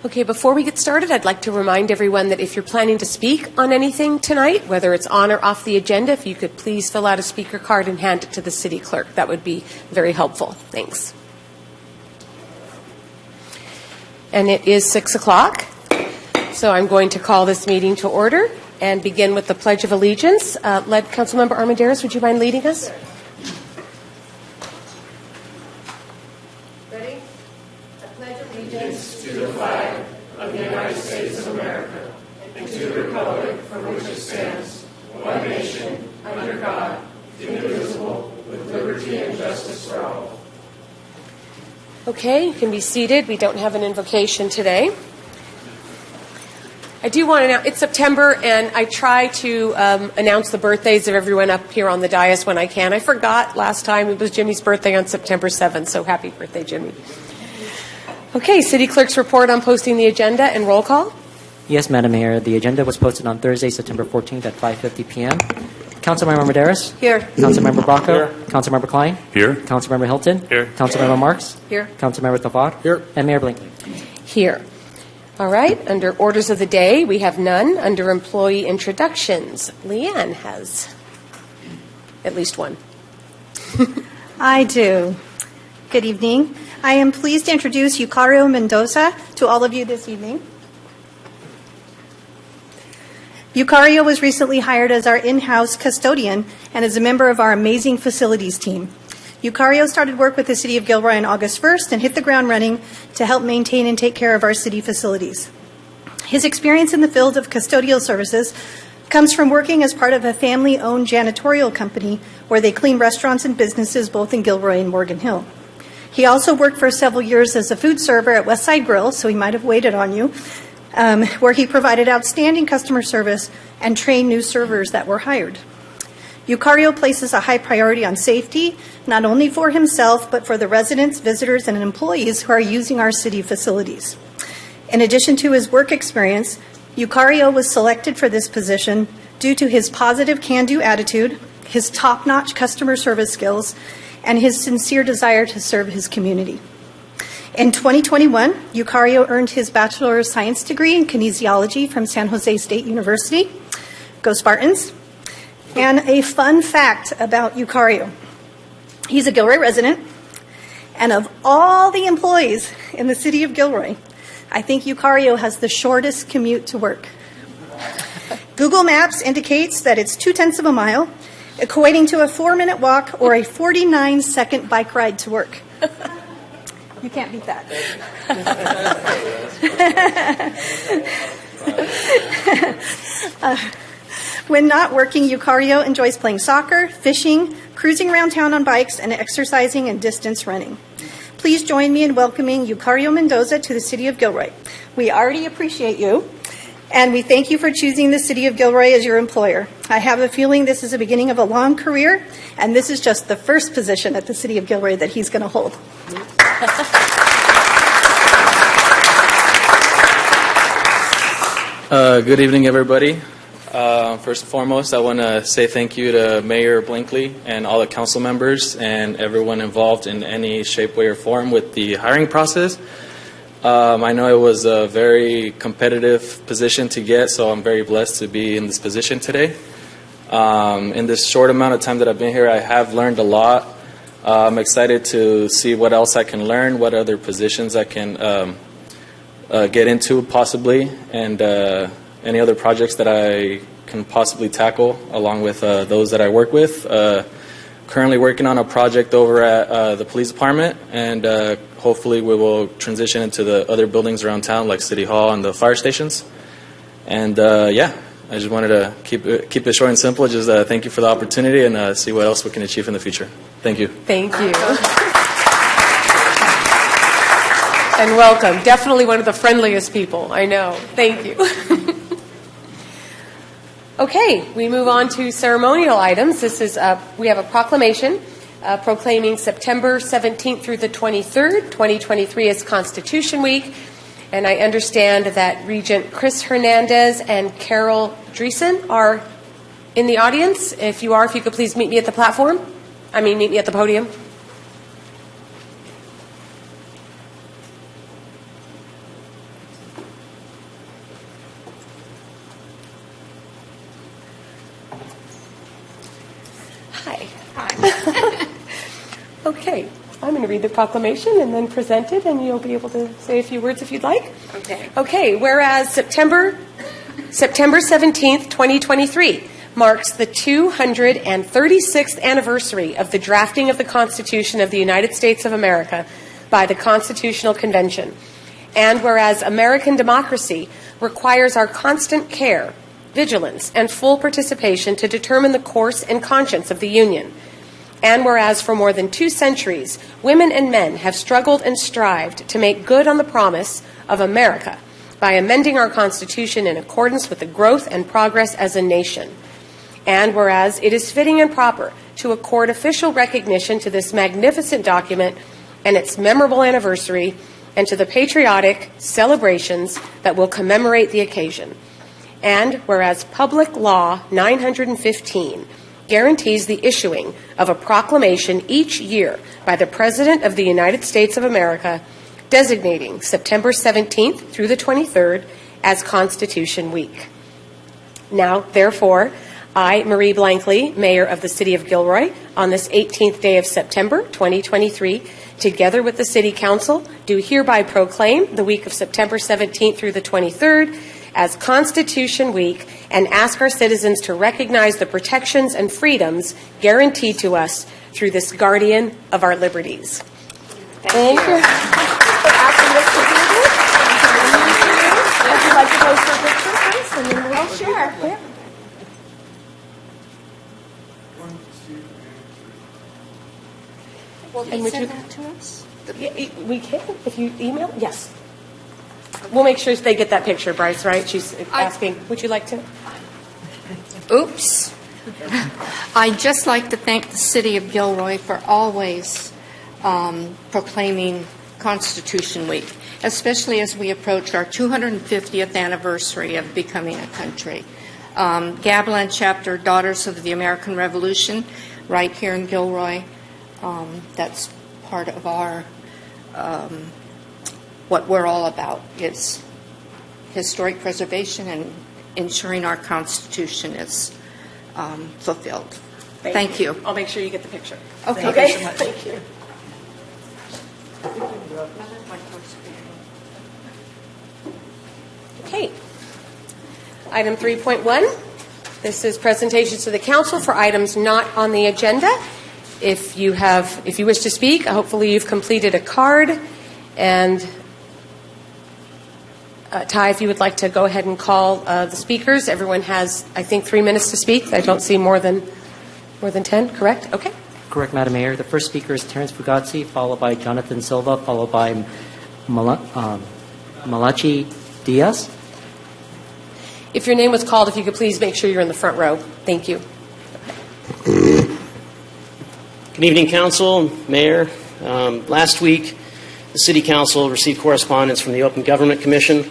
Okay, before we get started, I'd like to remind everyone that if you're planning to speak on anything tonight, whether it's on or off the agenda, if you could please fill out a speaker card and hand it to the city clerk. That would be very helpful. Thanks. And it is 6 o'clock, so I'm going to call this meeting to order and begin with the Pledge of Allegiance. Led Councilmember Armendariz, would you mind leading us? Ready? I pledge allegiance to the flag of the United States of America and to the republic for which it stands, one nation, under God, indivisible, with liberty and justice for all. Okay, you can be seated. We don't have an invocation today. I do want to announce, it's September, and I try to announce the birthdays of everyone up here on the dais when I can. I forgot last time it was Jimmy's birthday on September 7th, so happy birthday, Jimmy. Okay, City Clerk's report on posting the agenda and roll call. Yes, Madam Mayor. The agenda was posted on Thursday, September 14th at 5:50 p.m. Councilmember Armendariz? Here. Councilmember Bracco? Here. Councilmember Klein? Here. Councilmember Hilton? Here. Councilmember Marks? Here. Councilmember Tafar? Here. And Mayor Blinkley? Here. All right, under orders of the day, we have none. Under employee introductions, Leanne has at least one. I do. Good evening. I am pleased to introduce Yucario Mendoza to all of you this evening. Yucario was recently hired as our in-house custodian and is a member of our amazing facilities team. Yucario started work with the City of Gilroy on August 1st and hit the ground running to help maintain and take care of our city facilities. His experience in the field of custodial services comes from working as part of a family-owned janitorial company where they clean restaurants and businesses both in Gilroy and Morgan Hill. He also worked for several years as a food server at Westside Grill, so he might have waited on you, where he provided outstanding customer service and trained new servers that were hired. Yucario places a high priority on safety, not only for himself, but for the residents, visitors, and employees who are using our city facilities. In addition to his work experience, Yucario was selected for this position due to his positive can-do attitude, his top-notch customer service skills, and his sincere desire to serve his community. In 2021, Yucario earned his Bachelor of Science degree in kinesiology from San Jose State University. Go Spartans. And a fun fact about Yucario. He's a Gilroy resident, and of all the employees in the city of Gilroy, I think Yucario has the shortest commute to work. Google Maps indicates that it's 0.2 of a mile, equating to a 4-minute walk or a 49-second bike ride to work. You can't beat that. When not working, Yucario enjoys playing soccer, fishing, cruising around town on bikes, and exercising and distance running. Please join me in welcoming Yucario Mendoza to the City of Gilroy. We already appreciate you, and we thank you for choosing the City of Gilroy as your employer. I have a feeling this is the beginning of a long career, and this is just the first position at the City of Gilroy that he's going to hold. Good evening, everybody. First and foremost, I want to say thank you to Mayor Blinkley and all the council members and everyone involved in any shape, way, or form with the hiring process. I know it was a very competitive position to get, so I'm very blessed to be in this position today. In this short amount of time that I've been here, I have learned a lot. I'm excited to see what else I can learn, what other positions I can get into possibly, and any other projects that I can possibly tackle along with those that I work with. Currently working on a project over at the police department, and hopefully we will transition into the other buildings around town like City Hall and the fire stations. And yeah, I just wanted to keep it short and simple. Just thank you for the opportunity and see what else we can achieve in the future. Thank you. Thank you. And welcome. Definitely one of the friendliest people, I know. Thank you. Okay, we move on to ceremonial items. This is we have a proclamation proclaiming September 17th through the 23rd, 2023 as Constitution Week. And I understand that Regent Chris Hernandez and Carol Dreesen are in the audience. If you are, if you could please meet me at the platform. Meet me at the podium. Okay, I'm going to read the proclamation and then present it, and you'll be able to say a few words if you'd like. Okay. Okay, whereas September 17th, 2023 marks the 236th anniversary of the drafting of the Constitution of the United States of America by the Constitutional Convention. And whereas American democracy requires our constant care, vigilance, and full participation to determine the course and conscience of the Union. And whereas for more than 2 centuries, women and men have struggled and strived to make good on the promise of America by amending our Constitution in accordance with the growth and progress as a nation. And whereas it is fitting and proper to accord official recognition to this magnificent document and its memorable anniversary, and to the patriotic celebrations that will commemorate the occasion. And whereas Public Law 915 guarantees the issuing of a proclamation each year by the President of the United States of America designating September 17th through the 23rd as Constitution Week. Now, therefore, I, Marie Blankley, Mayor of the City of Gilroy, on this 18th day of September 2023, together with the City Council, do hereby proclaim the week of September 17th through the 23rd as Constitution Week and ask our citizens to recognize the protections and freedoms guaranteed to us through this guardian of our liberties. Thank you. For asking us to do this. Would you like to pose for a picture first, and then we'll share. Yeah. Will And you would send you- that to us? Yeah, we can, if you email. Yes. We'll make sure they get that picture, Bryce, right? She's asking, would you like to? Oops. I'd just like to thank the City of Gilroy for always proclaiming Constitution Week, especially as we approach our 250th anniversary of becoming a country. Gavilan Chapter, Daughters of the American Revolution, right here in Gilroy. That's part of our, what we're all about is historic preservation and ensuring our Constitution is fulfilled. Thank you. I'll make sure you get the picture. Okay. Thank you so much. Thank you. Okay. Item 3.1. This is presentations to the council for items not on the agenda. If you wish to speak, hopefully you've completed a card. And Ty, if you would like to go ahead and call the speakers. Everyone has, I think, 3 minutes to speak. I don't see more than 10, correct? Okay. Correct, Madam Mayor. The first speaker is Terrence Fugazzi, followed by Jonathan Silva, followed by Malachi Diaz. If your name was called, if you could please make sure you're in the front row. Thank you. Good evening, Council, Mayor. Last week, the City Council received correspondence from the Open Government Commission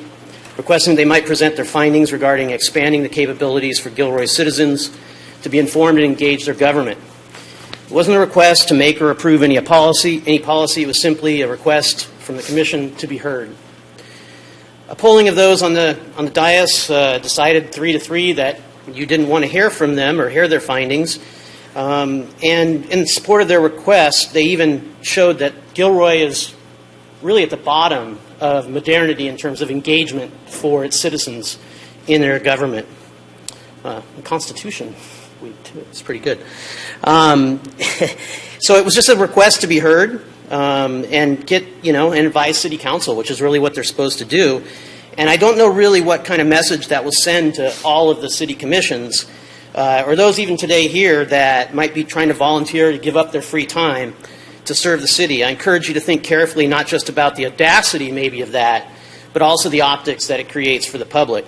requesting they might present their findings regarding expanding the capabilities for Gilroy citizens to be informed and engage their government. It wasn't a request to make or approve any policy. It was simply a request from the Commission to be heard. A polling of those on the dais decided 3-3 that you didn't want to hear from them or hear their findings. And in support of their request, they even showed that Gilroy is really at the bottom of modernity in terms of engagement for its citizens in their government. The Constitution Week, too. It's pretty good. So it was just a request to be heard and get, and advise City Council, which is really what they're supposed to do. And I don't know really what kind of message that will send to all of the city commissions or those even today here that might be trying to volunteer to give up their free time to serve the city. I encourage you to think carefully not just about the audacity maybe of that, but also the optics that it creates for the public.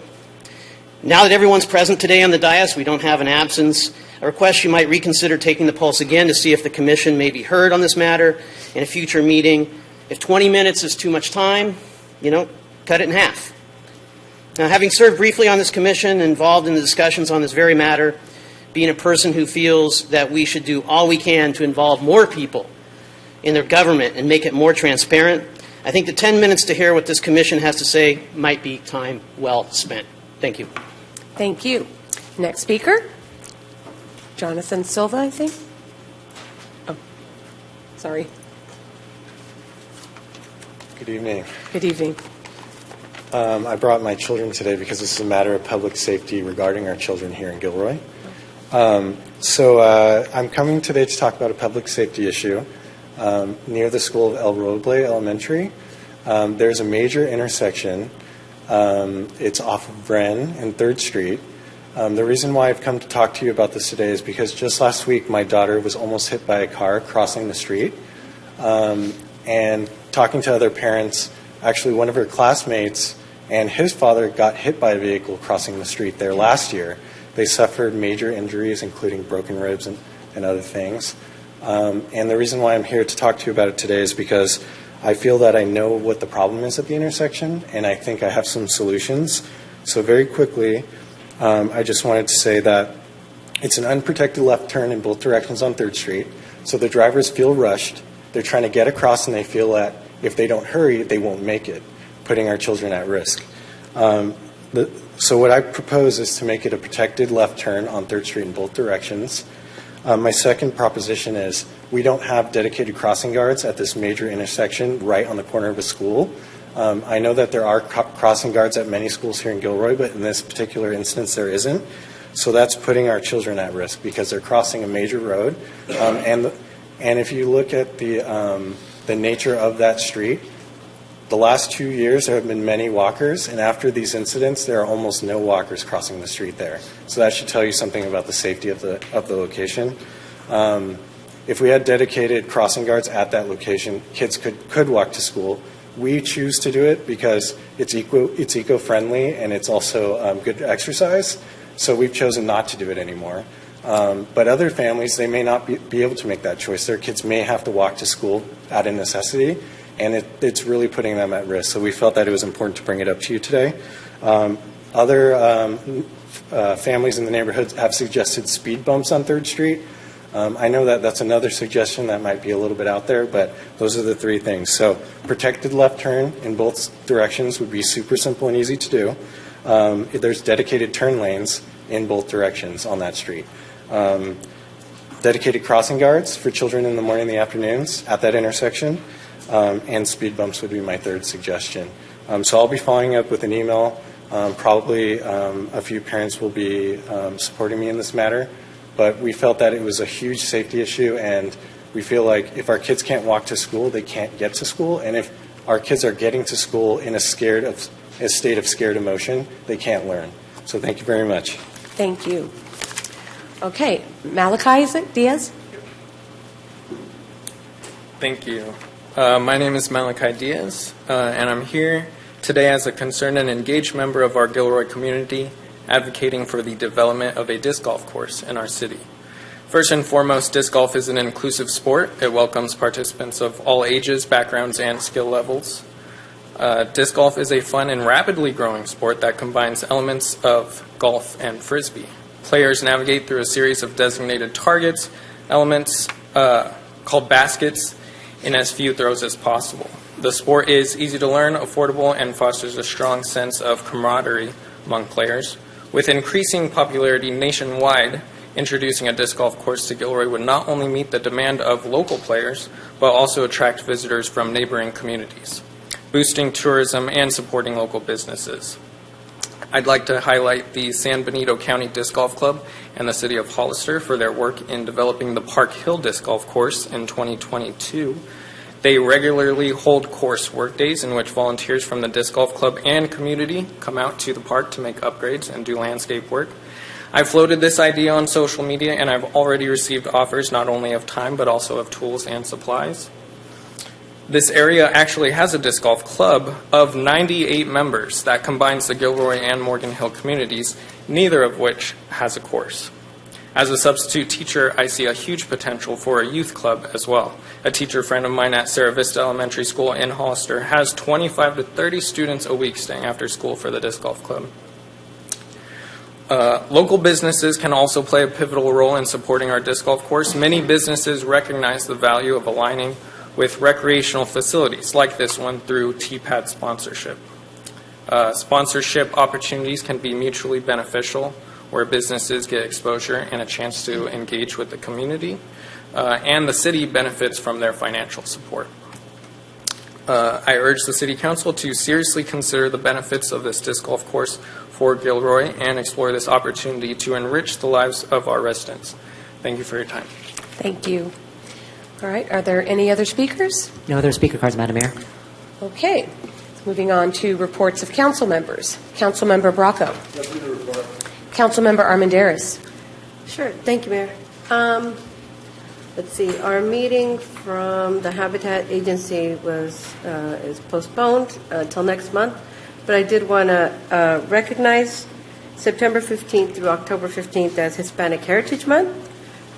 Now that everyone's present today on the dais, we don't have an absence. I request you might reconsider taking the pulse again to see if the Commission may be heard on this matter in a future meeting. If 20 minutes is too much time, cut it in half. Now, having served briefly on this Commission, involved in the discussions on this very matter, being a person who feels that we should do all we can to involve more people in their government and make it more transparent, I think the 10 minutes to hear what this Commission has to say might be time well spent. Thank you. Thank you. Next speaker, Jonathan Silva, I think. Oh, Sorry. Good evening. Good evening. I brought my children today because this is a matter of public safety regarding our children here in Gilroy. So I'm coming today to talk about a public safety issue near the school of El Roble Elementary. There's a major intersection. It's off of Wren and 3rd Street. The reason why I've come to talk to you about this today is because just last week my daughter was almost hit by a car crossing the street. And talking to other parents, actually one of her classmates and his father got hit by a vehicle crossing the street there last year. They suffered major injuries, including broken ribs and other things. And the reason why I'm here to talk to you about it today is because I feel that I know what the problem is at the intersection, and I think I have some solutions. So very quickly, I just wanted to say that it's an unprotected left turn in both directions on 3rd Street. So the drivers feel rushed. They're trying to get across, and they feel that if they don't hurry, they won't make it, putting our children at risk. So what I propose is to make it a protected left turn on 3rd Street in both directions. My second proposition is we don't have dedicated crossing guards at this major intersection right on the corner of a school. I know that there are crossing guards at many schools here in Gilroy, but in this particular instance there isn't. So that's putting our children at risk because they're crossing a major road. And if you look at the nature of that street, the last 2 years there have been many walkers, and after these incidents there are almost no walkers crossing the street there. So that should tell you something about the safety of the location. If we had dedicated crossing guards at that location, kids could walk to school. We choose to do it because it's eco-friendly and it's also good exercise. So we've chosen not to do it anymore. But other families, they may not be able to make that choice. Their kids may have to walk to school out of necessity, and it's really putting them at risk. So we felt that it was important to bring it up to you today. Other families in the neighborhood have suggested speed bumps on 3rd Street. I know that that's another suggestion that might be a little bit out there, but those are the three things. So protected left turn in both directions would be super simple and easy to do. There's dedicated turn lanes in both directions on that street. Dedicated crossing guards for children in the morning and the afternoons at that intersection. And speed bumps would be my third suggestion. So I'll be following up with an email. Probably a few parents will be supporting me in this matter. But we felt that it was a huge safety issue, and we feel like if our kids can't walk to school, they can't get to school. And if our kids are getting to school in a state of scared emotion, they can't learn. So thank you very much. Thank you. Okay, Malachi, is it? Diaz? Thank you. My name is Malachi Diaz, and I'm here today as a concerned and engaged member of our Gilroy community, advocating for the development of a disc golf course in our city. First and foremost, disc golf is an inclusive sport. It welcomes participants of all ages, backgrounds, and skill levels. Disc golf is a fun and rapidly growing sport that combines elements of golf and frisbee. Players navigate through a series of designated targets, elements called baskets, in as few throws as possible. The sport is easy to learn, affordable, and fosters a strong sense of camaraderie among players. With increasing popularity nationwide, introducing a disc golf course to Gilroy would not only meet the demand of local players, but also attract visitors from neighboring communities, boosting tourism and supporting local businesses. I'd like to highlight the San Benito County Disc Golf Club and the City of Hollister for their work in developing the Park Hill Disc Golf Course in 2022. They regularly hold course work days in which volunteers from the Disc Golf Club and community come out to the park to make upgrades and do landscape work. I floated this idea on social media, and I've already received offers not only of time but also of tools and supplies. This area actually has a disc golf club of 98 members that combines the Gilroy and Morgan Hill communities, neither of which has a course. As a substitute teacher, I see a huge potential for a youth club as well. A teacher friend of mine at Sarah Vista Elementary School in Hollister has 25 to 30 students a week staying after school for the disc golf club. Local businesses can also play a pivotal role in supporting our disc golf course. Many businesses recognize the value of aligning with recreational facilities like this one through TPAD sponsorship. Sponsorship opportunities can be mutually beneficial, where businesses get exposure and a chance to engage with the community. and the city benefits from their financial support. I urge the City Council to seriously consider the benefits of this disc golf course for Gilroy and explore this opportunity to enrich the lives of our residents. Thank you for your time. Thank you. All right, are there any other speakers? No other speaker cards, Madam Mayor. Okay, moving on to reports of council members. Councilmember Bracco. Councilmember Armendariz. Sure. Thank you, Mayor. Let's see. Our meeting from the Habitat Agency is postponed until next month, but I did want to recognize September 15th through October 15th as Hispanic Heritage Month,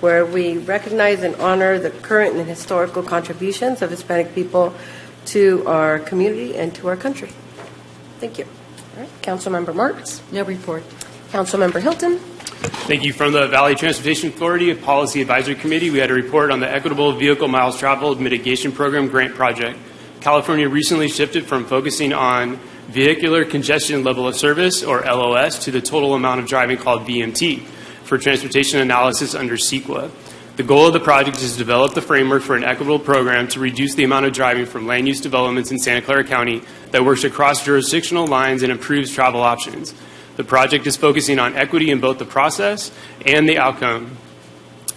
where we recognize and honor the current and historical contributions of Hispanic people to our community and to our country. Thank you. All right, Councilmember Marks. No report. Councilmember Hilton. Thank you. From the Valley Transportation Authority Policy Advisory Committee, we had a report on the Equitable Vehicle Miles Traveled Mitigation Program grant project. California recently shifted from focusing on Vehicular Congestion Level of Service, or LOS, to the total amount of driving called VMT for transportation analysis under CEQA. The goal of the project is to develop the framework for an equitable program to reduce the amount of driving from land use developments in Santa Clara County that works across jurisdictional lines and improves travel options. The project is focusing on equity in both the process and the outcome.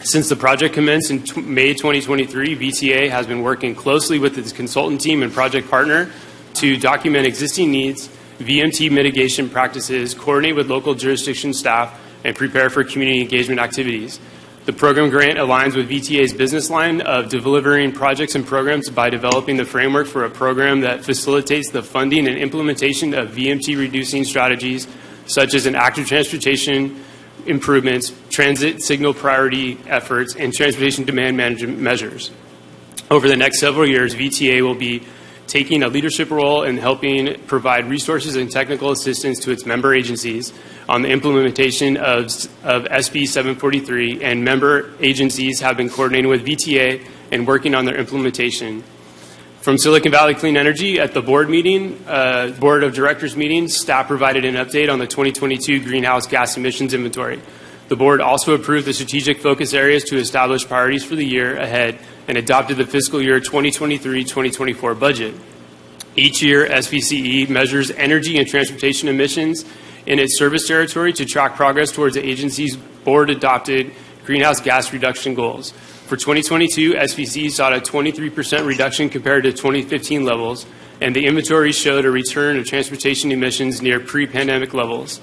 Since the project commenced in May 2023, VTA has been working closely with its consultant team and project partner to document existing needs, VMT mitigation practices, coordinate with local jurisdiction staff, and prepare for community engagement activities. The program grant aligns with VTA's business line of delivering projects and programs by developing the framework for a program that facilitates the funding and implementation of VMT reducing strategies such as an active transportation improvements, transit signal priority efforts, and transportation demand management measures. Over the next several years, VTA will be taking a leadership role in helping provide resources and technical assistance to its member agencies on the implementation of SB 743, and member agencies have been coordinating with VTA and working on their implementation. From Silicon Valley Clean Energy, at the board of directors meeting, staff provided an update on the 2022 greenhouse gas emissions inventory. The board also approved the strategic focus areas to establish priorities for the year ahead and adopted the fiscal year 2023-2024 budget. Each year, SVCE measures energy and transportation emissions in its service territory to track progress towards the agency's board-adopted greenhouse gas reduction goals. For 2022, SVCE saw a 23% reduction compared to 2015 levels, and the inventory showed a return of transportation emissions near pre-pandemic levels.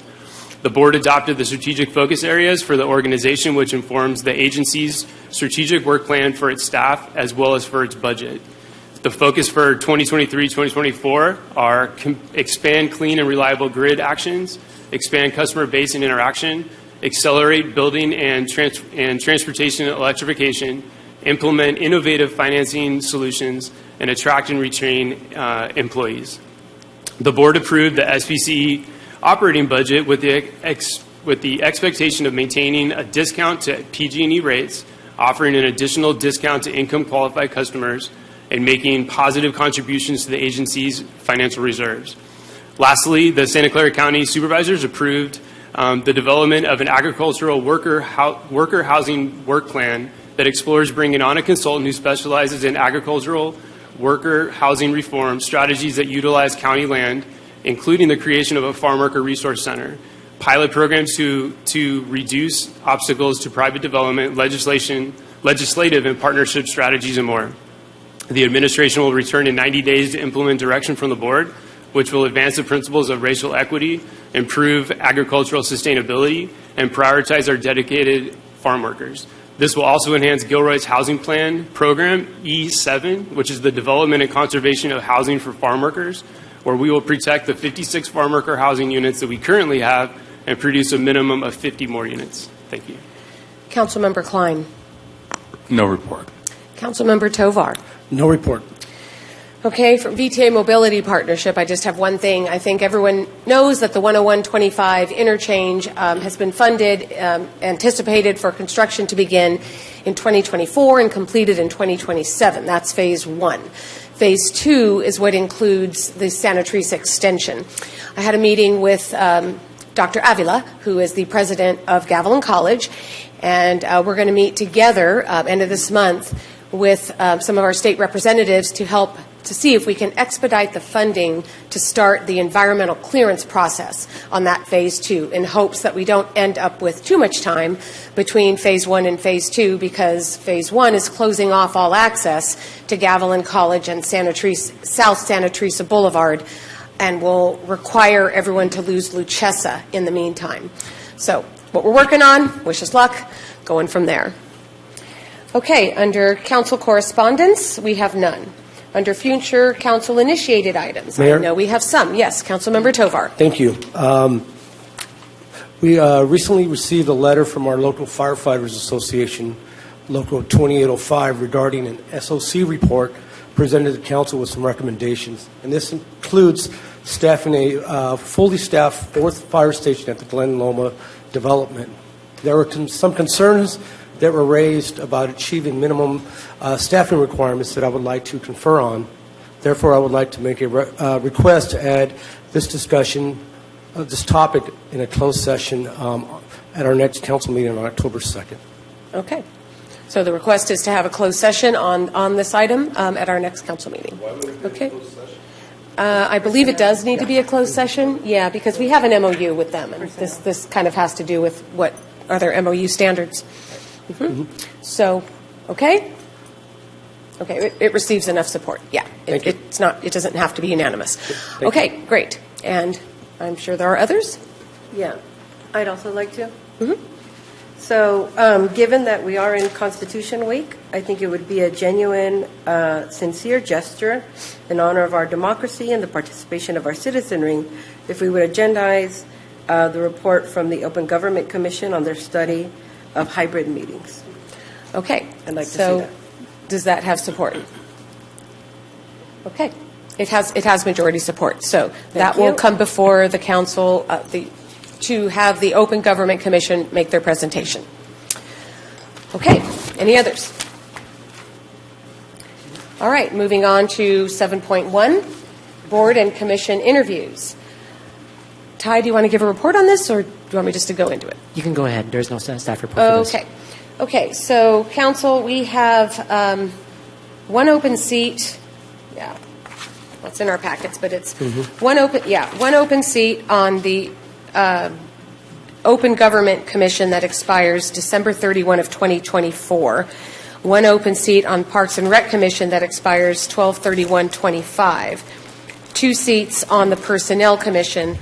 The board adopted the strategic focus areas for the organization, which informs the agency's strategic work plan for its staff as well as for its budget. The focus for 2023-2024 are expand clean and reliable grid actions, expand customer base and interaction, accelerate building and transportation electrification, implement innovative financing solutions, and attract and retain employees. The board approved the SVCE operating budget with the expectation of maintaining a discount to PG&E rates, offering an additional discount to income-qualified customers, and making positive contributions to the agency's financial reserves. Lastly, the Santa Clara County Supervisors approved the development of an agricultural worker housing work plan that explores bringing on a consultant who specializes in agricultural worker housing reform strategies that utilize county land, including the creation of a farm worker resource center, pilot programs to reduce obstacles to private development, legislative and partnership strategies, and more. The administration will return in 90 days to implement direction from the board, which will advance the principles of racial equity, improve agricultural sustainability, and prioritize our dedicated farm workers. This will also enhance Gilroy's housing plan program, E7, which is the development and conservation of housing for farm workers, where we will protect the 56 farm worker housing units that we currently have and produce a minimum of 50 more units. Thank you. Councilmember Klein. No report. Councilmember Tovar. No report. Okay, for VTA Mobility Partnership, I just have one thing. I think everyone knows that the 10125 interchange has been funded, anticipated for construction to begin in 2024 and completed in 2027. That's phase one. Phase two is what includes the Santa Teresa extension. I had a meeting with Dr. Avila, who is the president of Gavilan College, and we're going to meet together end of this month with some of our state representatives to help to see if we can expedite the funding to start the environmental clearance process on that Phase 2 in hopes that we don't end up with too much time between Phase 1 and Phase 2 because Phase 1 is closing off all access to Gavilan College and South Santa Teresa Boulevard and will require everyone to lose Luchessa in the meantime. So what we're working on, wish us luck, going from there. Okay, under council correspondence, we have none. Under future council-initiated items, Mayor? I know we have some. Yes, Councilmember Tovar. Thank you. We recently received a letter from our local firefighters association, Local 2805, regarding an SOC report presented to council with some recommendations. And this includes staffing a fully staffed 4th fire station at the Glen Loma development. There were some concerns that were raised about achieving minimum staffing requirements that I would like to confer on. Therefore, I would like to make a request to add this discussion of this topic in a closed session at our next council meeting on October 2nd. Okay. So the request is to have a closed session on this item at our next council meeting. Okay. I believe it does need to be a closed session. Yeah, because we have an MOU with them, and this kind of has to do with what are their MOU standards. So, okay? Okay, it receives enough support. Yeah, it doesn't have to be unanimous. Okay, great. And I'm sure there are others. Yeah, I'd also like to. So, given that we are in Constitution Week, I think it would be a genuine, sincere gesture in honor of our democracy and the participation of our citizenry if we would agendize the report from the Open Government Commission on their study of hybrid meetings. Okay. I'd like to see so that. Does that have support? Okay. It has majority support. So that will come before the council to have the Open Government Commission make their presentation. Okay. Any others? All right. Moving on to 7.1, board and commission interviews. Ty, do you want to give a report on this, or do you want me just to go into it? You can go ahead. There's no staff report for this. Okay. Okay, so council, we have one open seat. Yeah, well, it's in our packets, but it's one open seat on the Open Government Commission that expires December 31 of 2024. One open seat on Parks and Rec Commission that expires 12/31/25. 2 seats on the Personnel Commission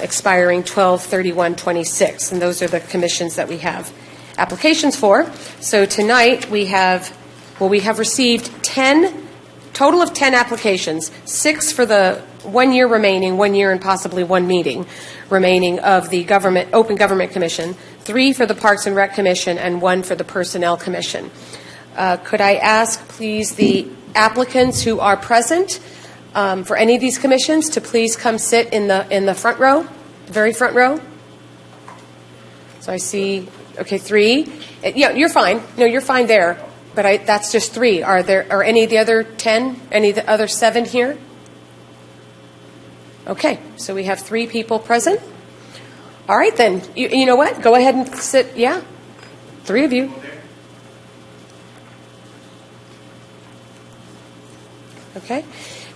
expiring 12/31/26, and those are the commissions that we have applications for. So tonight we have received 10, total of 10 applications, 6 for the 1 year remaining, 1 year and possibly 1 meeting remaining of the Open Government Commission, 3 for the Parks and Rec Commission, and 1 for the Personnel Commission. Could I ask, please, the applicants who are present for any of these commissions to please come sit in the front row, the very front row? So I see, okay, 3. Yeah, you're fine. No, you're fine there. But that's just 3. Are any of the other 10, any of the other 7 here? Okay, so we have 3 people present. All right, then. You know what? Go ahead and sit. Yeah, 3 of you. Okay.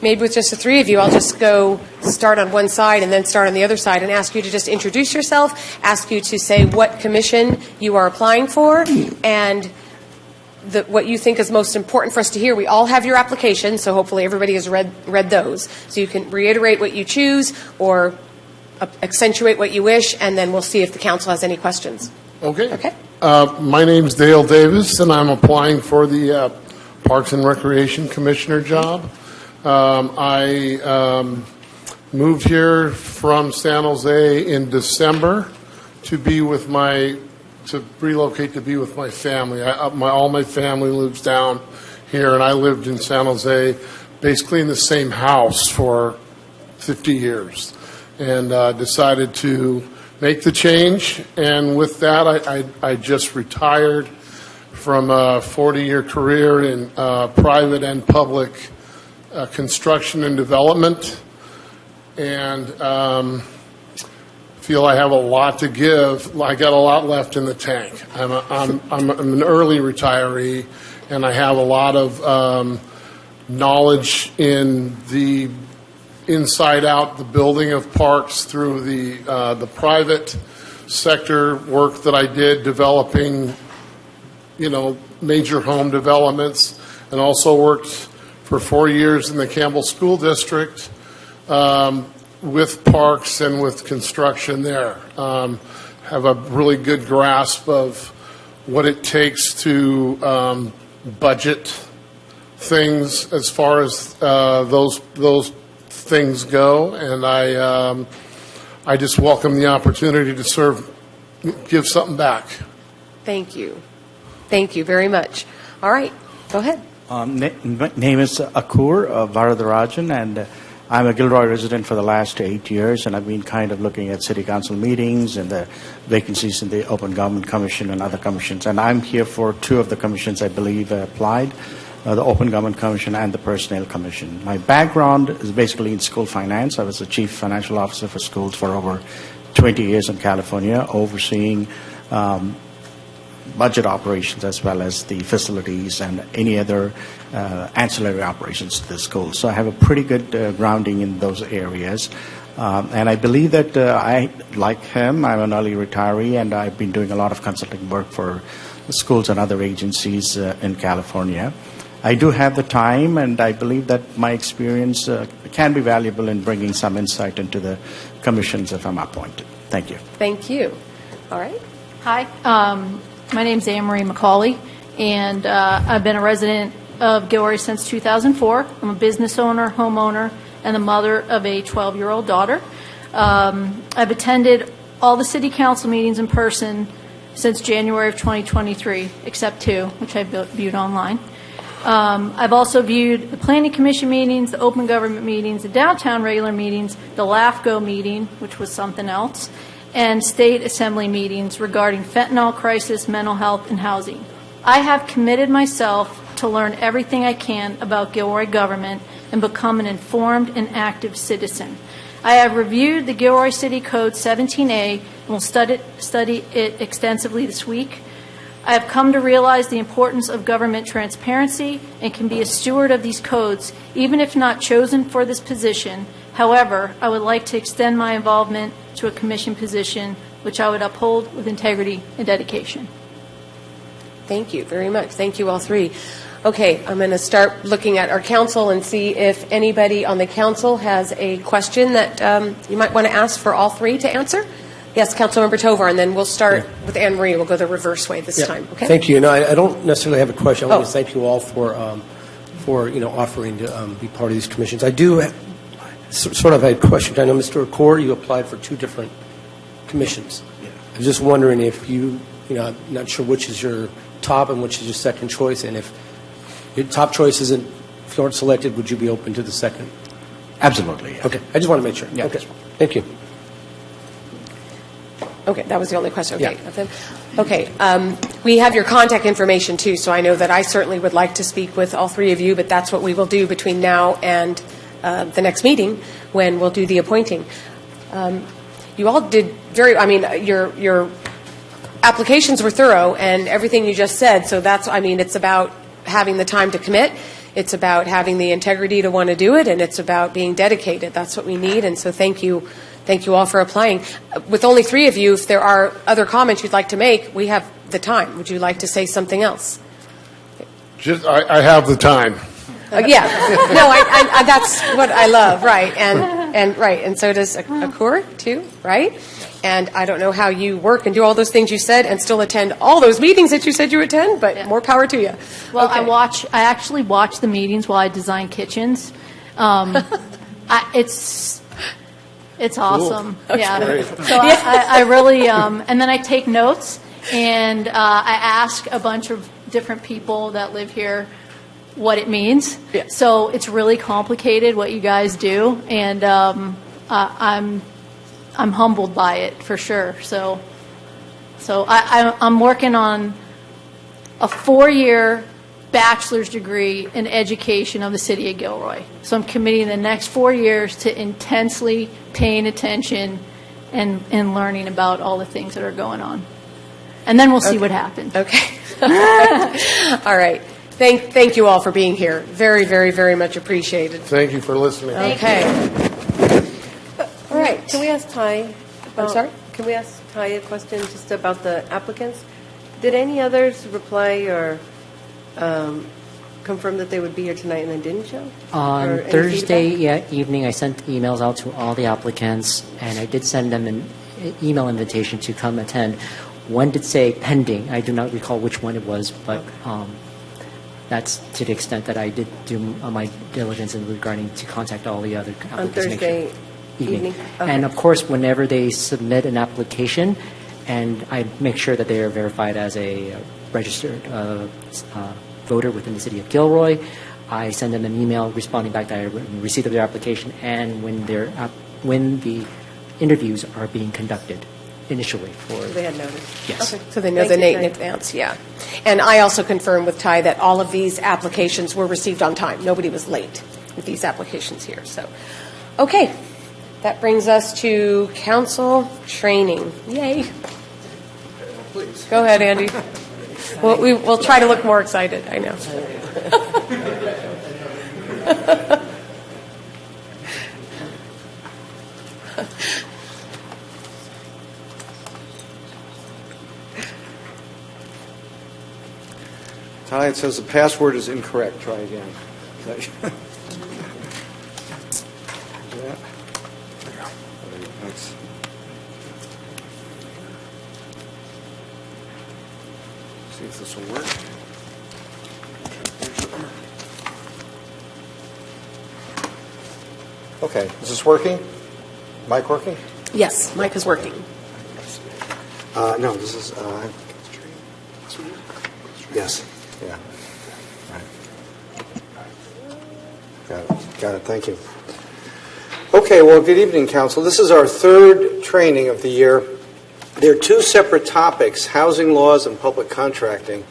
Maybe with just the 3 of you, I'll just go start on one side and then start on the other side and ask you to just introduce yourself, ask you to say what commission you are applying for, and what you think is most important for us to hear. We all have your application, so hopefully everybody has read those. So you can reiterate what you choose or accentuate what you wish, and then we'll see if the council has any questions. Okay. My name's Dale Davis, and I'm applying for the Parks and Recreation Commissioner job. I moved here from San Jose in December to relocate to be with my family. All my family lives down here, and I lived in San Jose basically in the same house for 50 years, and decided to make the change. And with that, I just retired from a 40-year career in private and public construction and development, and feel I have a lot to give. I got a lot left in the tank. I'm an early retiree, and I have a lot of knowledge in the inside out, the building of parks through the private sector work that I did developing, major home developments, and also worked for 4 years in the Campbell School District with parks and with construction there. Have a really good grasp of what it takes to budget things as far as those things go, and I just welcome the opportunity to give something back. Thank you. Thank you very much. All right, go ahead. Name is Akur Varadarajan, and I'm a Gilroy resident for the last 8 years, and I've been kind of looking at city council meetings and the vacancies in the Open Government Commission and other commissions. And I'm here for 2 of the commissions I believe applied, the Open Government Commission and the Personnel Commission. My background is basically in school finance. I was the chief financial officer for schools for over 20 years in California, overseeing budget operations as well as the facilities and any other ancillary operations to the school. So I have a pretty good grounding in those areas. And I believe that I, like him, I'm an early retiree, and I've been doing a lot of consulting work for schools and other agencies in California. I do have the time, and I believe that my experience can be valuable in bringing some insight into the commissions if I'm appointed. Thank you. Thank you. All right. Hi. My name's Anne-Marie McCauley, and I've been a resident of Gilroy since 2004. I'm a business owner, homeowner, and the mother of a 12-year-old daughter. I've attended all the city council meetings in person since January of 2023, except 2, which I viewed online. I've also viewed the Planning Commission meetings, the Open Government meetings, the downtown regular meetings, the LAFCO meeting, which was something else, and state assembly meetings regarding fentanyl crisis, mental health, and housing. I have committed myself to learn everything I can about Gilroy government and become an informed and active citizen. I have reviewed the Gilroy City Code 17A and will study it extensively this week. I have come to realize the importance of government transparency and can be a steward of these codes, even if not chosen for this position. However, I would like to extend my involvement to a commission position, which I would uphold with integrity and dedication. Thank you very much. Thank you, all 3. Okay, I'm going to start looking at our council and see if anybody on the council has a question that you might want to ask for all 3 to answer. Yes, Councilmember Tovar, and then we'll start with Anne Marie. We'll go the reverse way this time. Okay. Thank you. No, I don't necessarily have a question. I want to thank you all for offering to be part of these commissions. I do sort of had a question. I know, Mr. Akor, you applied for 2 different commissions. Yeah. I was just wondering if I'm not sure which is your top and which is your second choice, and if your top choice isn't, if you aren't selected, would you be open to the second? Absolutely. Yeah. Okay. I just want to make sure. Yeah. Okay. Thank you. Okay, that was the only question. Okay. Yeah. Okay. We have your contact information, too, so I know that I certainly would like to speak with all 3 of you, but that's what we will do between now and the next meeting when we'll do the appointing. You all did your applications were thorough and everything you just said, so it's about having the time to commit. It's about having the integrity to want to do it, and it's about being dedicated. That's what we need, and so thank you all for applying. With only 3 of you, if there are other comments you'd like to make, we have the time. Would you like to say something else? I have the time. Yeah. No, I that's what I love, right. And so does Akur, too, right? And I don't know how you work and do all those things you said and still attend all those meetings that you said you attend, but more power to you. Well, okay. I actually watch the meetings while I design kitchens. It's awesome. Cool. Yeah. Great. So I really, and then I take notes, and I ask a bunch of different people that live here what it means. Yeah. So it's really complicated what you guys do, and I'm humbled by it for sure. So I'm working on a 4-year bachelor's degree in education of the city of Gilroy. So I'm committing the next 4 years to intensely paying attention and learning about all the things that are going on. And then we'll see what happens. Okay. All right. Thank you all for being here. Very, very, very much appreciated. Thank you for listening. Okay. All right. Can we ask Ty? I'm sorry? Can we ask Ty a question just about the applicants? Did any others reply or confirm that they would be here tonight and then didn't show? Or On any Thursday feedback? evening, I sent emails out to all the applicants, and I did send them an email invitation to come attend. One did say pending. I do not recall which one it was, but that's to the extent that I did do my diligence in regarding to contact all the other applicants. On Thursday evening? Okay. And of course, whenever they submit an application, and I make sure that they are verified as a registered voter within the city of Gilroy, I send them an email responding back that I received their application and when the interviews are being conducted initially. So they had notice? Yes. Okay. So they know Thank the you, date in Ty. advance, yeah. And I also confirmed with Ty that all of these applications were received on time. Nobody was late with these applications here. So, okay. That brings us to council training. Yay. Please. Go ahead, Andy. We'll try to look more excited, I know. Ty, it says the password is incorrect. Try again. Yeah. Thanks. See if this will work. Okay, is this working? Mic working? Yes, Mike is working. No, this is. Yes. Yeah. Right. Got it. Thank you. Okay. Well, good evening, Council. This is our third training of the year. There are two separate topics: housing laws and public contracting.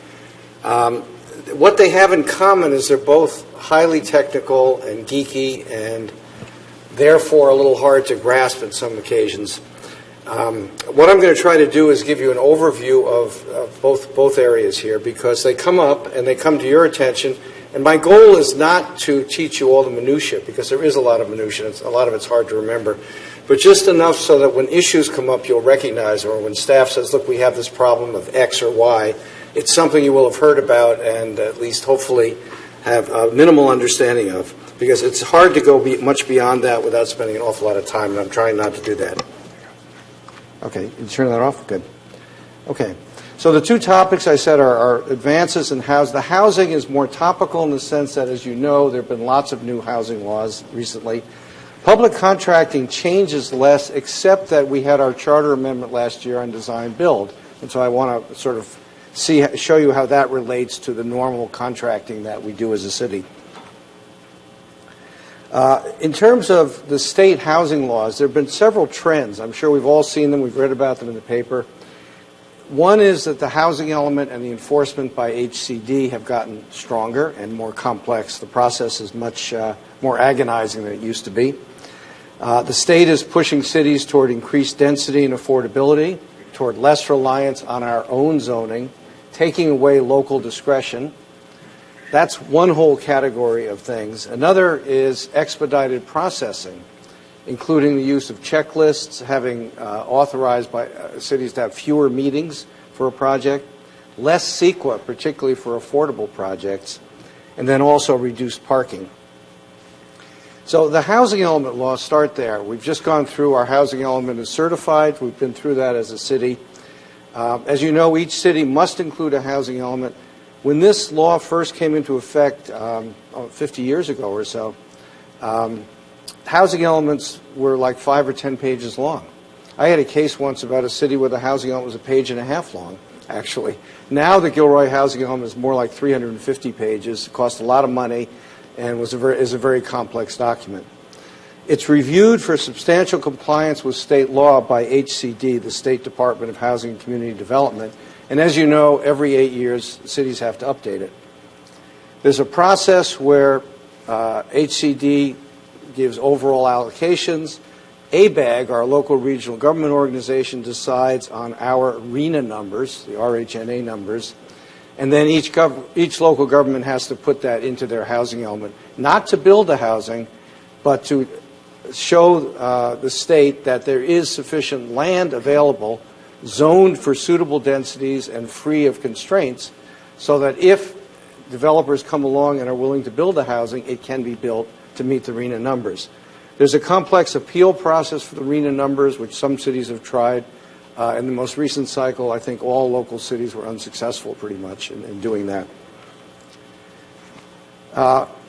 What they have in common is they're both highly technical and geeky, and therefore a little hard to grasp at some occasions. What I'm going to try to do is give you an overview of both areas here, because they come up and they come to your attention. And my goal is not to teach you all the minutia, because there is a lot of minutia. A lot of it's hard to remember. But just enough so that when issues come up, you'll recognize, or when staff says, look, we have this problem of X or Y, it's something you will have heard about and at least hopefully have a minimal understanding of, because it's hard to go much beyond that without spending an awful lot of time, and I'm trying not to do that. Okay, you turn that off? Good. Okay, so the two topics I said are advances in housing. The housing is more topical in the sense that, as you know, there have been lots of new housing laws recently. Public contracting changes less, except that we had our charter amendment last year on design build, and so I want to sort of show you how that relates to the normal contracting that we do as a city. In terms of the state housing laws, there have been several trends. I'm sure we've all seen them. We've read about them in the paper. One is that the housing element and the enforcement by HCD have gotten stronger and more complex. The process is much more agonizing than it used to be. The state is pushing cities toward increased density and affordability, toward less reliance on our own zoning, taking away local discretion. That's one whole category of things. Another is expedited processing, including the use of checklists, having authorized by cities to have fewer meetings for a project, less CEQA, particularly for affordable projects, and then also reduced parking. So the housing element laws start there. We've just gone through our housing element is certified. We've been through that as a city. As you know, each city must include a housing element. When this law first came into effect 50 years ago or so, housing elements were like 5 or 10 pages long. I had a case once about a city where the housing element was a page and a half long, actually. Now the Gilroy housing element is more like 350 pages. It cost a lot of money and is a very complex document. It's reviewed for substantial compliance with state law by HCD, the State Department of Housing and Community Development. And as you know, every 8 years, cities have to update it. There's a process where HCD gives overall allocations, ABAG, our local regional government organization, decides on our RHNA numbers, the RHNA numbers, and then each local government has to put that into their housing element, not to build the housing, but to show the state that there is sufficient land available, zoned for suitable densities and free of constraints, so that if developers come along and are willing to build the housing, it can be built to meet the RHNA numbers. There's a complex appeal process for the RHNA numbers, which some cities have tried. In the most recent cycle, I think all local cities were unsuccessful pretty much in doing that.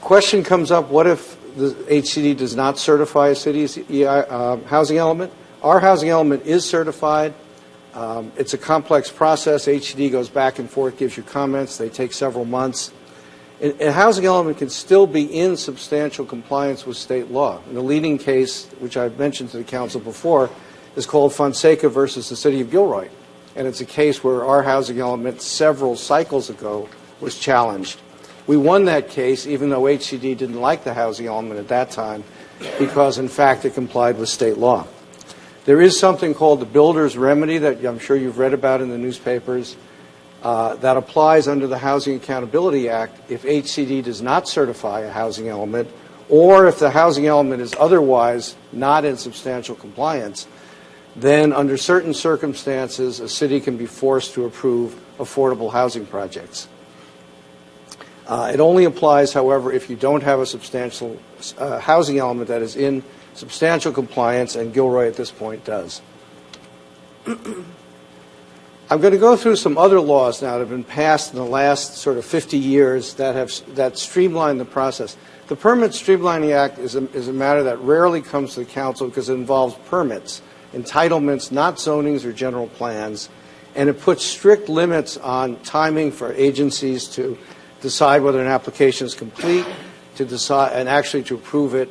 Question comes up, what if the HCD does not certify a city's housing element? Our housing element is certified. It's a complex process. HCD goes back and forth, gives you comments. They take several months. A housing element can still be in substantial compliance with state law. And the leading case, which I've mentioned to the council before, is called Fonseca versus the City of Gilroy. And it's a case where our housing element several cycles ago was challenged. We won that case even though HCD didn't like the housing element at that time because, in fact, it complied with state law. There is something called the builder's remedy that I'm sure you've read about in the newspapers that applies under the Housing Accountability Act if HCD does not certify a housing element or if the housing element is otherwise not in substantial compliance. Then under certain circumstances, a city can be forced to approve affordable housing projects. It only applies, however, if you don't have a substantial housing element that is in substantial compliance, and Gilroy at this point does. I'm going to go through some other laws now that have been passed in the last sort of 50 years that streamline the process. The Permit Streamlining Act is a matter that rarely comes to the council because it involves permits, entitlements, not zonings or general plans, and it puts strict limits on timing for agencies to decide whether an application is complete, to decide and actually to approve it.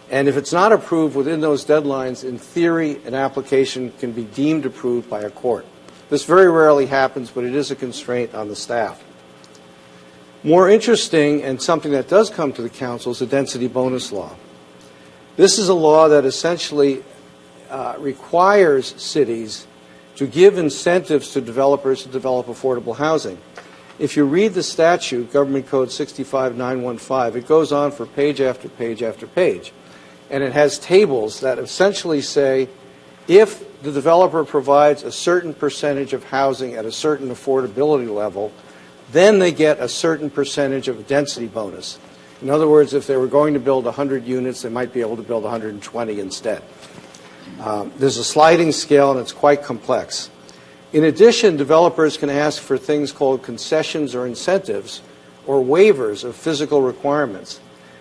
And if it's not approved within those deadlines, in theory, an application can be deemed approved by a court. This very rarely happens, but it is a constraint on the staff. More interesting, and something that does come to the council, is the density bonus law. This is a law that essentially requires cities to give incentives to developers to develop affordable housing. If you read the statute, Government Code 65915, it goes on for page after page after page. And it has tables that essentially say if the developer provides a certain percentage of housing at a certain affordability level, then they get a certain percentage of a density bonus. In other words, if they were going to build 100 units, they might be able to build 120 instead. There's a sliding scale, and it's quite complex. In addition, developers can ask for things called concessions or incentives or waivers of physical requirements.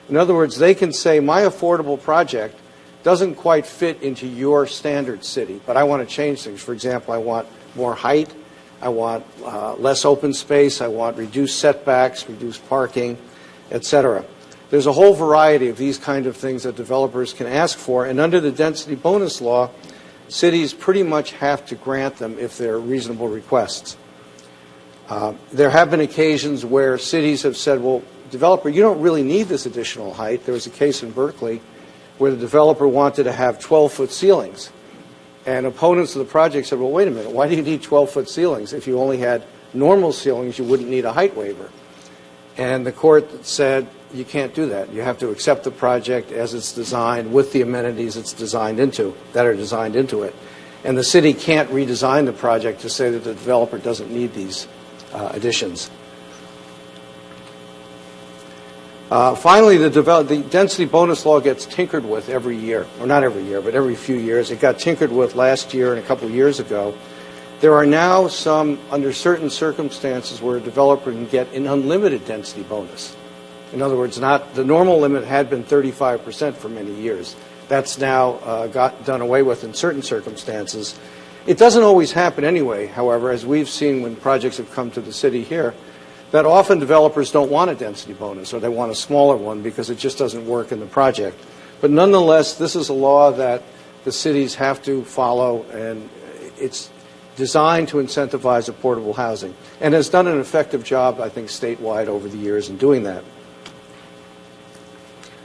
In other words, they can say, my affordable project doesn't quite fit into your standard city, but I want to change things. For example, I want more height, I want less open space, I want reduced setbacks, reduced parking, etc. There's a whole variety of these kind of things that developers can ask for, and under the density bonus law, cities pretty much have to grant them if they're reasonable requests. There have been occasions where cities have said, well, developer, you don't really need this additional height. There was a case in Berkeley where the developer wanted to have 12-foot ceilings. And opponents of the project said, well, wait a minute, why do you need 12-foot ceilings? If you only had normal ceilings, you wouldn't need a height waiver. And the court said, you can't do that. You have to accept the project as it's designed with the amenities it's designed into, that are designed into it. And the city can't redesign the project to say that the developer doesn't need these additions. Finally, the density bonus law gets tinkered with every year, or not every year, but every few years. It got tinkered with last year and a couple of years ago. There are now some, under certain circumstances, where a developer can get an unlimited density bonus. In other words, the normal limit had been 35% for many years. That's now got done away with in certain circumstances. It doesn't always happen anyway, however, as we've seen when projects have come to the city here, that often developers don't want a density bonus or they want a smaller one because it just doesn't work in the project. But nonetheless, this is a law that the cities have to follow, and it's designed to incentivize affordable housing and has done an effective job, I think, statewide over the years in doing that.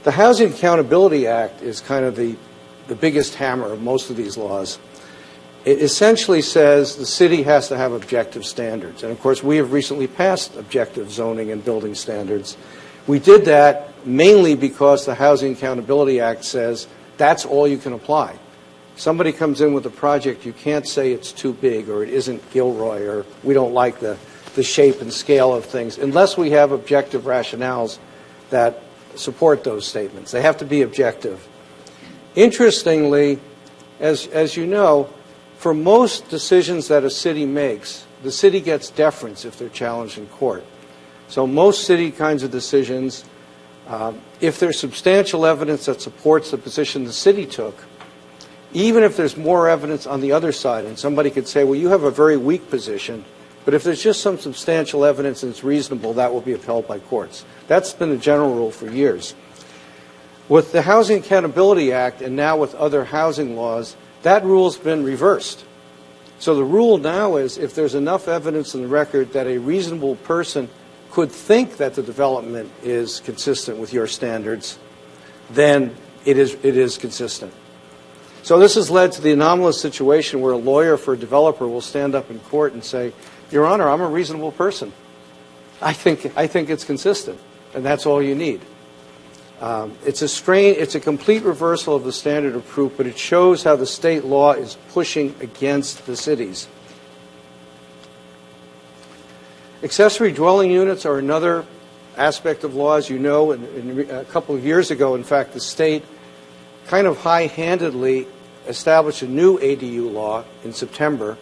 The Housing Accountability Act is kind of the the biggest hammer of most of these laws. It essentially says the city has to have objective standards. And of course, we have recently passed objective zoning and building standards. We did that mainly because the Housing Accountability Act says that's all you can apply. Somebody comes in with a project, you can't say it's too big or it isn't Gilroy or we don't like the shape and scale of things unless we have objective rationales that support those statements. They have to be objective. Interestingly, as you know, for most decisions that a city makes, the city gets deference if they're challenged in court. So most city kinds of decisions, if there's substantial evidence that supports the position the city took, even if there's more evidence on the other side, and somebody could say, well, you have a very weak position, but if there's just some substantial evidence and it's reasonable, that will be upheld by courts. That's been the general rule for years. With the Housing Accountability Act and now with other housing laws, that rule's been reversed. So the rule now is if there's enough evidence in the record that a reasonable person could think that the development is consistent with your standards, then it is consistent. So this has led to the anomalous situation where a lawyer for a developer will stand up in court and say, Your Honor, I'm a reasonable person. I think it's consistent, and that's all you need. It's a complete reversal of the standard of proof, but it shows how the state law is pushing against the cities. Accessory dwelling units are another aspect of law, as you know. A couple of years ago, in fact, the state kind of high-handedly established a new ADU law in September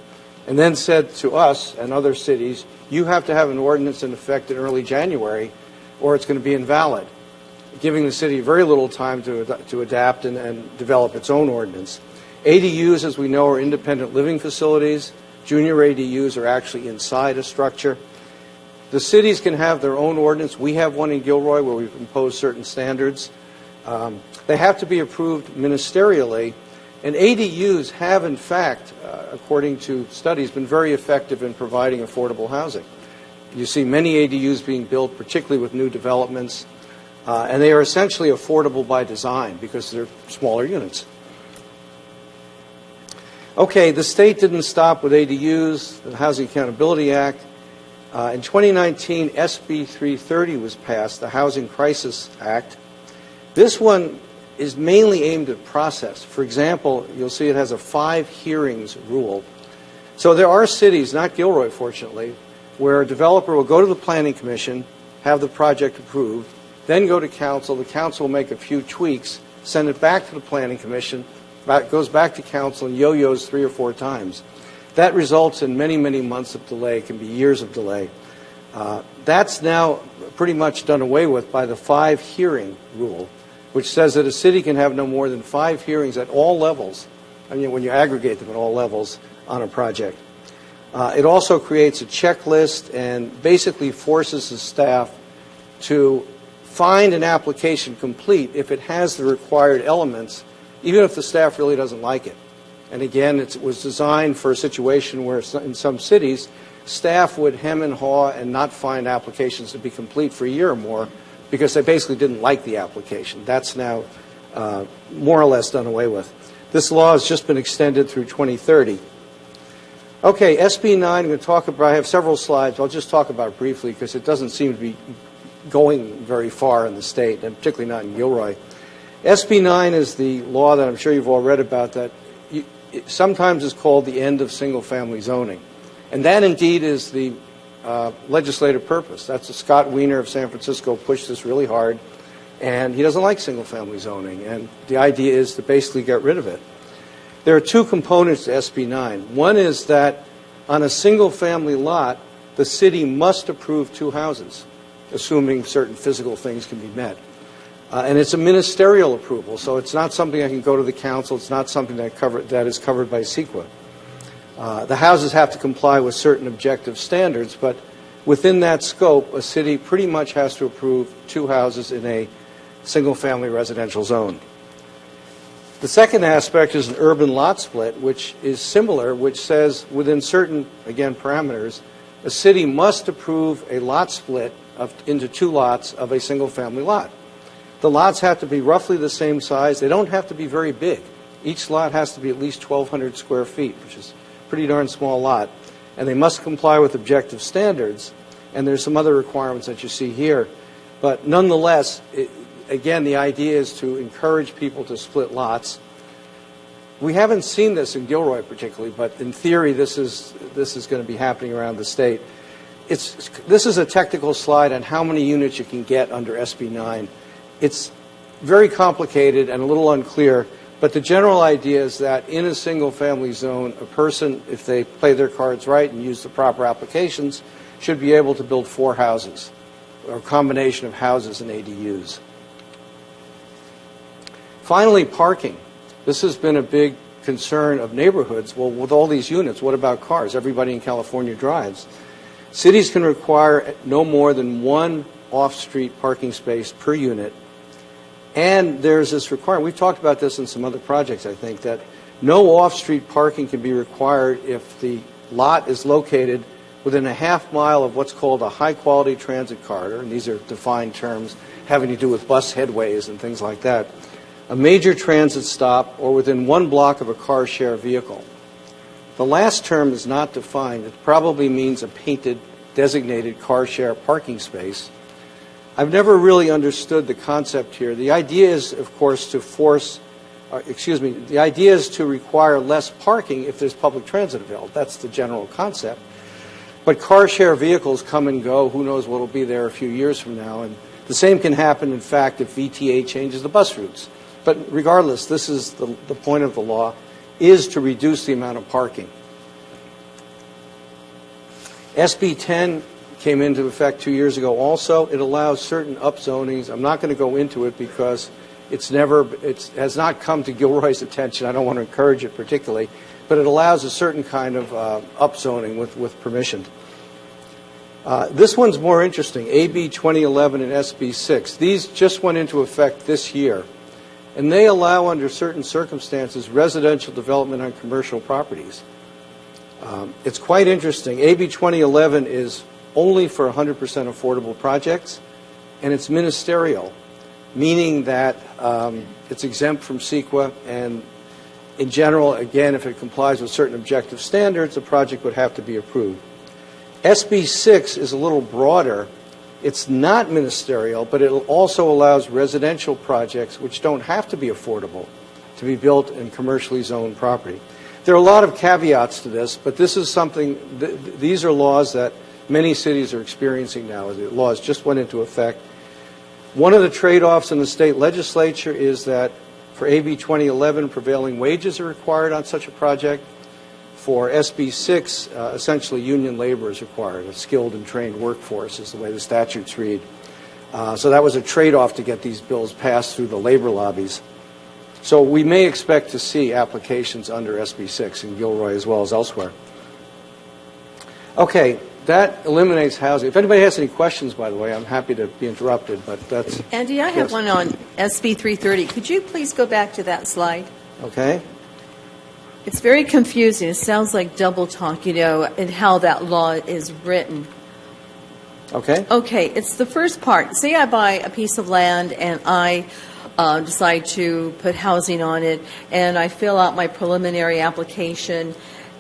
and then said to us and other cities, you have to have an ordinance in effect in early January or it's going to be invalid, giving the city very little time to adapt and develop its own ordinance. ADUs, as we know, are independent living facilities. Junior ADUs are actually inside a structure. The cities can have their own ordinance. We have one in Gilroy where we've imposed certain standards. They have to be approved ministerially. And ADUs have, in fact, according to studies, been very effective in providing affordable housing. You see many ADUs being built, particularly with new developments, and they are essentially affordable by design because they're smaller units. Okay, the state didn't stop with ADUs, the Housing Accountability Act. In 2019, SB 330 was passed, the Housing Crisis Act. This one is mainly aimed at process. For example, you'll see it has a 5 hearings rule. So there are cities, not Gilroy fortunately, where a developer will go to the Planning Commission, have the project approved, then go to council. The council will make a few tweaks, send it back to the Planning Commission, goes back to council and yo-yos 3 or 4 times. That results in many, many months of delay. It can be years of delay. That's now pretty much done away with by the 5 hearing rule, which says that a city can have no more than 5 hearings at all levels, I mean, when you aggregate them at all levels on a project. It also creates a checklist and basically forces the staff to find an application complete if it has the required elements, even if the staff really doesn't like it. And again, it was designed for a situation where in some cities, staff would hem and haw and not find applications to be complete for a year or more because they basically didn't like the application. That's now more or less done away with. This law has just been extended through 2030. Okay, SB 9, I'm going to talk about, I have several slides. I'll just talk about it briefly because it doesn't seem to be going very far in the state, and particularly not in Gilroy. SB 9 is the law that I'm sure you've all read about that sometimes is called the end of single-family zoning. And that indeed is the legislative purpose. That's Scott Wiener of San Francisco pushed this really hard, and he doesn't like single-family zoning. And the idea is to basically get rid of it. There are 2 components to SB 9. One is that on a single-family lot, the city must approve 2 houses, assuming certain physical things can be met. And it's a ministerial approval, so it's not something that can go to the council. It's not something that is covered by CEQA. The houses have to comply with certain objective standards, but within that scope, a city pretty much has to approve 2 houses in a single-family residential zone. The second aspect is an urban lot split, which is similar, which says within certain, again, parameters, a city must approve a lot split into 2 lots of a single-family lot. The lots have to be roughly the same size. They don't have to be very big. Each lot has to be at least 1,200 square feet, which is a pretty darn small lot. And they must comply with objective standards. And there's some other requirements that you see here. But nonetheless, again, the idea is to encourage people to split lots. We haven't seen this in Gilroy particularly, but in theory, this is going to be happening around the state. This is a technical slide on how many units you can get under SB 9. It's very complicated and a little unclear, but the general idea is that in a single-family zone, a person, if they play their cards right and use the proper applications, should be able to build 4 houses, or a combination of houses and ADUs. Finally, parking. This has been a big concern of neighborhoods. Well, with all these units, what about cars? Everybody in California drives. Cities can require no more than 1 off-street parking space per unit. And there's this requirement, we've talked about this in some other projects, I think, that no off-street parking can be required if the lot is located within a half mile of what's called a high-quality transit corridor, and these are defined terms having to do with bus headways and things like that, a major transit stop, or within 1 block of a car share vehicle. The last term is not defined. It probably means a painted, designated car share parking space. I've never really understood the concept here. The idea is, of course, the idea is to require less parking if there's public transit available. That's the general concept. But car share vehicles come and go. Who knows what will be there a few years from now. And the same can happen, in fact, if VTA changes the bus routes. But regardless, this is the point of the law, is to reduce the amount of parking. SB 10 came into effect 2 years ago also. It allows certain upzonings. I'm not going to go into it because it has not come to Gilroy's attention. I don't want to encourage it particularly. But it allows a certain kind of upzoning with permission. This one's more interesting, AB 2011 and SB 6. These just went into effect this year. And they allow, under certain circumstances, residential development on commercial properties. It's quite interesting. AB 2011 is only for 100% affordable projects, and it's ministerial, meaning that it's exempt from CEQA, and in general, again, if it complies with certain objective standards, the project would have to be approved. SB 6 is a little broader. It's not ministerial, but it also allows residential projects, which don't have to be affordable, to be built in commercially zoned property. There are a lot of caveats to this, but this is something, these are laws that many cities are experiencing now. The laws just went into effect. One of the trade-offs in the state legislature is that for AB 2011, prevailing wages are required on such a project. For SB 6, essentially union labor is required. A skilled and trained workforce is the way the statutes read. So that was a trade-off to get these bills passed through the labor lobbies. So we may expect to see applications under SB 6 in Gilroy as well as elsewhere. Okay, that eliminates housing. If anybody has any questions, by the way, I'm happy to be interrupted, but that's... Andy, I have one on SB 330. Could you please go back to that slide? Okay. It's very confusing. It sounds like double talk, and how that law is written. Okay. Okay, it's the first part. Say I buy a piece of land and I decide to put housing on it, and I fill out my preliminary application,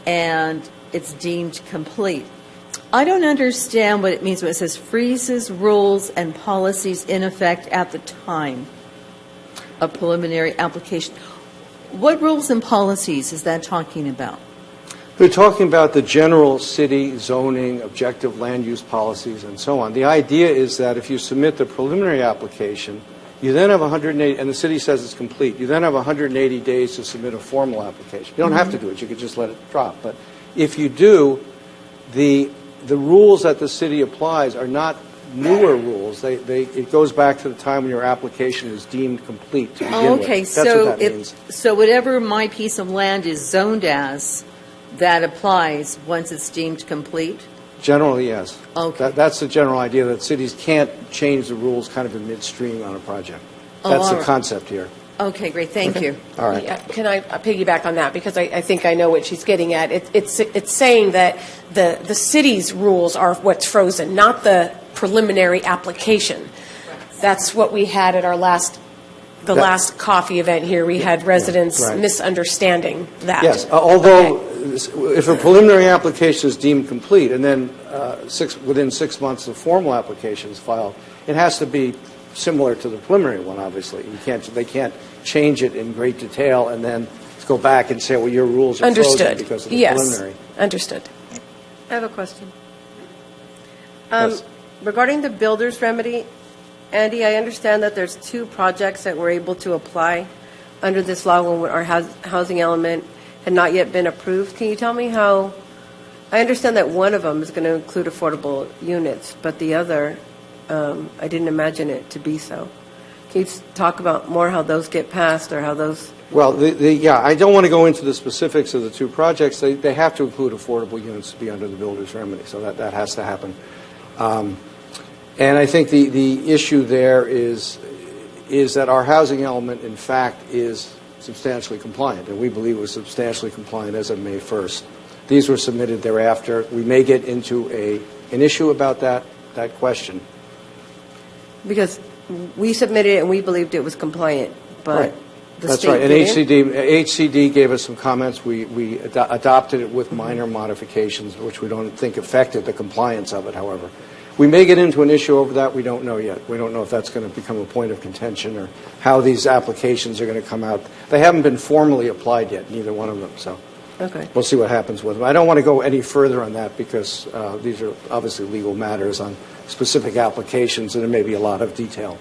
and it's deemed complete. I don't understand what it means when it says freezes rules and policies in effect at the time of preliminary application. What rules and policies is that talking about? We're talking about the general city zoning, objective land use policies, and so on. The idea is that if you submit the preliminary application, you then have 180, and the city says it's complete, you then have 180 days to submit a formal application. You don't have to do it. You could just let it drop. But if you do, the rules that the city applies are not newer rules. It goes back to the time when your application is deemed complete to begin with. Okay, That's what that means. So whatever my piece of land is zoned as, that applies once it's deemed complete? Generally, yes. Okay. That's the general idea, that cities can't change the rules kind of in midstream on a project. That's the concept here. Okay, great. Thank you. All right. Yeah, can I piggyback on that? Because I think I know what she's getting at. It's saying that the city's rules are what's frozen, not the preliminary application. That's what we had at our last the last coffee event here, we had residents misunderstanding that. Yes, although if a preliminary application is deemed complete and then within 6 months the formal application is filed, it has to be similar to the preliminary one, obviously. They can't change it in great detail and then go back and say, well, your rules are frozen because of the preliminary. Understood. I have a question. Yes. Regarding the builder's remedy, Andy, I understand that there's 2 projects that were able to apply under this law when our housing element had not yet been approved. Can you tell me how? I understand that one of them is going to include affordable units, but the other, I didn't imagine it to be so. Can you talk about more how those get passed or how those? Well, I don't want to go into the specifics of the 2 projects. They have to include affordable units to be under the builder's remedy, so that has to happen. And I think the issue there is that our housing element, in fact, is substantially compliant, and we believe it was substantially compliant as of May 1st. These were submitted thereafter. We may get into an issue about that question. Because we submitted it and we believed it was compliant, but right. The That's state right. And didn't? HCD gave us some comments. We adopted it with minor modifications, which we don't think affected the compliance of it, however. We may get into an issue over that. We don't know yet. We don't know if that's going to become a point of contention or how these applications are going to come out. They haven't been formally applied yet, neither one of them. So Okay. we'll see what happens with them. I don't want to go any further on that because these are obviously legal matters on specific applications, and there may be a lot of detail.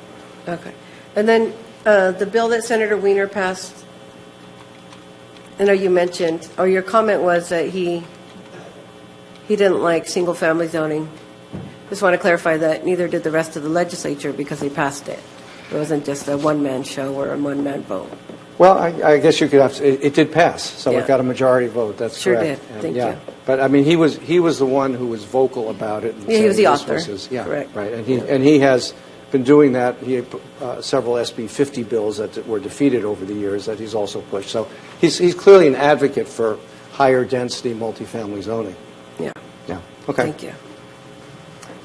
Okay. And then the bill that Senator Wiener passed, I know you mentioned, or your comment was that he didn't like single-family zoning. Just want to clarify that neither did the rest of the legislature because they passed it. It wasn't just a one-man show or a one-man vote. Well, I guess you could have to, it did pass, so it got a majority vote. That's sure correct. Sure did. Thank you. But I mean, he was the one who was vocal about it. And he was the author. Correct. Right, and he has been doing that. He had several SB 50 bills that were defeated over the years that he's also pushed. So he's clearly an advocate for higher density multifamily zoning. Yeah. Yeah. Okay. Thank you.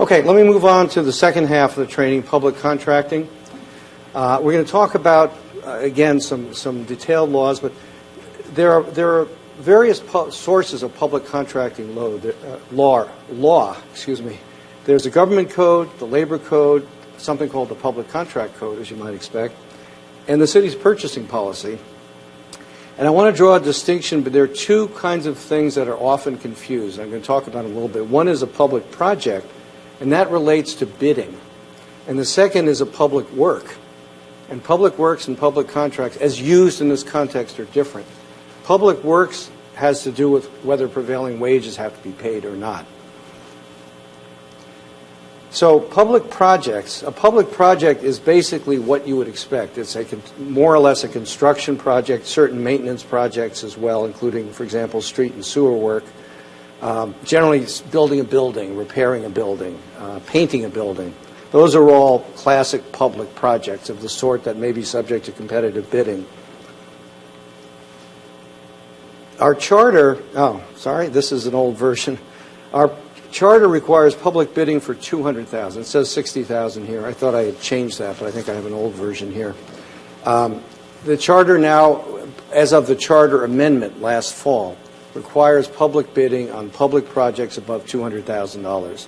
Okay, let me move on to the second half of the training, public contracting. We're going to talk about, again, some detailed laws, but there are various sources of public contracting law. There's a government code, the labor code, something called the public contract code, as you might expect, and the city's purchasing policy. And I want to draw a distinction, but there are 2 kinds of things that are often confused. I'm going to talk about it a little bit. One is a public project, and that relates to bidding. And the second is a public work. And public works and public contracts, as used in this context, are different. Public works has to do with whether prevailing wages have to be paid or not. So public projects, a public project is basically what you would expect. It's more or less a construction project, certain maintenance projects as well, including, for example, street and sewer work. Generally, building a building, repairing a building, painting a building. Those are all classic public projects of the sort that may be subject to competitive bidding. Our charter, this is an old version. Our charter requires public bidding for $200,000. It says $60,000 here. I thought I had changed that, but I think I have an old version here. The charter now, as of the charter amendment last fall, requires public bidding on public projects above $200,000.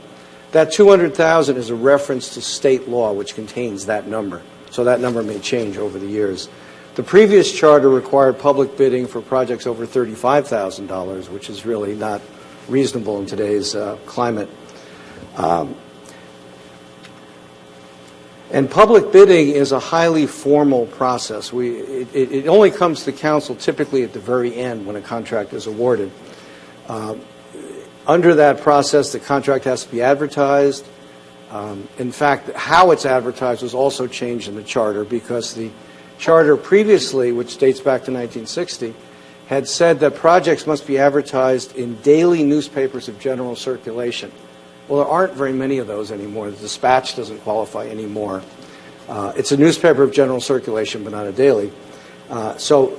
That $200,000 is a reference to state law, which contains that number. So that number may change over the years. The previous charter required public bidding for projects over $35,000, which is really not reasonable in today's climate. And public bidding is a highly formal process. It only comes to council typically at the very end when a contract is awarded. Under that process, the contract has to be advertised. In fact, how it's advertised was also changed in the charter because the charter previously, which dates back to 1960, had said that projects must be advertised in daily newspapers of general circulation. Well, there aren't very many of those anymore. The Dispatch doesn't qualify anymore. It's a newspaper of general circulation, but not a daily. So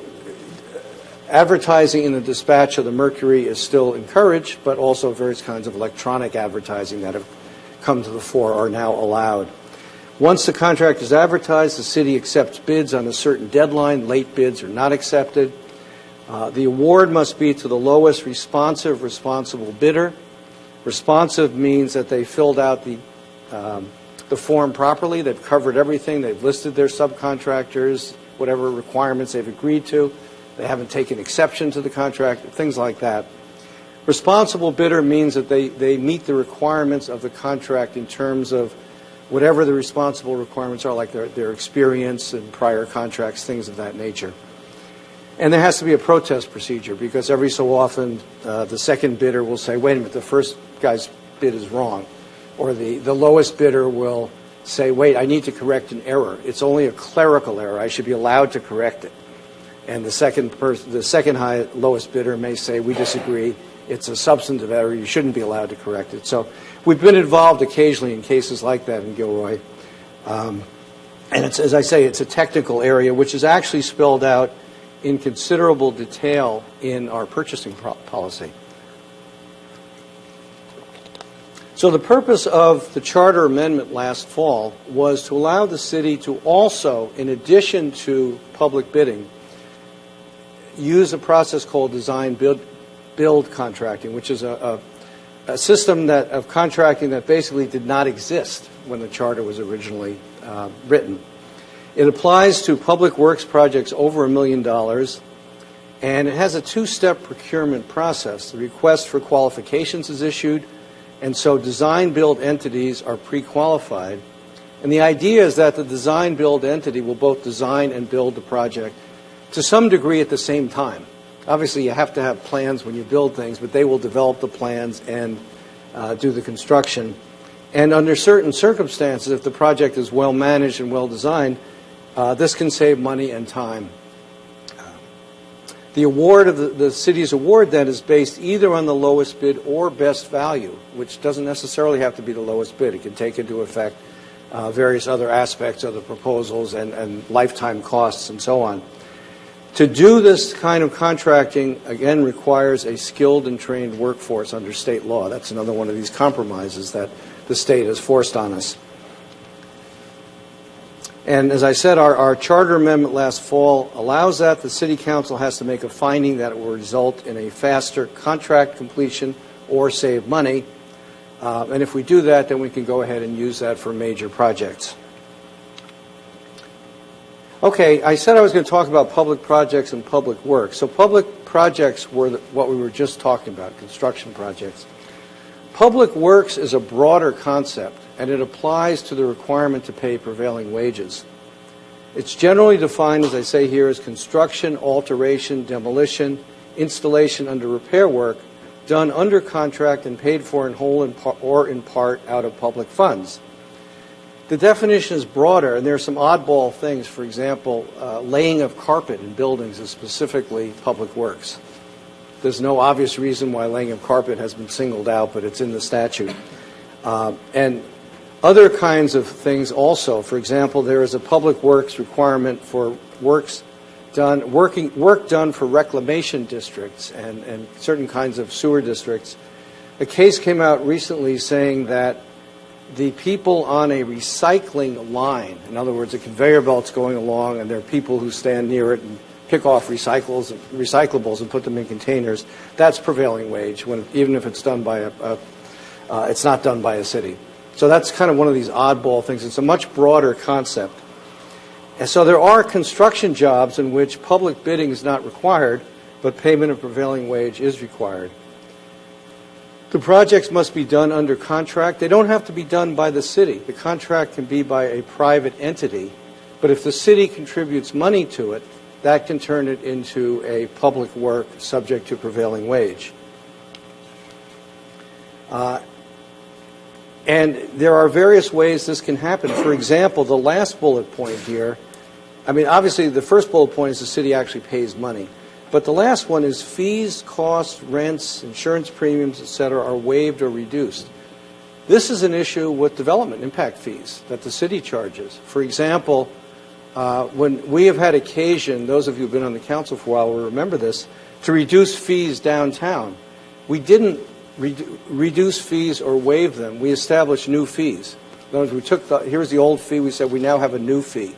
advertising in the Dispatch or the Mercury is still encouraged, but also various kinds of electronic advertising that have come to the fore are now allowed. Once the contract is advertised, the city accepts bids on a certain deadline. Late bids are not accepted. The award must be to the lowest responsive responsible bidder. Responsive means that they filled out the form properly, they've covered everything, they've listed their subcontractors, whatever requirements they've agreed to, they haven't taken exception to the contract, things like that. Responsible bidder means that they meet the requirements of the contract in terms of whatever the responsible requirements are, like their experience and prior contracts, things of that nature. And there has to be a protest procedure, because every so often the second bidder will say, wait a minute, the first guy's bid is wrong. Or the lowest bidder will say, wait, I need to correct an error. It's only a clerical error. I should be allowed to correct it. And the second lowest bidder may say, we disagree. It's a substantive error. You shouldn't be allowed to correct it. So we've been involved occasionally in cases like that in Gilroy. And it's, as I say, it's a technical area, which is actually spelled out in considerable detail in our purchasing policy. So the purpose of the charter amendment last fall was to allow the city to also, in addition to public bidding, use a process called design build contracting, which is a system of contracting that basically did not exist when the charter was originally written. It applies to public works projects over $1 million, and it has a two-step procurement process. The request for qualifications is issued, and so design-build entities are pre-qualified. And the idea is that the design-build entity will both design and build the project to some degree at the same time. Obviously, you have to have plans when you build things, but they will develop the plans and do the construction. And under certain circumstances, if the project is well managed and well designed, this can save money and time. The award of the city's award then is based either on the lowest bid or best value, which doesn't necessarily have to be the lowest bid. It can take into effect various other aspects of the proposals and lifetime costs and so on. To do this kind of contracting, again, requires a skilled and trained workforce under state law. That's another one of these compromises that the state has forced on us. And as I said, our charter amendment last fall allows that. The City Council has to make a finding that it will result in a faster contract completion or save money. And if we do that, then we can go ahead and use that for major projects. Okay, I said I was going to talk about public projects and public works. So public projects were what we were just talking about, construction projects. Public works is a broader concept, and it applies to the requirement to pay prevailing wages. It's generally defined, as I say here, as construction, alteration, demolition, installation under repair work done under contract and paid for in whole or in part out of public funds. The definition is broader, and there are some oddball things. For example, laying of carpet in buildings is specifically public works. There's no obvious reason why laying of carpet has been singled out, but it's in the statute. And other kinds of things also. For example, there is a public works requirement for work done for reclamation districts and certain kinds of sewer districts. A case came out recently saying that the people on a recycling line, in other words, a conveyor belt's going along and there are people who stand near it and pick off recyclables and put them in containers, that's prevailing wage, even if it's done by it's not done by a city. So that's kind of one of these oddball things. It's a much broader concept. And so there are construction jobs in which public bidding is not required, but payment of prevailing wage is required. The projects must be done under contract. They don't have to be done by the city. The contract can be by a private entity, but if the city contributes money to it, that can turn it into a public work subject to prevailing wage. And there are various ways this can happen. For example, the last bullet point here, I mean, obviously the first bullet point is the city actually pays money. But the last one is fees, costs, rents, insurance premiums, et cetera, are waived or reduced. This is an issue with development impact fees that the city charges. For example, when we have had occasion, those of you who have been on the council for a while will remember this, to reduce fees downtown. We didn't reduce fees or waive them. We established new fees. In other words, we took here's the old fee, we said we now have a new fee,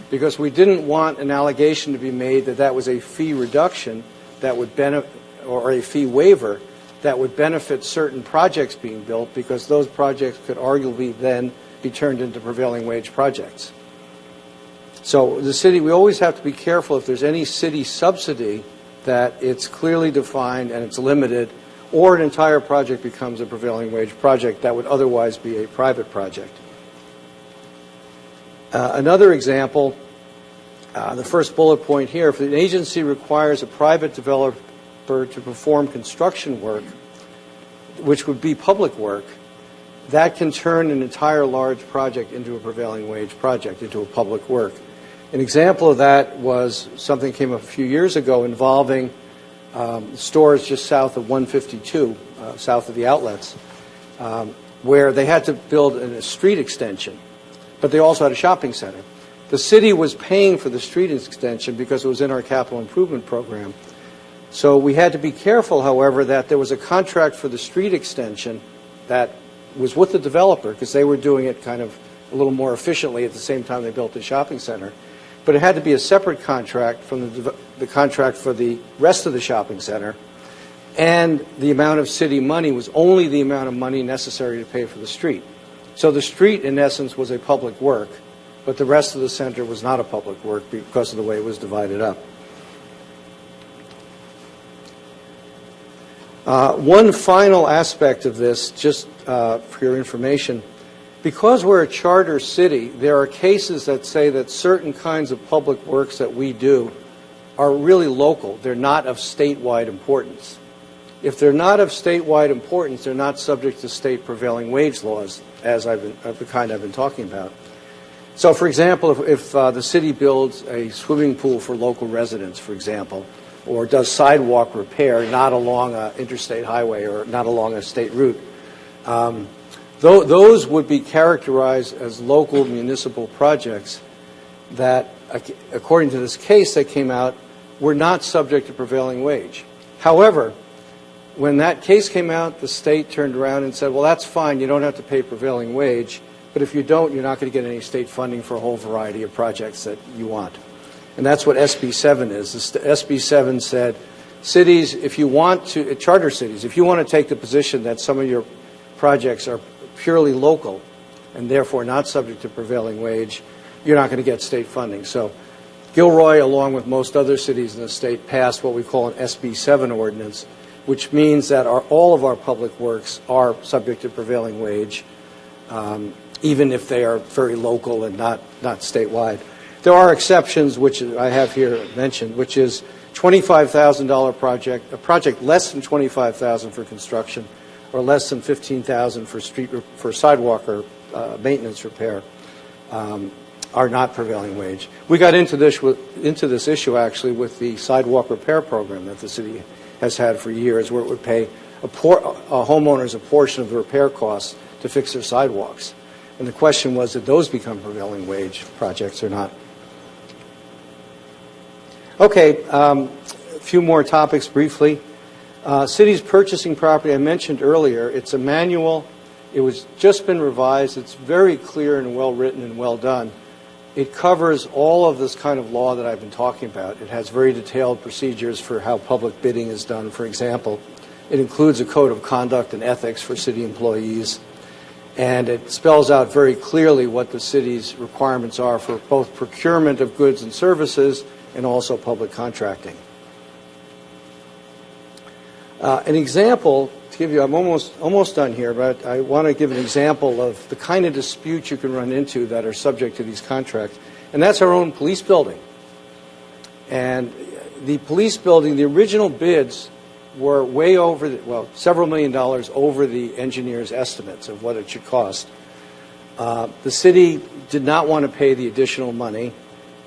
because we didn't want an allegation to be made that that was a fee reduction that would benefit, or a fee waiver that would benefit certain projects being built, because those projects could arguably then be turned into prevailing wage projects. So the city, we always have to be careful if there's any city subsidy that it's clearly defined and it's limited, or an entire project becomes a prevailing wage project that would otherwise be a private project. Another example, the first bullet point here, if an agency requires a private developer to perform construction work, which would be public work, that can turn an entire large project into a prevailing wage project, into a public work. An example of that was something that came up a few years ago involving stores just south of 152, south of the outlets, where they had to build a street extension, but they also had a shopping center. The city was paying for the street extension because it was in our capital improvement program. So we had to be careful, however, that there was a contract for the street extension that was with the developer, because they were doing it kind of a little more efficiently at the same time they built the shopping center. But it had to be a separate contract from the contract for the rest of the shopping center, and the amount of city money was only the amount of money necessary to pay for the street. So the street, in essence, was a public work, but the rest of the center was not a public work because of the way it was divided up. One final aspect of this, just for your information, because we're a charter city, there are cases that say that certain kinds of public works that we do are really local. They're not of statewide importance. If they're not of statewide importance, they're not subject to state prevailing wage laws, as of the kind I've been talking about. So, for example, if the city builds a swimming pool for local residents, for example, or does sidewalk repair not along an interstate highway or not along a state route, those would be characterized as local municipal projects that, according to this case that came out, were not subject to prevailing wage. However, when that case came out, the state turned around and said, well, that's fine, you don't have to pay prevailing wage, but if you don't, you're not going to get any state funding for a whole variety of projects that you want. And that's what SB 7 is. SB 7 said, cities, if you want to, charter cities, if you want to take the position that some of your projects are purely local and therefore not subject to prevailing wage, you're not going to get state funding. So Gilroy, along with most other cities in the state, passed what we call an SB 7 ordinance, which means that all of our public works are subject to prevailing wage, even if they are very local and not statewide. There are exceptions, which I have here mentioned, which is $25,000 project, a project less than $25,000 for construction, or less than $15,000 for sidewalk or maintenance repair, are not prevailing wage. We got into this issue actually with the sidewalk repair program that the city has had for years, where it would pay homeowners a portion of the repair costs to fix their sidewalks. And the question was, did those become prevailing wage projects or not? Okay, a few more topics briefly. Cities purchasing property, I mentioned earlier, it's a manual. It was just been revised. It's very clear and well written and well done. It covers all of this kind of law that I've been talking about. It has very detailed procedures for how public bidding is done, for example. It includes a code of conduct and ethics for city employees. And it spells out very clearly what the city's requirements are for both procurement of goods and services and also public contracting. An example to give you, I'm almost done here, but I want to give an example of the kind of disputes you can run into that are subject to these contracts, and that's our own police building. And the police building, the original bids were way over, several $1 million over the engineer's estimates of what it should cost. The city did not want to pay the additional money,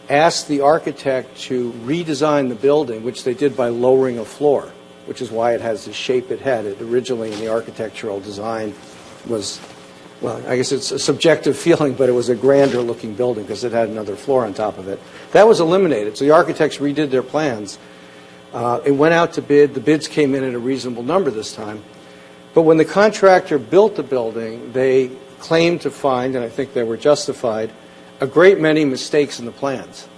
asked the architect to redesign the building, which they did by lowering a floor, which is why it has the shape it had. It originally in the architectural design was, well, I guess it's a subjective feeling, but it was a grander looking building because it had another floor on top of it. That was eliminated. So the architects redid their plans. It went out to bid. The bids came in at a reasonable number this time. But when the contractor built the building, they claimed to find, and I think they were justified, a great many mistakes in the plans.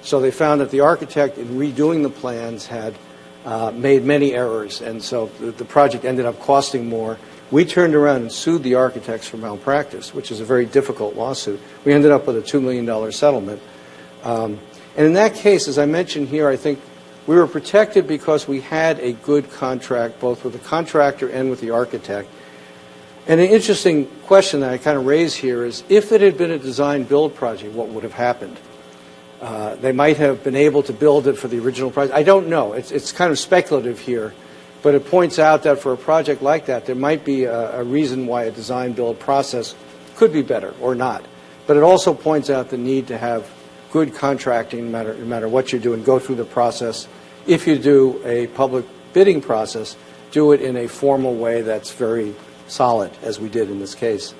So they found that the architect, in redoing the plans, had made many errors, and so the project ended up costing more. We turned around and sued the architects for malpractice, which is a very difficult lawsuit. We ended up with a $2 million settlement. And in that case, as I mentioned here, I think we were protected because we had a good contract, both with the contractor and with the architect. And an interesting question that I kind of raise here is, if it had been a design-build project, what would have happened? They might have been able to build it for the original price. I don't know. It's kind of speculative here. But it points out that for a project like that, there might be a reason why a design-build process could be better or not. But it also points out the need to have good contracting no matter what you do, and go through the process. If you do a public bidding process, do it in a formal way that's very solid, as we did in this case.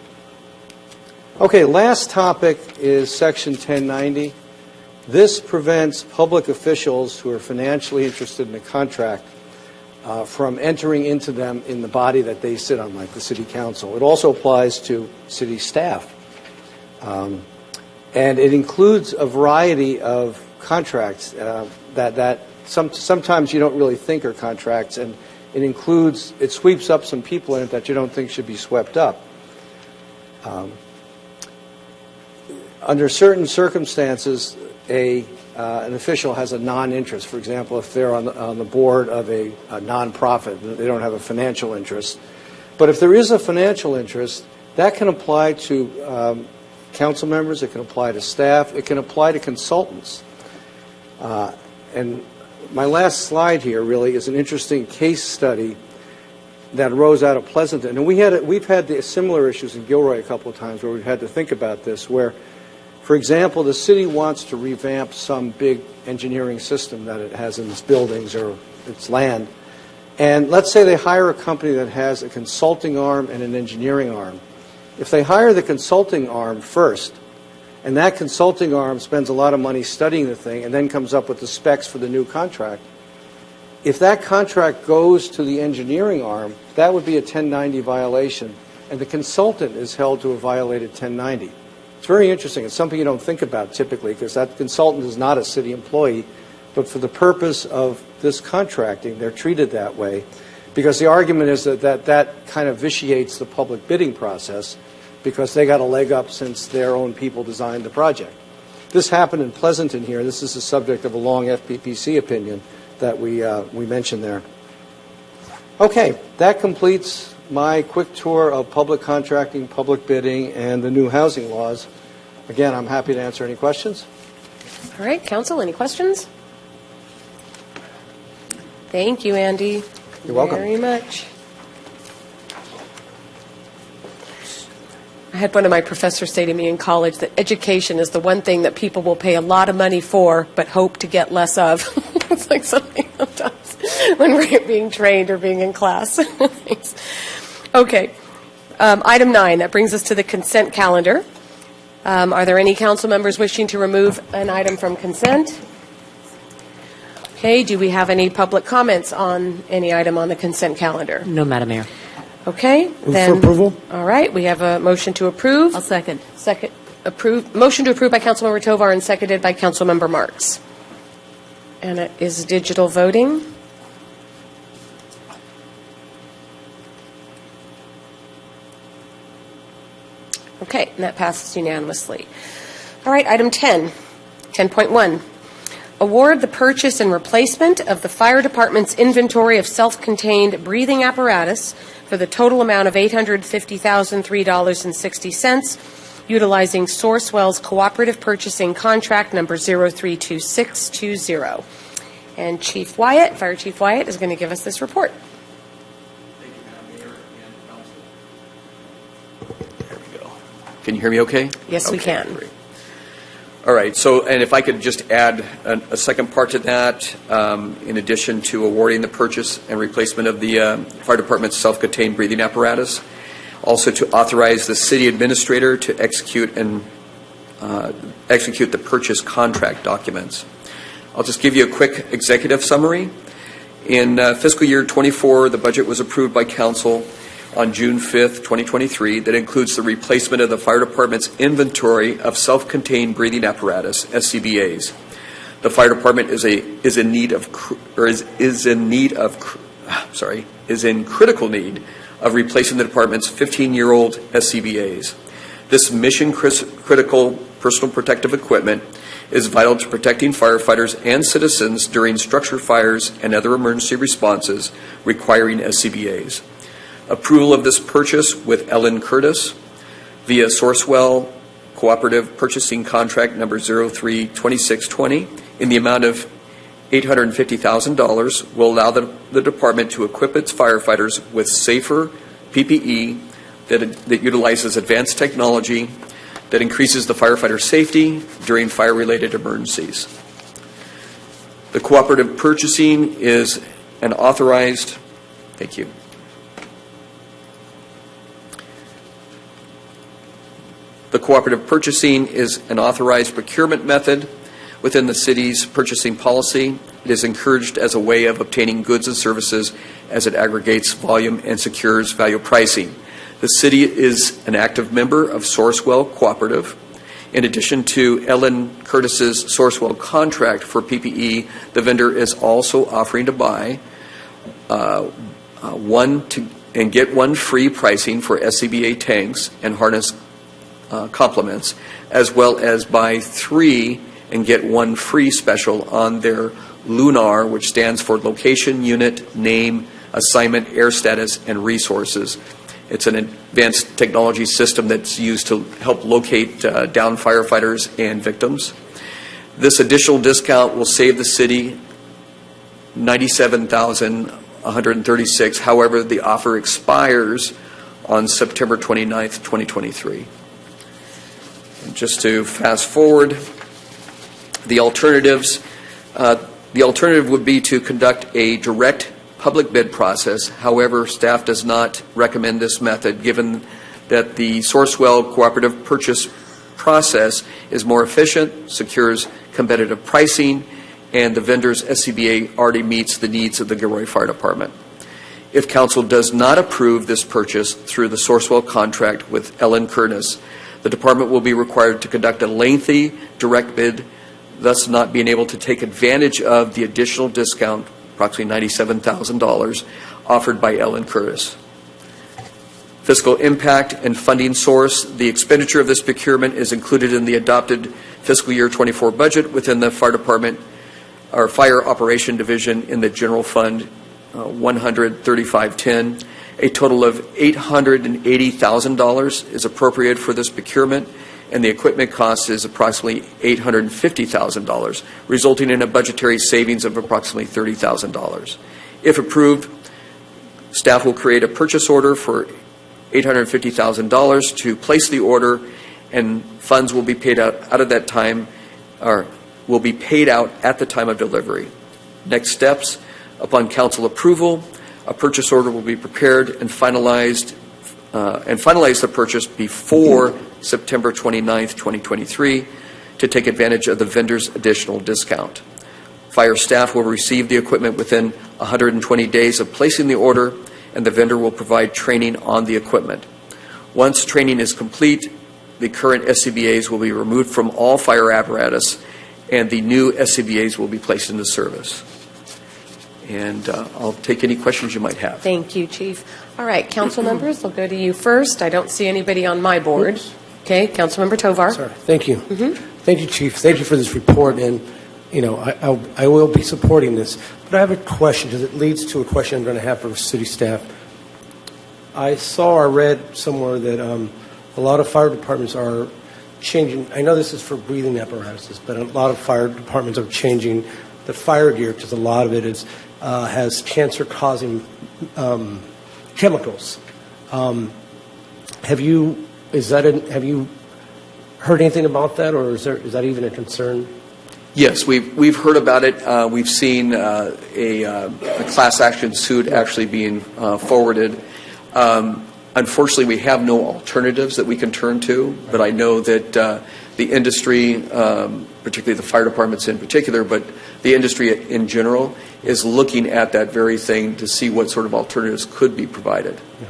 Okay, last topic is Section 1090. This prevents public officials who are financially interested in a contract from entering into them in the body that they sit on, like the City Council. It also applies to city staff. And it includes a variety of contracts that sometimes you don't really think are contracts, and it sweeps up some people in it that you don't think should be swept up. Under certain circumstances, an official has a non-interest. For example, if they're on the board of a nonprofit, they don't have a financial interest. But if there is a financial interest, that can apply to council members, it can apply to staff, it can apply to consultants. And my last slide here really is an interesting case study that arose out of Pleasanton. And we've had similar issues in Gilroy a couple of times where we've had to think about this, where, for example, the city wants to revamp some big engineering system that it has in its buildings or its land. And let's say they hire a company that has a consulting arm and an engineering arm. If they hire the consulting arm first, and that consulting arm spends a lot of money studying the thing and then comes up with the specs for the new contract, if that contract goes to the engineering arm, that would be a 1090 violation, and the consultant is held to have violated 1090. It's very interesting. It's something you don't think about typically, because that consultant is not a city employee, but for the purpose of this contracting, they're treated that way, because the argument is that kind of vitiates the public bidding process, because they got a leg up since their own people designed the project. This happened in Pleasanton here. This is the subject of a long FPPC opinion that we mentioned there. Okay, that completes my quick tour of public contracting, public bidding, and the new housing laws. Again, I'm happy to answer any questions. All right, Council, any questions? Thank you, Andy. You're welcome. Very much. I had one of my professors say to me in college that education is the one thing that people will pay a lot of money for but hope to get less of. It's like something sometimes when we're being trained or being in class. Okay. Item 9, that brings us to the consent calendar. Are there any council members wishing to remove an item from consent? Okay. Do we have any public comments on any item on the consent calendar? No, Madam Mayor. Okay. Move for approval. All right. We have a motion to approve. I'll second. Motion to approve by Councilmember Tovar and seconded by Councilmember Marks. And it is digital voting. Okay, and that passes unanimously. All right, item 10, 10.1. Award the purchase and replacement of the fire department's inventory of self-contained breathing apparatus for the total amount of $850,003.60, utilizing Sourcewell's cooperative purchasing contract number 032620. And Fire Chief Wyatt is going to give us this report. Thank you, Madam Mayor and Council. There we go. Can you hear me okay? Yes, we can. Great. All right. So, and if I could just add a second part to that, in addition to awarding the purchase and replacement of the fire department's self-contained breathing apparatus, also to authorize the city administrator to execute the purchase contract documents. I'll just give you a quick executive summary. In fiscal year 24, the budget was approved by council on June 5th, 2023, that includes the replacement of the fire department's inventory of self-contained breathing apparatus, SCBAs. The fire department is in critical need of replacing the department's 15-year-old SCBAs. This mission-critical personal protective equipment is vital to protecting firefighters and citizens during structure fires and other emergency responses requiring SCBAs. Approval of this purchase with Ellen Curtis via Sourcewell Cooperative Purchasing Contract number 032620 in the amount of $850,000 will allow the department to equip its firefighters with safer PPE that utilizes advanced technology that increases the firefighter safety during fire-related emergencies. The cooperative purchasing is an authorized, thank you. The cooperative purchasing is an authorized procurement method within the city's purchasing policy. It is encouraged as a way of obtaining goods and services as it aggregates volume and secures value pricing. The city is an active member of Sourcewell Cooperative. In addition to Ellen Curtis's Sourcewell contract for PPE, the vendor is also offering to buy and get one free pricing for SCBA tanks and harness complements, as well as buy 3 and get 1 free special on their LUNAR, which stands for Location, Unit, Name, Assignment, Air Status, and Resources. It's an advanced technology system that's used to help locate downed firefighters and victims. This additional discount will save the city $97,136. However, the offer expires on September 29th, 2023. And just to fast forward, the alternative would be to conduct a direct public bid process. However, staff does not recommend this method given that the Sourcewell cooperative purchase process is more efficient, secures competitive pricing, and the vendor's SCBA already meets the needs of the Gilroy Fire Department. If council does not approve this purchase through the Sourcewell contract with Ellen Curtis, the department will be required to conduct a lengthy direct bid, thus not being able to take advantage of the additional discount, approximately $97,000, offered by Ellen Curtis. Fiscal impact and funding source. The expenditure of this procurement is included in the adopted fiscal year 24 budget within the fire department, our fire operation division in the general fund 13510. A total of $880,000 is appropriated for this procurement, and the equipment cost is approximately $850,000, resulting in a budgetary savings of approximately $30,000. If approved, staff will create a purchase order for $850,000 to place the order, and funds will be paid out at that time, or will be paid out at the time of delivery. Next steps: upon council approval, a purchase order will be prepared and finalize the purchase before September 29th, 2023, to take advantage of the vendor's additional discount. Fire staff will receive the equipment within 120 days of placing the order, and the vendor will provide training on the equipment. Once training is complete, the current SCBAs will be removed from all fire apparatus, and the new SCBAs will be placed into service. And I'll take any questions you might have. Thank you, Chief. All right, council members, I'll go to you first. I don't see anybody on my board. Oops. Okay, Councilmember Tovar. Sorry. Thank you. Thank you, Chief. Thank you for this report, and I will be supporting this. But I have a question, because it leads to a question I'm going to have for city staff. I saw or read somewhere that a lot of fire departments are changing. I know this is for breathing apparatuses, but a lot of fire departments are changing the fire gear, because a lot of it has cancer-causing chemicals. Have you heard anything about that, or is that even a concern? Yes, we've heard about it. We've seen a class action suit actually being forwarded. Unfortunately, we have no alternatives that we can turn to, but I know that the industry, particularly the fire departments in particular, but the industry in general, is looking at that very thing to see what sort of alternatives could be provided. Yeah.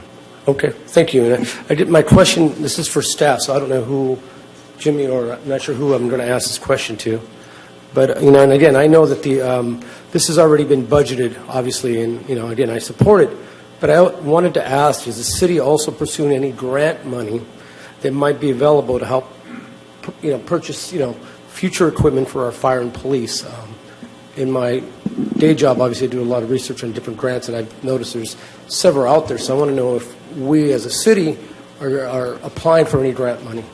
Okay, thank you. And my question, this is for staff, so I don't know who, Jimmy, or I'm not sure who I'm going to ask this question to. But, and again, I know that this has already been budgeted, obviously, and, again, I support it. But I wanted to ask, is the city also pursuing any grant money that might be available to help, purchase, future equipment for our fire and police? In my day job, obviously, I do a lot of research on different grants, and I've noticed there's several out there. So I want to know if we, as a city, are applying for any grant money.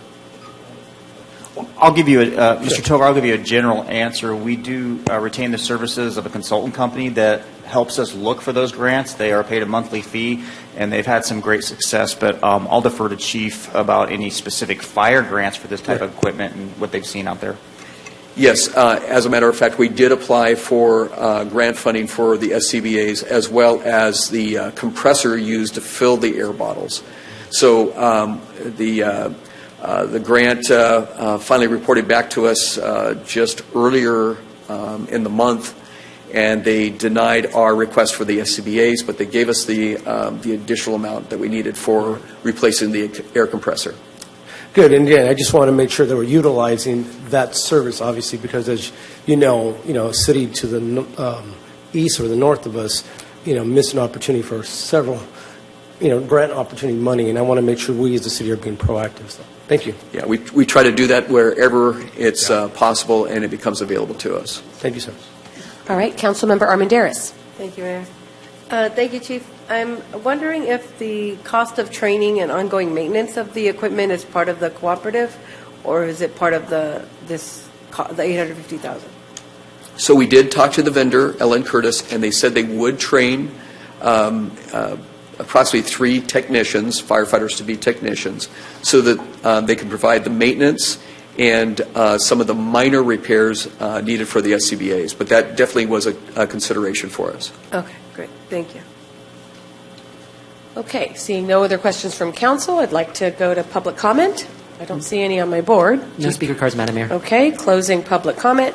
I'll give you Mr. Tovar, I'll give you a general answer. We do retain the services of a consultant company that helps us look for those grants. They are paid a monthly fee, and they've had some great success. But I'll defer to Chief about any specific fire grants for this type of equipment and what they've seen out there. Yes, as a matter of fact, we did apply for grant funding for the SCBAs as well as the compressor used to fill the air bottles. So the grant finally reported back to us just earlier in the month, and they denied our request for the SCBAs, but they gave us the additional amount that we needed for replacing the air compressor. Good, and again, I just want to make sure that we're utilizing that service, obviously, because as a city to the east or the north of us, missed an opportunity for several, grant opportunity money, and I want to make sure we as a city are being proactive. So, thank you. Yeah, we try to do that wherever it's possible and it becomes available to us. Thank you, sir. All right, Councilmember Armendariz. Thank you, Mayor. Thank you, Chief. I'm wondering if the cost of training and ongoing maintenance of the equipment is part of the cooperative, or is it part of the $850,000? So we did talk to the vendor, Ellen Curtis, and they said they would train approximately 3 technicians, firefighters to be technicians, so that they can provide the maintenance and some of the minor repairs needed for the SCBAs. But that definitely was a consideration for us. Okay, great. Thank you. Okay, seeing no other questions from council, I'd like to go to public comment. I don't see any on my board. No speaker cards, Madam Mayor. Okay, closing public comment.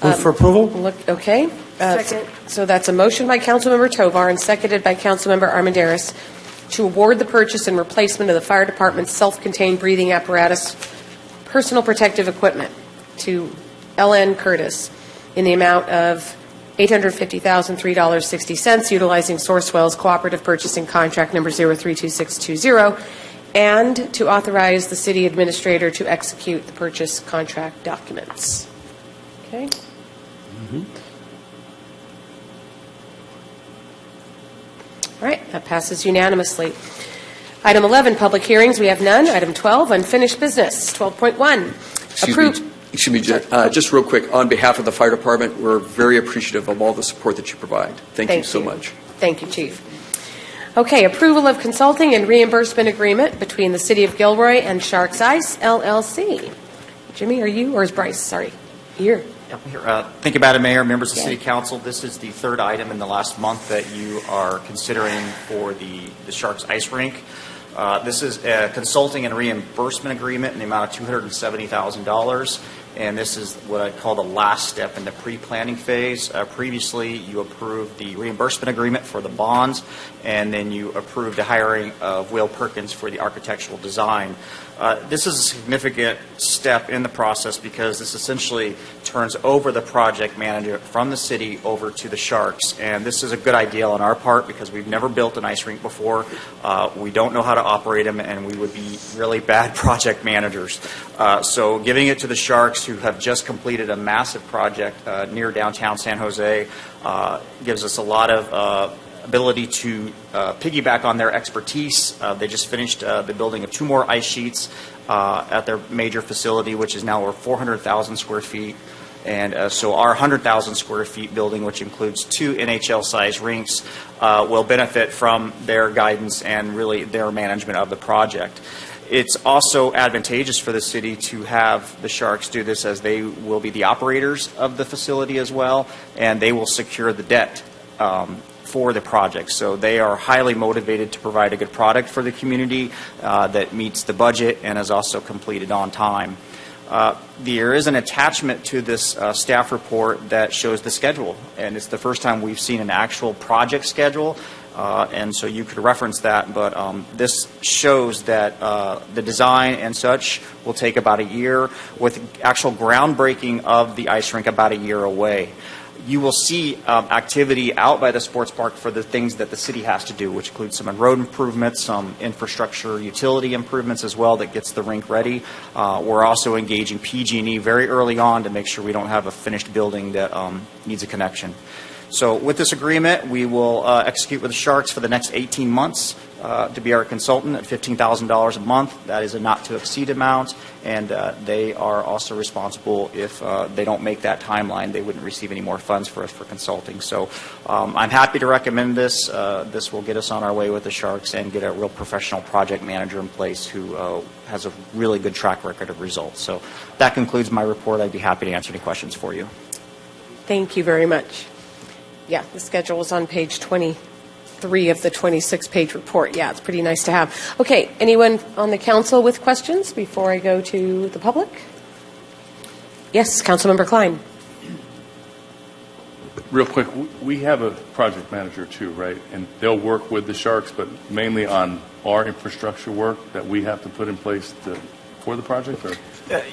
Move for approval. Okay. Second. So that's a motion by Councilmember Tovar and seconded by Councilmember Armendariz to award the purchase and replacement of the fire department's self-contained breathing apparatus personal protective equipment to Ellen Curtis in the amount of $850,003.60, utilizing Sourcewell's cooperative purchasing contract number 032620, and to authorize the city administrator to execute the purchase contract documents. Okay. Mm-hmm. All right, that passes unanimously. Item 11, public hearings. We have none. Item 12, unfinished business. 12.1. Excuse me, just real quick. On behalf of the fire department, we're very appreciative of all the support that you provide. Thank you so much. Thank you, Chief. Okay, approval of consulting and reimbursement agreement between the City of Gilroy and Sharks Ice, LLC. Jimmy, are you, or is Bryce? Sorry. Here. Thank you, Madam Mayor, members of the City Council. This is the third item in the last month that you are considering for the Sharks Ice Rink. This is a consulting and reimbursement agreement in the amount of $270,000, and this is what I call the last step in the pre-planning phase. Previously, you approved the reimbursement agreement for the bonds, and then you approved the hiring of Will Perkins for the architectural design. This is a significant step in the process because this essentially turns over the project manager from the city over to the Sharks. And this is a good idea on our part because we've never built an ice rink before. We don't know how to operate them, and we would be really bad project managers. So giving it to the Sharks, who have just completed a massive project near downtown San Jose, gives us a lot of ability to piggyback on their expertise. They just finished the building of 2 more ice sheets at their major facility, which is now over 400,000 square feet. And so our 100,000 square feet building, which includes 2 NHL-sized rinks, will benefit from their guidance and really their management of the project. It's also advantageous for the city to have the Sharks do this, as they will be the operators of the facility as well, and they will secure the debt for the project. So they are highly motivated to provide a good product for the community that meets the budget and is also completed on time. There is an attachment to this staff report that shows the schedule, and it's the first time we've seen an actual project schedule. and so you could reference that, but this shows that the design and such will take about a year, with actual groundbreaking of the ice rink about a year away. You will see activity out by the sports park for the things that the city has to do, which includes some road improvements, some infrastructure utility improvements as well that gets the rink ready. We're also engaging PG&E very early on to make sure we don't have a finished building that needs a connection. So with this agreement, we will execute with the Sharks for the next 18 months to be our consultant at $15,000 a month. That is a not-to-exceed amount, and they are also responsible if they don't make that timeline. They wouldn't receive any more funds for us for consulting. So I'm happy to recommend this. This will get us on our way with the Sharks and get a real professional project manager in place who has a really good track record of results. So that concludes my report. I'd be happy to answer any questions for you. Thank you very much. Yeah, the schedule is on page 23 of the 26-page report. Yeah, it's pretty nice to have. Okay, anyone on the council with questions before I go to the public? Yes, Councilmember Klein. Real quick, we have a project manager too, right? And they'll work with the Sharks, but mainly on our infrastructure work that we have to put in place for the project? Or?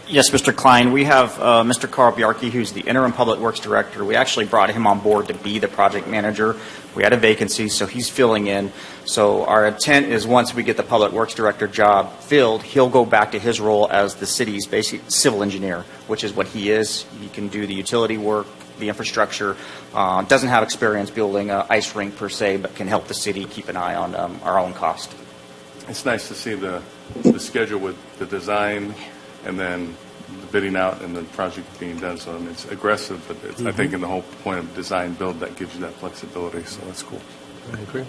Yes, Mr. Klein. We have Mr. Carl Bjarke, who's the interim public works director. We actually brought him on board to be the project manager. We had a vacancy, so he's filling in. So our intent is once we get the public works director job filled, he'll go back to his role as the city's basic civil engineer, which is what he is. He can do the utility work, the infrastructure, doesn't have experience building an ice rink per se, but can help the city keep an eye on our own cost. It's nice to see the schedule with the design and then the bidding out and the project being done. So I mean, it's aggressive, but it's, I think in the whole point of design build, that gives you that flexibility. So that's cool. I agree.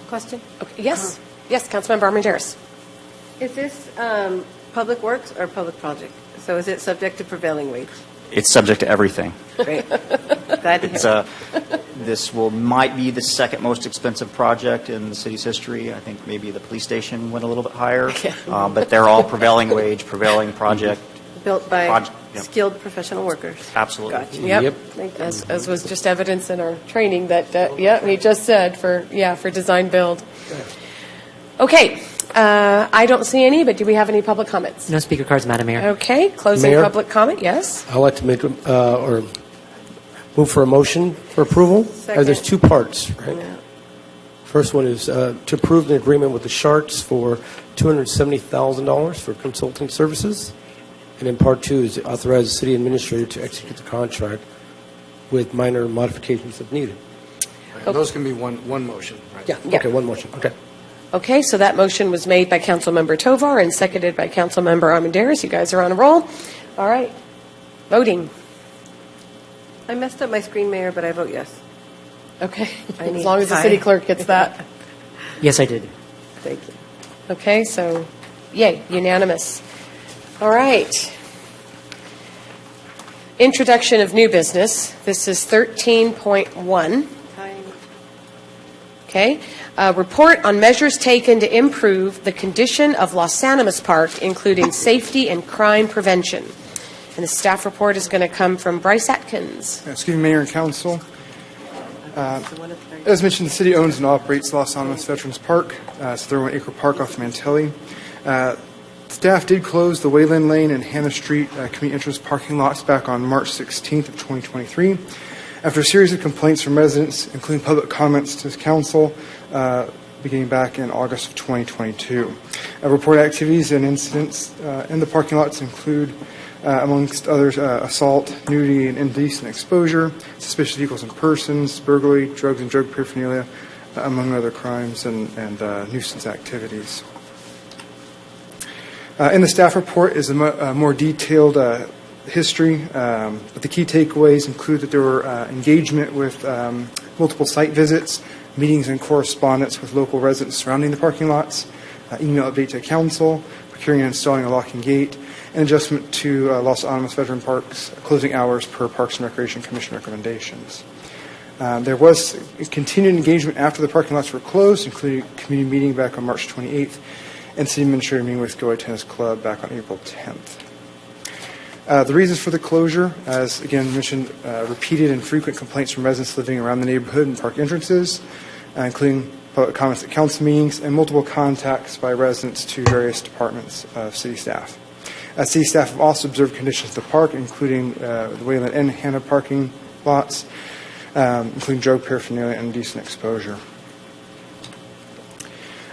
Question? Okay. Yes. Yes, Councilmember Armendariz. Is this public works or public project? So is it subject to prevailing wage? It's subject to everything. Great. Glad to hear. This might be the second most expensive project in the city's history. I think maybe the police station went a little bit higher, but they're all prevailing wage, prevailing project. Built by skilled professional workers. Absolutely. Gotcha. Yep. As was just evidence in our training that, we just said for design build. Okay. I don't see any, but do we have any public comments? No speaker cards, Madam Mayor. Okay. Closing Mayor? public comment. Yes. I'd like to make or move for a motion for approval. There's two parts, right? Yeah. First one is to approve the agreement with the Sharks for $270,000 for consulting services. And then part two is to authorize the city administrator to execute the contract with minor modifications if needed. Right. Those can be one motion, right? Yeah. Okay, one motion. Okay. Okay, so that motion was made by Councilmember Tovar and seconded by Councilmember Armendariz. You guys are on a roll. All right. Voting. I messed up my screen, Mayor, but I vote yes. Okay. As long as the city clerk gets that. Yes, I did. Thank you. Okay, so yay, unanimous. All right. Introduction of new business. This is 13.1. Okay. Report on measures taken to improve the condition of Los Animas Park, including safety and crime prevention. And the staff report is going to come from Bryce Atkins. Excuse me, Mayor and Council. As mentioned, the city owns and operates Los Animas Veterans Park. It's a 31-acre park off Mantelli. Staff did close the Wayland Lane and Hannah Street community interest parking lots back on March 16th of 2023. After a series of complaints from residents, including public comments to council, beginning back in August of 2022. Report activities and incidents in the parking lots include, amongst others, assault, nudity, and indecent exposure, suspicious vehicles and persons, burglary, drugs and drug paraphernalia, among other crimes and nuisance activities. In the staff report is a more detailed history, but the key takeaways include that there were engagement with multiple site visits, meetings and correspondence with local residents surrounding the parking lots, email update to council, procuring and installing a locking gate, and adjustment to Los Animas Veteran Park's closing hours per Parks and Recreation Commission recommendations. There was continued engagement after the parking lots were closed, including a community meeting back on March 28th and city administrator meeting with Gilroy Tennis Club back on April 10th. The reasons for the closure, as again mentioned, repeated and frequent complaints from residents living around the neighborhood and park entrances, including public comments at council meetings, and multiple contacts by residents to various departments of city staff. City staff have also observed conditions at the park, including the Wayland and Hannah parking lots, including drug paraphernalia and indecent exposure.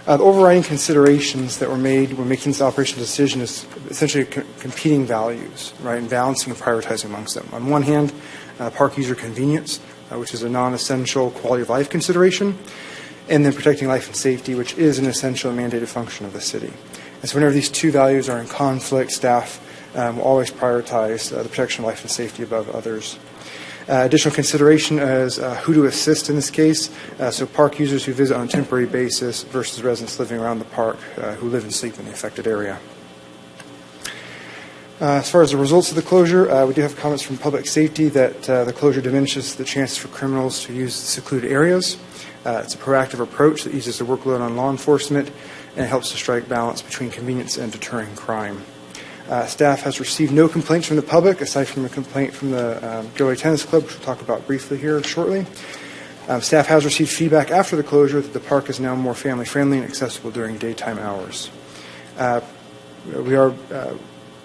The overriding considerations that were made when making this operation decision is essentially competing values, right, and balancing and prioritizing amongst them. On one hand, park user convenience, which is a non-essential quality of life consideration, and then protecting life and safety, which is an essential and mandated function of the city. And so whenever these two values are in conflict, staff will always prioritize the protection of life and safety above others. Additional consideration is who to assist in this case, so park users who visit on a temporary basis versus residents living around the park who live and sleep in the affected area. As far as the results of the closure, we do have comments from public safety that the closure diminishes the chances for criminals to use secluded areas. It's a proactive approach that eases the workload on law enforcement and helps to strike balance between convenience and deterring crime. Staff has received no complaints from the public, aside from a complaint from the Gilroy Tennis Club, which we'll talk about briefly here shortly. Staff has received feedback after the closure that the park is now more family-friendly and accessible during daytime hours.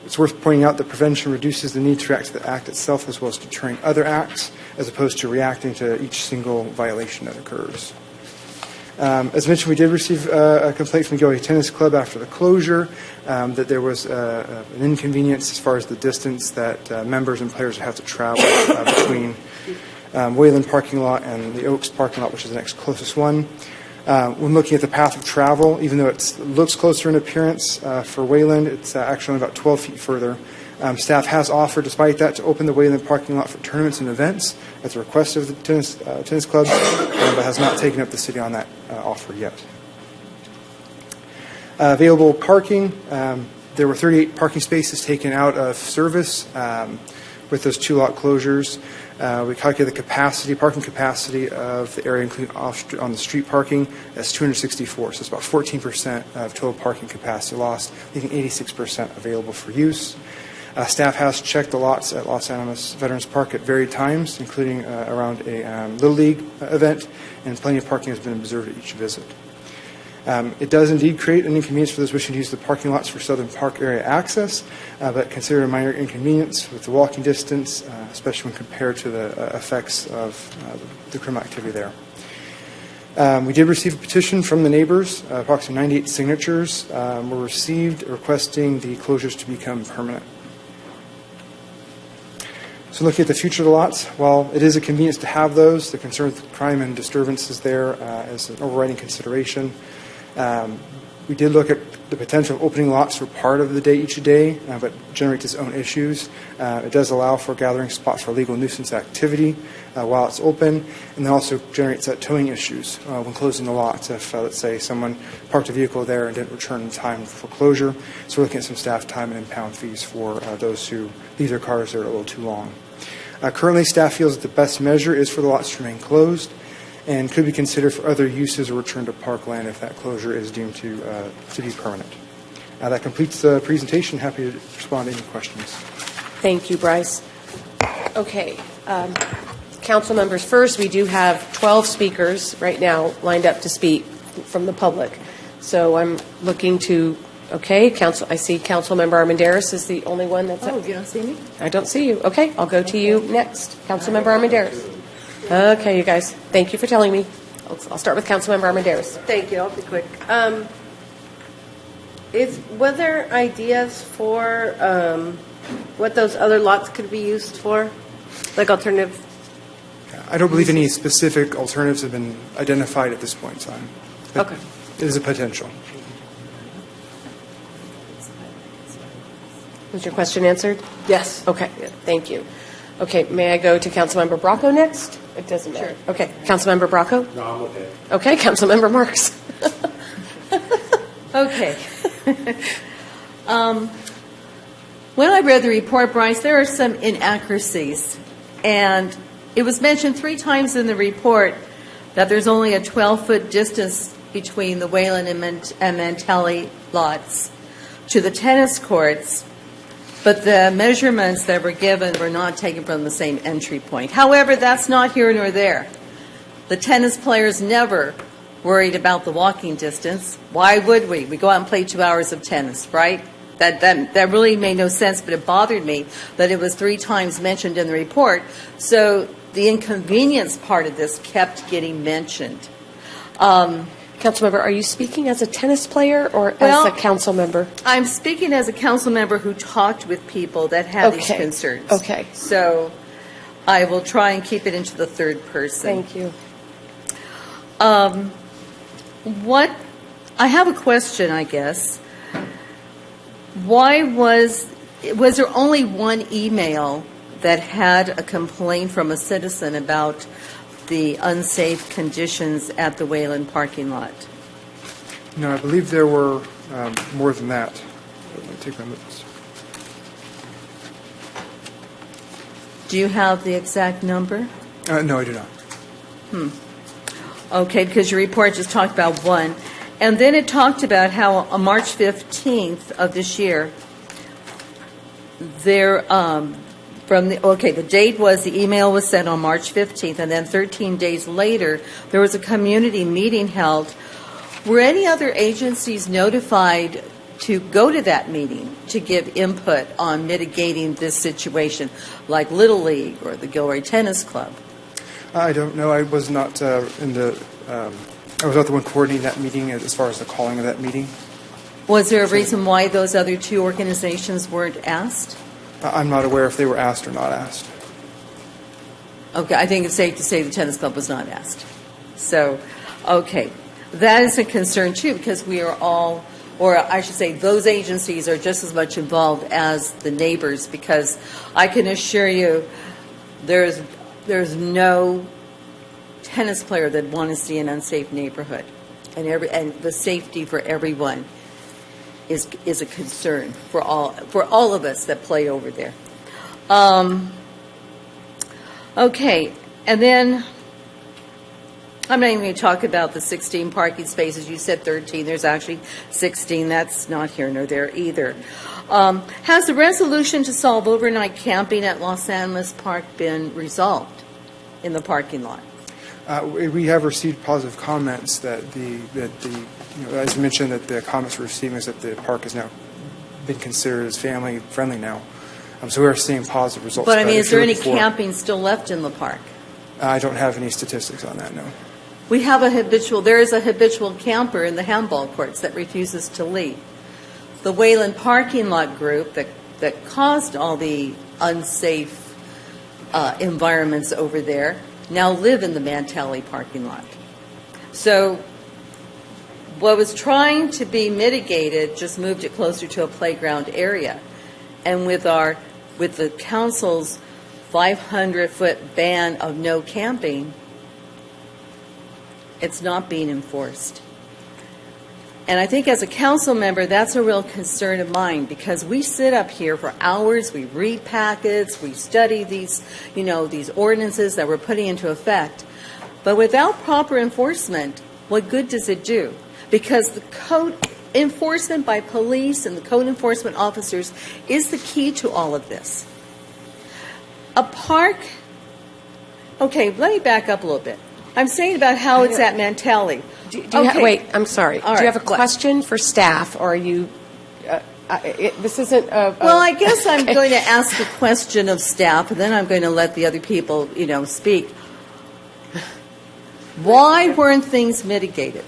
It's worth pointing out that prevention reduces the need to react to the act itself as well as deterring other acts, as opposed to reacting to each single violation that occurs. As mentioned, we did receive a complaint from the Gilroy Tennis Club after the closure that there was an inconvenience as far as the distance that members and players have to travel between Wayland parking lot and the Oaks parking lot, which is the next closest one. When looking at the path of travel, even though it looks closer in appearance for Wayland, it's actually only about 12 feet further. Staff has offered, despite that, to open the Wayland parking lot for tournaments and events at the request of the tennis club, but has not taken up the city on that offer yet. Available parking, there were 38 parking spaces taken out of service with those two lot closures. We calculated the capacity, parking capacity of the area, including on the street parking, that's 264. So it's about 14% of total parking capacity lost, leaving 86% available for use. Staff has checked the lots at Los Alamos Veterans Park at varied times, including around a Little League event, and plenty of parking has been observed at each visit. It does indeed create an inconvenience for those wishing to use the parking lots for Southern Park area access, but consider a minor inconvenience with the walking distance, especially when compared to the effects of the criminal activity there. We did receive a petition from the neighbors. Approximately 98 signatures were received requesting the closures to become permanent. So looking at the future of the lots, while it is a convenience to have those, the concern with crime and disturbance is there as an overriding consideration. We did look at the potential of opening lots for part of the day each day, but generates its own issues. It does allow for a gathering spot for illegal nuisance activity while it's open, and then also generates that towing issues when closing the lots. If, let's say, someone parked a vehicle there and didn't return in time for closure. So we're looking at some staff time and impound fees for those who leave their cars there a little too long. Currently, staff feels that the best measure is for the lots to remain closed and could be considered for other uses or return to parkland if that closure is deemed to be permanent. That completes the presentation. Happy to respond to any questions. Thank you, Bryce. Okay. Council members, first, we do have 12 speakers right now lined up to speak from the public. So I'm looking to, I see Council Member Armendariz is the only one that's up. Oh, you don't see me? I don't see you. Okay, I'll go to you next. Council Member Armendariz. Okay, you guys, thank you for telling me. I'll start with Council Member Armendariz. Thank you. I'll be quick. Were there ideas for what those other lots could be used for, like alternative? I don't believe any specific alternatives have been identified at this point in time. Okay. It is a potential. Was your question answered? Yes. Okay, thank you. Okay, may I go to Councilmember Bracco next? It doesn't matter. Sure. Okay, Councilmember Bracco? No, I'm okay. Okay, Councilmember Marks. Okay. When I read the report, Bryce, there are some inaccuracies. And it was mentioned 3 times in the report that there's only a 12-foot distance between the Wayland and Mantelli lots to the tennis courts. but the measurements that were given were not taken from the same entry point. However, that's not here nor there. The tennis players never worried about the walking distance. Why would we? We go out and play 2 hours of tennis, right? That really made no sense, but it bothered me that it was 3 times mentioned in the report. So the inconvenience part of this kept getting mentioned. Councilmember, are you speaking as a tennis player or as a council member? I'm speaking as a council member who talked with people that had these concerns. Okay. So I will try and keep it into the third person. Thank you. I have a question, I guess. Why was there only one email that had a complaint from a citizen about the unsafe conditions at the Wayland parking lot? No, I believe there were more than that. Let me take my notes. Do you have the exact number? No, I do not. Okay, because your report just talked about one. And then it talked about how on March 15th of this year, the date was the email was sent on March 15th, and then 13 days later, there was a community meeting held. Were any other agencies notified to go to that meeting to give input on mitigating this situation, like Little League or the Gilroy Tennis Club? I don't know. I was not I was not the one coordinating that meeting as far as the calling of that meeting. Was there a reason why those other 2 organizations weren't asked? I'm not aware if they were asked or not asked. Okay, I think it's safe to say the tennis club was not asked. So, okay, that is a concern too, because we are all, or I should say those agencies are just as much involved as the neighbors, because I can assure you there's no tennis player that want to see an unsafe neighborhood, and the safety for everyone is a concern for all of us that play over there. Okay, and then I'm not even going to talk about the 16 parking spaces. You said 13. There's actually 16. That's not here nor there either. Has the resolution to solve overnight camping at Los Angeles Park been resolved in the parking lot? We have received positive comments that as you mentioned, that the comments we're receiving is that the park has now been considered as family friendly now. So we are seeing positive results. But I mean, is there any camping still left in the park? I don't have any statistics on that, no. We have there is a habitual camper in the handball courts that refuses to leave. The Wayland parking lot group that caused all the unsafe environments over there now live in the Mantelli parking lot. So what was trying to be mitigated just moved it closer to a playground area. And with the council's 500-foot ban of no camping, it's not being enforced. And I think as a council member, that's a real concern of mine, because we sit up here for hours, we read packets, we study these ordinances that we're putting into effect. But without proper enforcement, what good does it do? Because the code enforcement by police and the code enforcement officers is the key to all of this. A park, okay, let me back up a little bit. I'm saying about how it's at Mantelli. Wait, I'm sorry. Do you have a question for staff, or are you? This isn't. Well, I guess I'm going to ask a question of staff, and then I'm going to let the other people, speak. Why weren't things mitigated?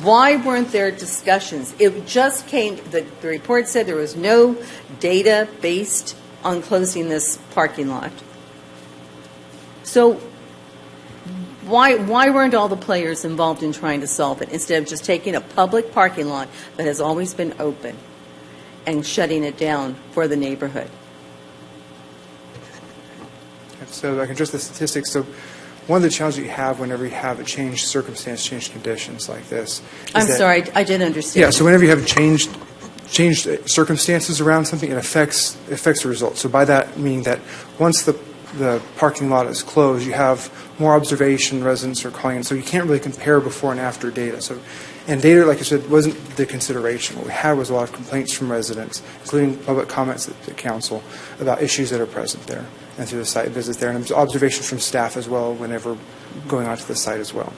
Why weren't there discussions? It just came. The report said there was no data based on closing this parking lot. So why weren't all the players involved in trying to solve it, instead of just taking a public parking lot that has always been open and shutting it down for the neighborhood? So I can address the statistics. So one of the challenges you have whenever you have a changed circumstance, changed conditions like this. I'm sorry, I didn't understand. Yeah, so whenever you have changed circumstances around something, it affects the result. So by that, meaning that once the the parking lot is closed, you have more observation residents are calling in, so you can't really compare before and after data. So, and data, like I said, wasn't the consideration. What we had was a lot of complaints from residents, including public comments at the council about issues that are present there and through the site visits there, and observations from staff as well whenever going onto the site as well.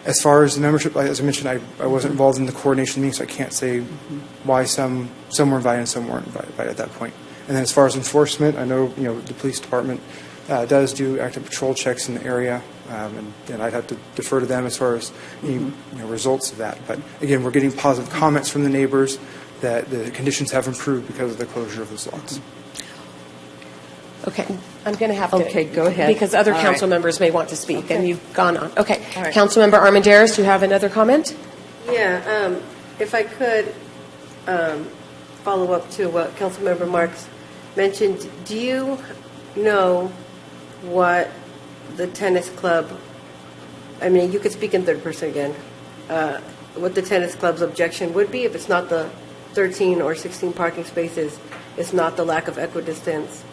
As far as the membership, as I mentioned, I wasn't involved in the coordination meeting, so I can't say why some were invited and some weren't invited at that point. And then as far as enforcement, I know the police department does do active patrol checks in the area, and I'd have to defer to them as far as any results of that. But again, we're getting positive comments from the neighbors that the conditions have improved because of the closure of those lots. Okay, I'm going to have to. Okay, go ahead. Because other All council right. members may want to speak, and you've gone on. Okay, All right. Councilmember Armendariz, do you have another comment? Yeah, if I could follow up to what Councilmember Marks mentioned, do you know what the tennis club, I mean, you could speak in third person again, what the tennis club's objection would be if it's not the 13 or 16 parking spaces, it's not the lack of equidistance,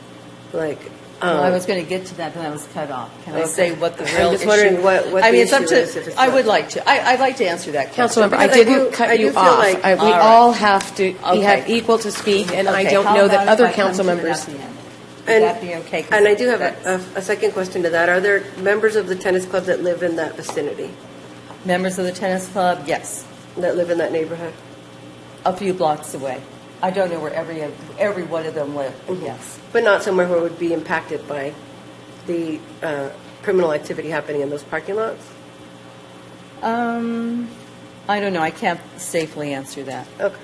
like... Well, I was going to get to that, but I was cut off. Can I Okay. say what the I'm real just issue? wondering what the I mean, it's up issue is if to. it's I not- would like to. I'd like to answer that question. Councilmember, I because didn't cut I do you feel off. like- We All right. all have to be Okay. equal to speak, and I Okay, don't how know that about other if I come council to it members... at the end? Would that be okay? 'Cause And I do have that's- a second question to that. Are there members of the tennis club that live in that vicinity, members of the tennis club. Yes, that live in that neighborhood? a few blocks away. I don't know where every one of them live. But yes. But not somewhere where it would be impacted by the criminal activity happening in those parking lots? I don't know. I can't safely answer that. Okay.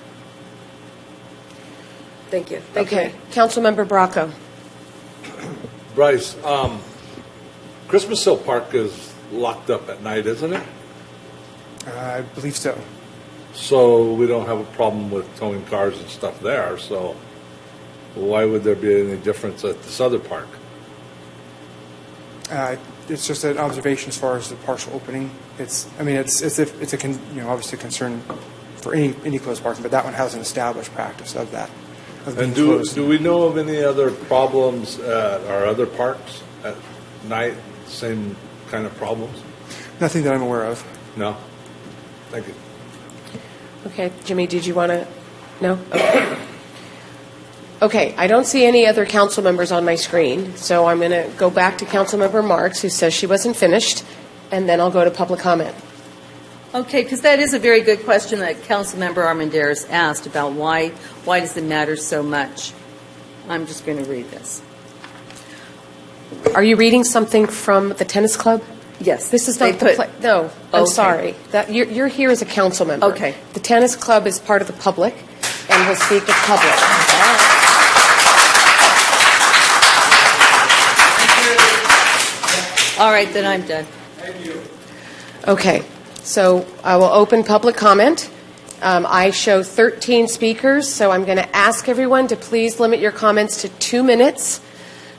Thank you. Okay, Councilmember Bracco. Bryce, Christmas Hill Park is locked up at night, isn't it? I believe so. So we don't have a problem with towing cars and stuff there, so why would there be any difference at this other park? It's just an observation as far as the partial opening. Obviously a concern for any closed parking, but that one has an established practice of that. And do we know of any other problems at our other parks at night? Same kind of problems? Nothing that I'm aware of. No? Thank you. Okay, Jimmy, did you want to? No? Okay. Okay, I don't see any other council members on my screen, so I'm going to go back to Councilmember Marks, who says she wasn't finished, and then I'll go to public comment. Okay, because that is a very good question that Councilmember Armendariz asked about why does it matter so much. I'm just going to read this. Are you reading something from the tennis club? Yes. This is not No, I'm Okay. sorry. That you're here as a council member. Okay. The tennis club is part of the public, and will speak with public. All right, then I'm done. Okay, so I will open public comment. I show 13 speakers, so I'm going to ask everyone to please limit your comments to 2 minutes.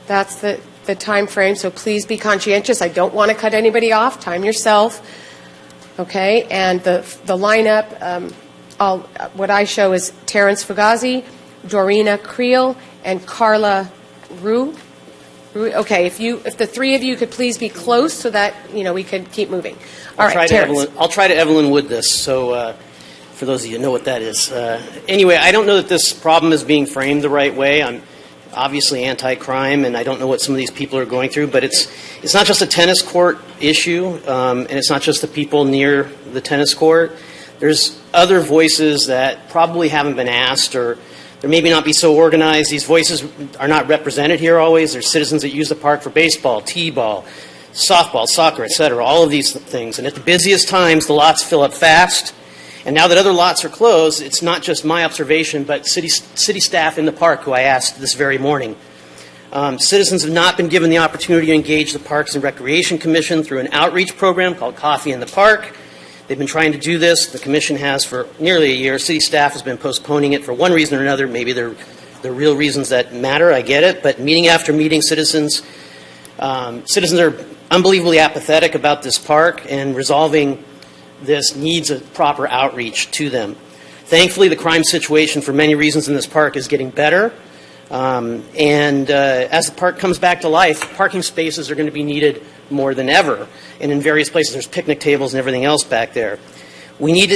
That's the time frame, so please be conscientious. I don't want to cut anybody off. Time yourself. Okay, and the lineup, what I show is Terrence Fugazi, Dorina Creel, and Carla Rue. Okay, if the three of you could please be close so that we could keep moving. All right, Terrence. I'll try to Evelyn Wood this. So for those of you who know what that is, anyway, I don't know that this problem is being framed the right way. I'm obviously anti-crime, and I don't know what some of these people are going through. But it's not just a tennis court issue, and it's not just the people near the tennis court. There's other voices that probably haven't been asked, or they maybe not be so organized. These voices are not represented here always. There's citizens that use the park for baseball, t-ball, softball, soccer, etc., all of these things. And at the busiest times, the lots fill up fast. And now that other lots are closed, it's not just my observation, but city staff in the park who I asked this very morning. Citizens have not been given the opportunity to engage the Parks and Recreation Commission through an outreach program called Coffee in the Park. They've been trying to do this. The commission has for nearly a year. City staff has been postponing it for one reason or another. Maybe they're real reasons that matter. I get it. But meeting after meeting, citizens are unbelievably apathetic about this park, and resolving this needs a proper outreach to them. Thankfully, the crime situation for many reasons in this park is getting better. As the park comes back to life, parking spaces are going to be needed more than ever. And in various places, there's picnic tables and everything else back there. We need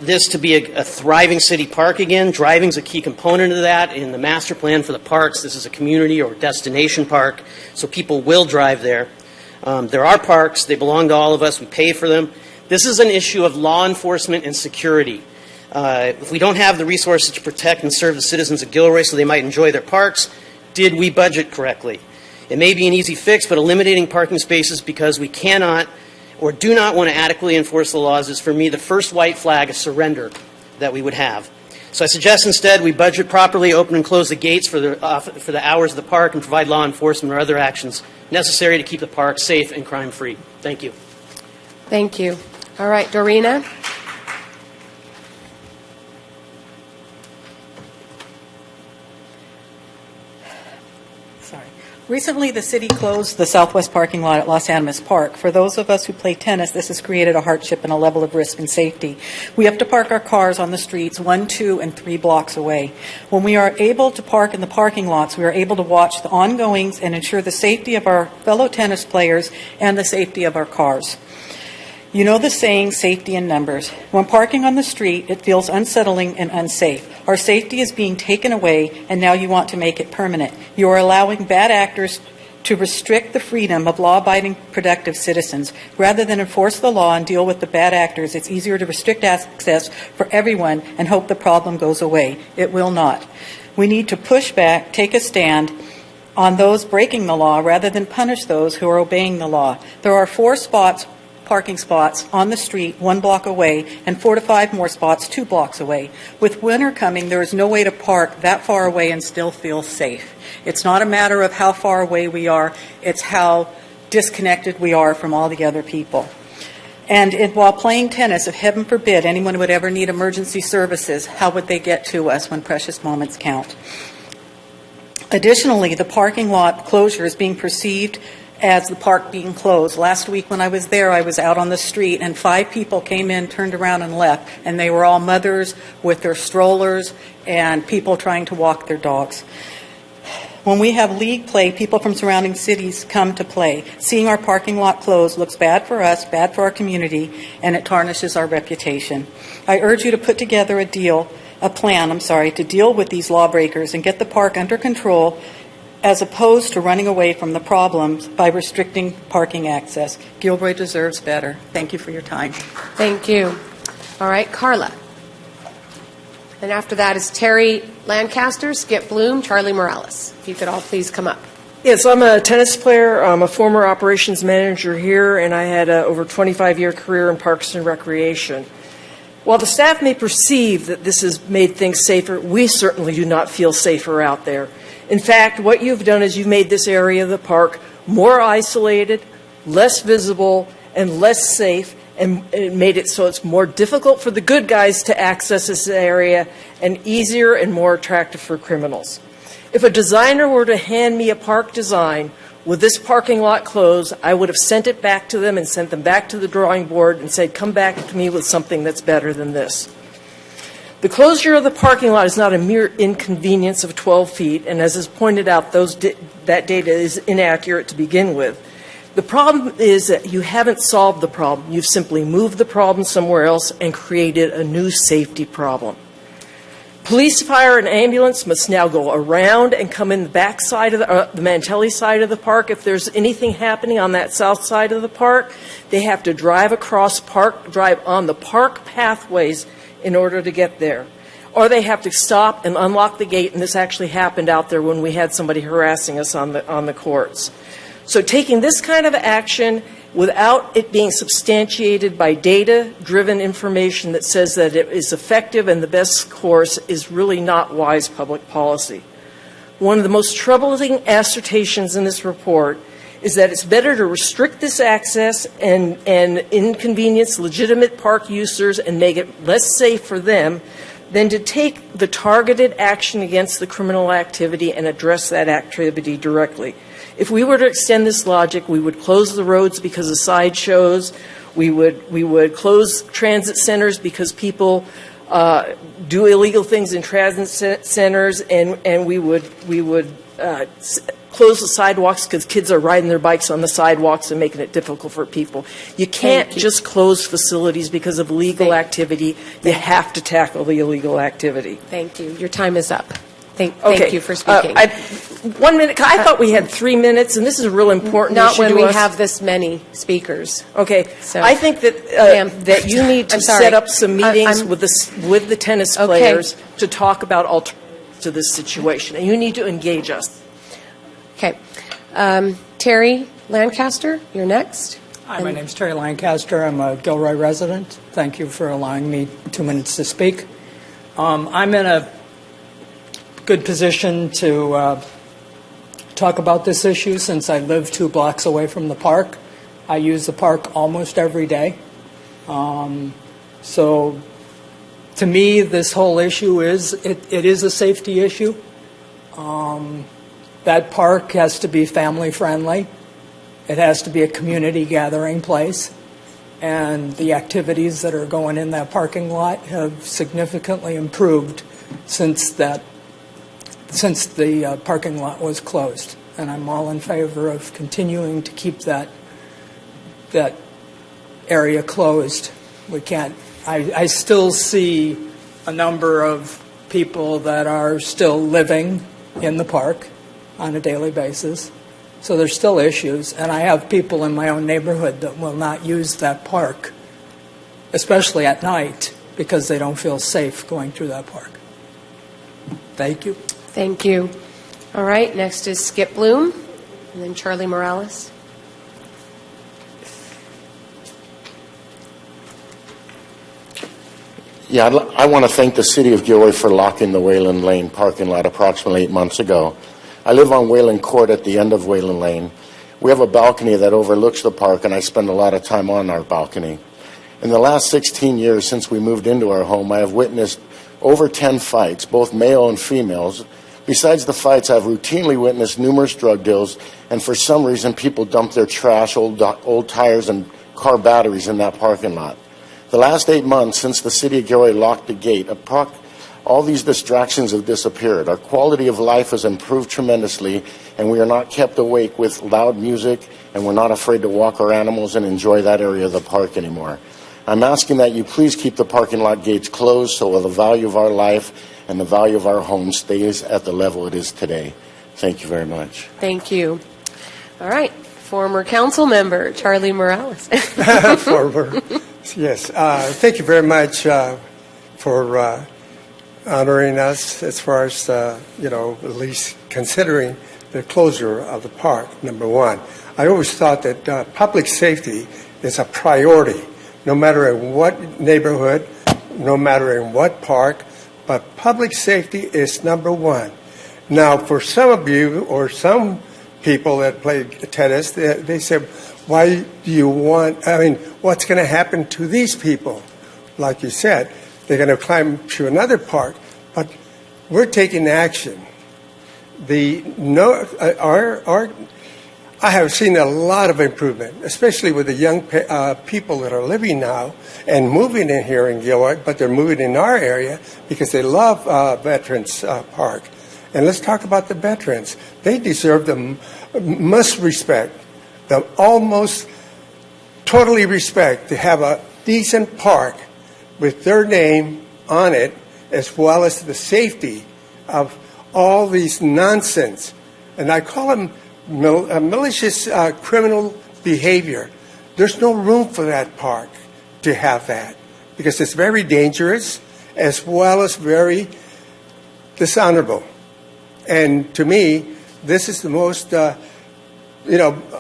this to be a thriving city park again. Driving's a key component of that. In the master plan for the parks, this is a community or destination park, so people will drive there. There are parks. They belong to all of us. We pay for them. This is an issue of law enforcement and security. If we don't have the resources to protect and serve the citizens of Gilroy so they might enjoy their parks, did we budget correctly? It may be an easy fix, but eliminating parking spaces because we cannot or do not want to adequately enforce the laws is, for me, the first white flag of surrender that we would have. So I suggest instead we budget properly, open and close the gates for the hours of the park, and provide law enforcement or other actions necessary to keep the park safe and crime-free. Thank you. Thank you. All right, Dorina. Recently, the city closed the southwest parking lot at Los Animas Park. For those of us who play tennis, this has created a hardship and a level of risk and safety. We have to park our cars on the streets 1, 2, and 3 blocks away. When we are able to park in the parking lots, we are able to watch the ongoings and ensure the safety of our fellow tennis players and the safety of our cars. You know the saying, safety in numbers. When parking on the street, it feels unsettling and unsafe. Our safety is being taken away, and now you want to make it permanent. You are allowing bad actors to restrict the freedom of law-abiding, productive citizens. Rather than enforce the law and deal with the bad actors, it's easier to restrict access for everyone and hope the problem goes away. It will not. We need to push back, take a stand on those breaking the law rather than punish those who are obeying the law. There are 4 parking spots on the street 1 block away and 4 to 5 more spots 2 blocks away. With winter coming, there is no way to park that far away and still feel safe. It's not a matter of how far away we are, it's how disconnected we are from all the other people. And while playing tennis, if heaven forbid anyone would ever need emergency services, how would they get to us when precious moments count? Additionally, the parking lot closure is being perceived as the park being closed. Last week when I was there, I was out on the street and 5 people came in, turned around and left, and they were all mothers with their strollers and people trying to walk their dogs. When we have league play, people from surrounding cities come to play. Seeing our parking lot closed looks bad for us, bad for our community, and it tarnishes our reputation. I urge you to put together a plan to deal with these lawbreakers and get the park under control, as opposed to running away from the problems by restricting parking access. Gilroy deserves better. Thank you for your time. Thank you. All right, Carla. And after that is Terry Lancaster, Skip Bloom, Charlie Morales. If you could all please come up. Yes, I'm a tennis player. I'm a former operations manager here, and I had an over 25-year career in Parks and Recreation. While the staff may perceive that this has made things safer, we certainly do not feel safer out there. In fact, what you've done is you've made this area of the park more isolated, less visible, and less safe, and it made it so it's more difficult for the good guys to access this area and easier and more attractive for criminals. If a designer were to hand me a park design with this parking lot closed, I would have sent it back to them and sent them back to the drawing board and said, come back to me with something that's better than this. The closure of the parking lot is not a mere inconvenience of 12 feet, and as is pointed out, that data is inaccurate to begin with. The problem is that you haven't solved the problem. You've simply moved the problem somewhere else and created a new safety problem. Police, fire, and ambulance must now go around and come in the back side of the Mantelli side of the park. If there's anything happening on that south side of the park, they have to drive on the park pathways in order to get there. Or they have to stop and unlock the gate, and this actually happened out there when we had somebody harassing us on the courts. So taking this kind of action without it being substantiated by data-driven information that says that it is effective and the best course is really not wise public policy. One of the most troubling assertions in this report is that it's better to restrict this access and inconvenience legitimate park users and make it less safe for them than to take the targeted action against the criminal activity and address that activity directly. If we were to extend this logic, we would close the roads because of sideshows, we would close transit centers because people do illegal things in transit centers, and we would close the sidewalks because kids are riding their bikes on the sidewalks and making it difficult for people. You can't just close facilities because of illegal activity. You have to tackle the illegal activity. Thank you. Your time is up. Thank you for speaking. 1 minute. I thought we had 3 minutes, and this is a real important Not issue when to we us. have this many speakers. Okay. So, I think that that you need to set up some meetings with the tennis players to talk about alternatives to this situation, and you need to engage us. Okay. Terry Lancaster, you're next. Hi, my name's Terry Lancaster. I'm a Gilroy resident. Thank you for allowing me 2 minutes to speak. I'm in a good position to talk about this issue since I live 2 blocks away from the park. I use the park almost every day. So to me, this whole issue it is a safety issue. That park has to be family friendly. It has to be a community gathering place. And the activities that are going in that parking lot have significantly improved since the parking lot was closed. And I'm all in favor of continuing to keep that area closed. We can't. I still see a number of people that are still living in the park on a daily basis. So there's still issues, and I have people in my own neighborhood that will not use that park, especially at night, because they don't feel safe going through that park. Thank you. Thank you. All right, next is Skip Bloom, and then Charlie Morales. Yeah, I want to thank the City of Gilroy for locking the Wayland Lane parking lot approximately 8 months ago. I live on Wayland Court at the end of Wayland Lane. We have a balcony that overlooks the park, and I spend a lot of time on our balcony. In the last 16 years since we moved into our home, I have witnessed over 10 fights, both male and females. Besides the fights, I've routinely witnessed numerous drug deals, and for some reason, people dump their trash, old tires, and car batteries in that parking lot. The last 8 months since the City of Gilroy locked the gate, all these distractions have disappeared. Our quality of life has improved tremendously, and we are not kept awake with loud music, and we're not afraid to walk our animals and enjoy that area of the park anymore. I'm asking that you please keep the parking lot gates closed so the value of our life and the value of our home stays at the level it is today. Thank you very much. Thank you. All right, former council member Charlie Morales. Former, yes. Thank you very much for honoring us as far as, at least considering the closure of the park, number one. I always thought that public safety is a priority, no matter in what neighborhood, no matter in what park, but public safety is number one. Now, for some of you or some people that play tennis, they said, why do you what's going to happen to these people? Like you said, they're going to climb to another park, but we're taking action. I have seen a lot of improvement, especially with the young people that are living now and moving in here in Gilroy, but they're moving in our area because they love Veterans Park. And let's talk about the veterans. They deserve the must respect, the almost totally respect to have a decent park with their name on it, as well as the safety of all these nonsense. And I call them malicious criminal behavior. There's no room for that park to have that because it's very dangerous as well as very dishonorable. And to me, this is the most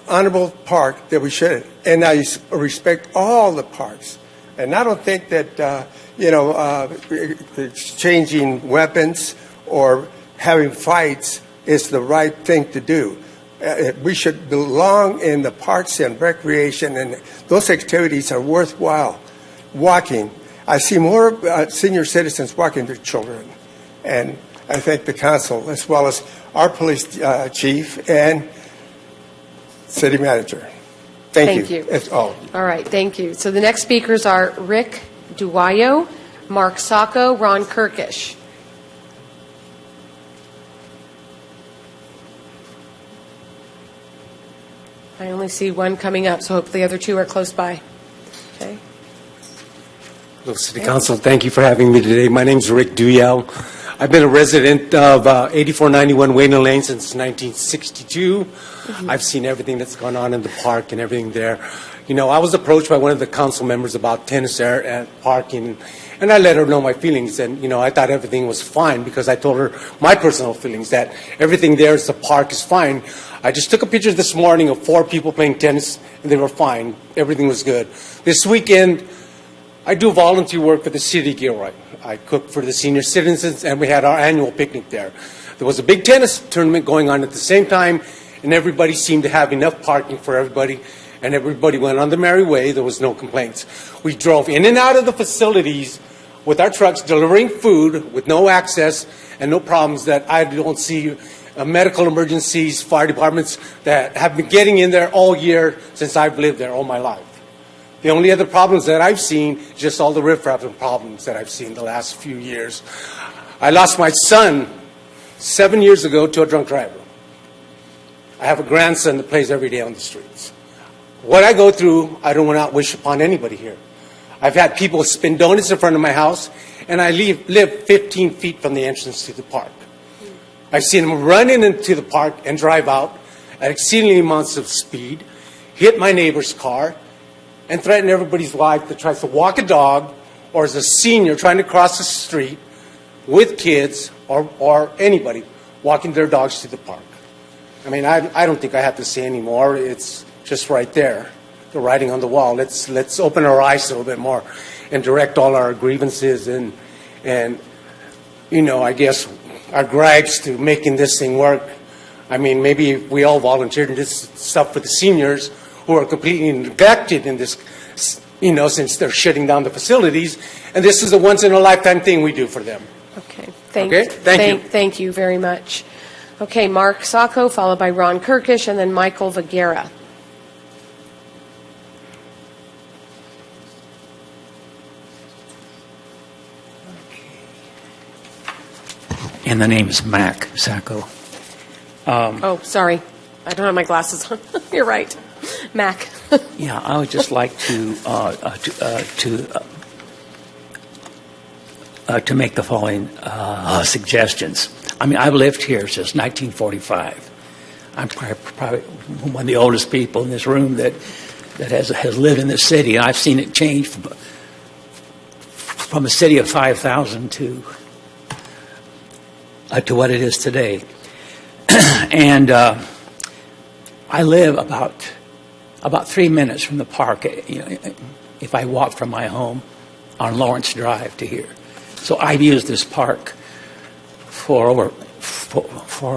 honorable park that we should. And I respect all the parks. And I don't think that exchanging weapons or having fights is the right thing to do. We should belong in the parks and recreation, and those activities are worthwhile. Walking. I see more senior citizens walking their children. And I thank the council, as well as our police chief and city manager. Thank you. All right, thank you. So the next speakers are Rick Duayo, Mark Sacco, Ron Kirkish. I only see one coming up, so hopefully the other two are close by. Okay. Hello, City Council. Thank you for having me today. My name is Rick Duyel. I've been a resident of 8491 Wayne Lane since 1962. I've seen everything that's gone on in the park and everything there. You know, I was approached by one of the council members about tennis there at parking, and I let her know my feelings. And, you know, I thought everything was fine because I told her my personal feelings that everything there is the park is fine. I just took a picture this morning of 4 people playing tennis, and they were fine. Everything was good. This weekend, I do volunteer work for the city of Gilroy. I cook for the senior citizens, and we had our annual picnic there. There was a big tennis tournament going on at the same time, and everybody seemed to have enough parking for everybody, and everybody went on their merry way. There was no complaints. We drove in and out of the facilities with our trucks delivering food with no access and no problems that I don't see medical emergencies, fire departments that have been getting in there all year since I've lived there all my life. The only other problems that I've seen is just all the riffraff and problems that I've seen the last few years. I lost my son 7 years ago to a drunk driver. I have a grandson that plays every day on the streets. What I go through, I don't want to wish upon anybody here. I've had people spin donuts in front of my house, and I live 15 feet from the entrance to the park. I've seen them run into the park and drive out at exceedingly amounts of speed, hit my neighbor's car, and threaten everybody's life that tries to walk a dog or is a senior trying to cross the street with kids or anybody walking their dogs to the park. I mean, I don't think I have to say any more. It's just right there, the writing on the wall. Let's open our eyes a little bit more and direct all our grievances and you know, I guess our gripes to making this thing work. I mean, maybe if we all volunteered in this stuff for the seniors who are completely neglected in this, you know, since they're shutting down the facilities, and this is a once-in-a-lifetime thing we do for them. Okay. Thank you very much. Okay, Mark Sacco, followed by Ron Kirkish, and then Michael Viguera. And the name is Mac Sacco. Oh, sorry. I don't have my glasses on. You're right. Mac. Yeah, I would just like to make the following suggestions. I mean, I've lived here since 1945. I'm probably one of the oldest people in this room that has lived in this city, and I've seen it change from a city of 5,000 to what it is today. And I live about 3 minutes from the park, you know, if I walk from my home on Lawrence Drive to here. So I've used this park for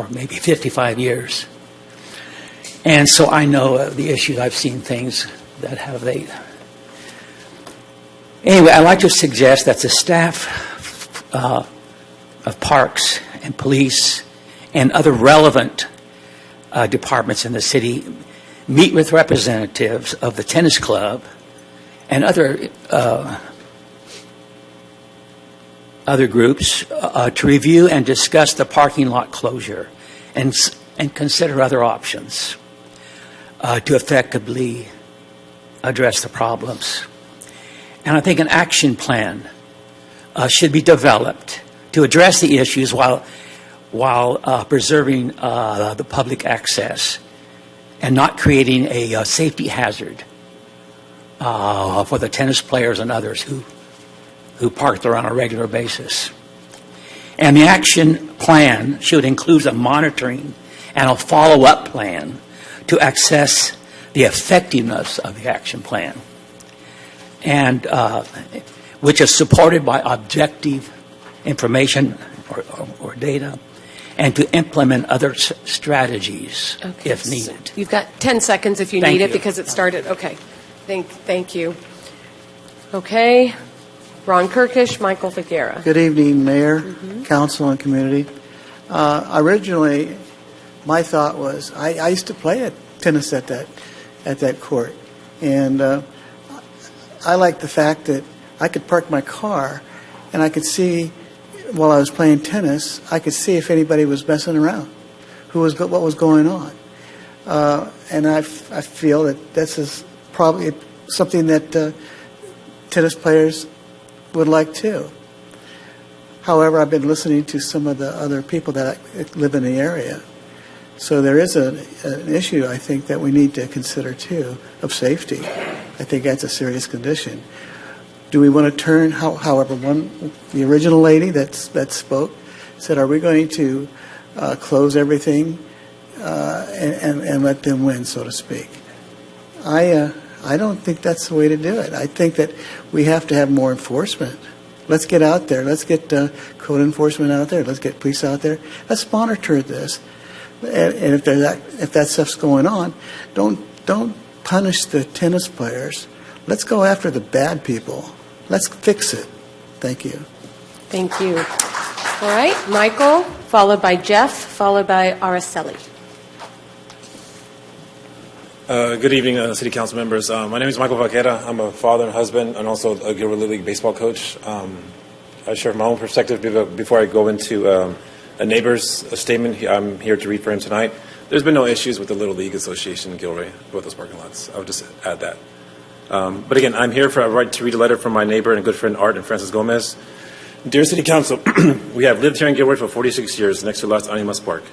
maybe 55 years. And so I know the issues. I've seen things that have they. Anyway, I'd like to suggest that the staff of parks and police and other relevant departments in the city meet with representatives of the tennis club and other groups to review and discuss the parking lot closure and consider other options to effectively address the problems. And I think an action plan should be developed to address the issues while preserving the public access and not creating a safety hazard for the tennis players and others who park there on a regular basis. And the action plan should include a monitoring and a follow-up plan to assess the effectiveness of the action plan, and which is supported by objective information or data, and to implement other strategies if needed. You've got 10 seconds if you Thank need it you. because it started. Okay. Thank you. Okay. Ron Kirkish, Michael Viguera. Good evening, Mayor, Council, and community. Originally, my thought was I used to play at tennis at that court, and I like the fact that I could park my car and I could see, while I was playing tennis, I could see if anybody was messing around, what was going on. And I feel that this is probably something that tennis players would like too. However, I've been listening to some of the other people that live in the area. So there is an issue, I think, that we need to consider too, of safety. I think that's a serious condition. Do we want to turn, however, the original lady that spoke said, are we going to close everything and let them win, so to speak? I don't think that's the way to do it. I think that we have to have more enforcement. Let's get out there. Let's get code enforcement out there. Let's get police out there. Let's monitor this. And if that stuff's going on, don't punish the tennis players. Let's go after the bad people. Let's fix it. Thank you. Thank you. All right, Michael, followed by Jeff, followed by Araceli. Good evening, City Council members. My name is Michael Vaquera. I'm a father and husband and also a Gilroy Little League baseball coach. I share my own perspective before I go into a neighbor's statement. I'm here to read for him tonight. There's been no issues with the Little League Association in Gilroy with those parking lots. I would just add that. But again, I'm here to read a letter from my neighbor and good friend Art and Francis Gomez. Dear City Council, we have lived here in Gilroy for 46 years next to Las Animas Park.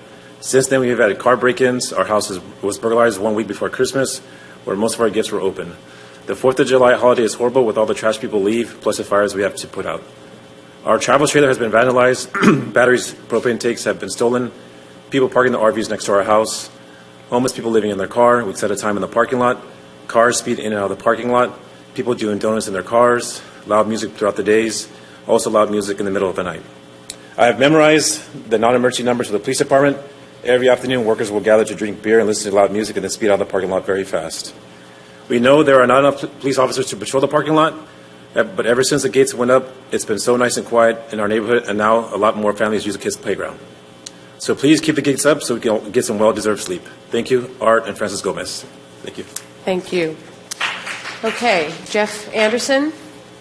Since then, we have had car break-ins. Our house was burglarized 1 week before Christmas, where most of our gifts were open. The 4th of July holiday is horrible with all the trash people leave, plus the fires we have to put out. Our travel trailer has been vandalized. Batteries, propane tanks have been stolen. People parking the RVs next to our house. Homeless people living in their car. We set a time in the parking lot. Cars speed in and out of the parking lot. People doing donuts in their cars. Loud music throughout the days. Also loud music in the middle of the night. I have memorized the non-emergency numbers for the police department. Every afternoon, workers will gather to drink beer and listen to loud music and then speed out of the parking lot very fast. We know there are not enough police officers to patrol the parking lot, but ever since the gates went up, it's been so nice and quiet in our neighborhood, and now a lot more families use the kids' playground. So please keep the gates up so we can get some well-deserved sleep. Thank you, Art and Francis Gomez. Thank you. Thank you. Okay, Jeff Anderson,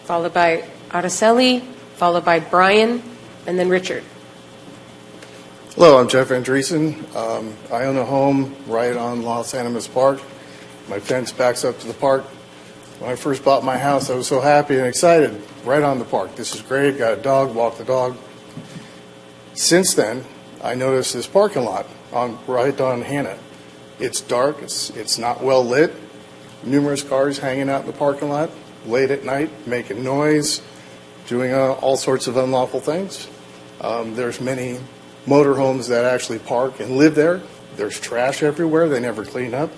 followed by Araceli, followed by Brian, and then Richard. Hello, I'm Jeff Andreessen. I own a home right on Los Animas Park. My fence backs up to the park. When I first bought my house, I was so happy and excited. Right on the park. This is great. Got a dog, walk the dog. Since then, I noticed this parking lot right on Hannah. It's dark. It's not well lit. Numerous cars hanging out in the parking lot late at night, making noise, doing all sorts of unlawful things. There's many motorhomes that actually park and live there. There's trash everywhere. They never clean up.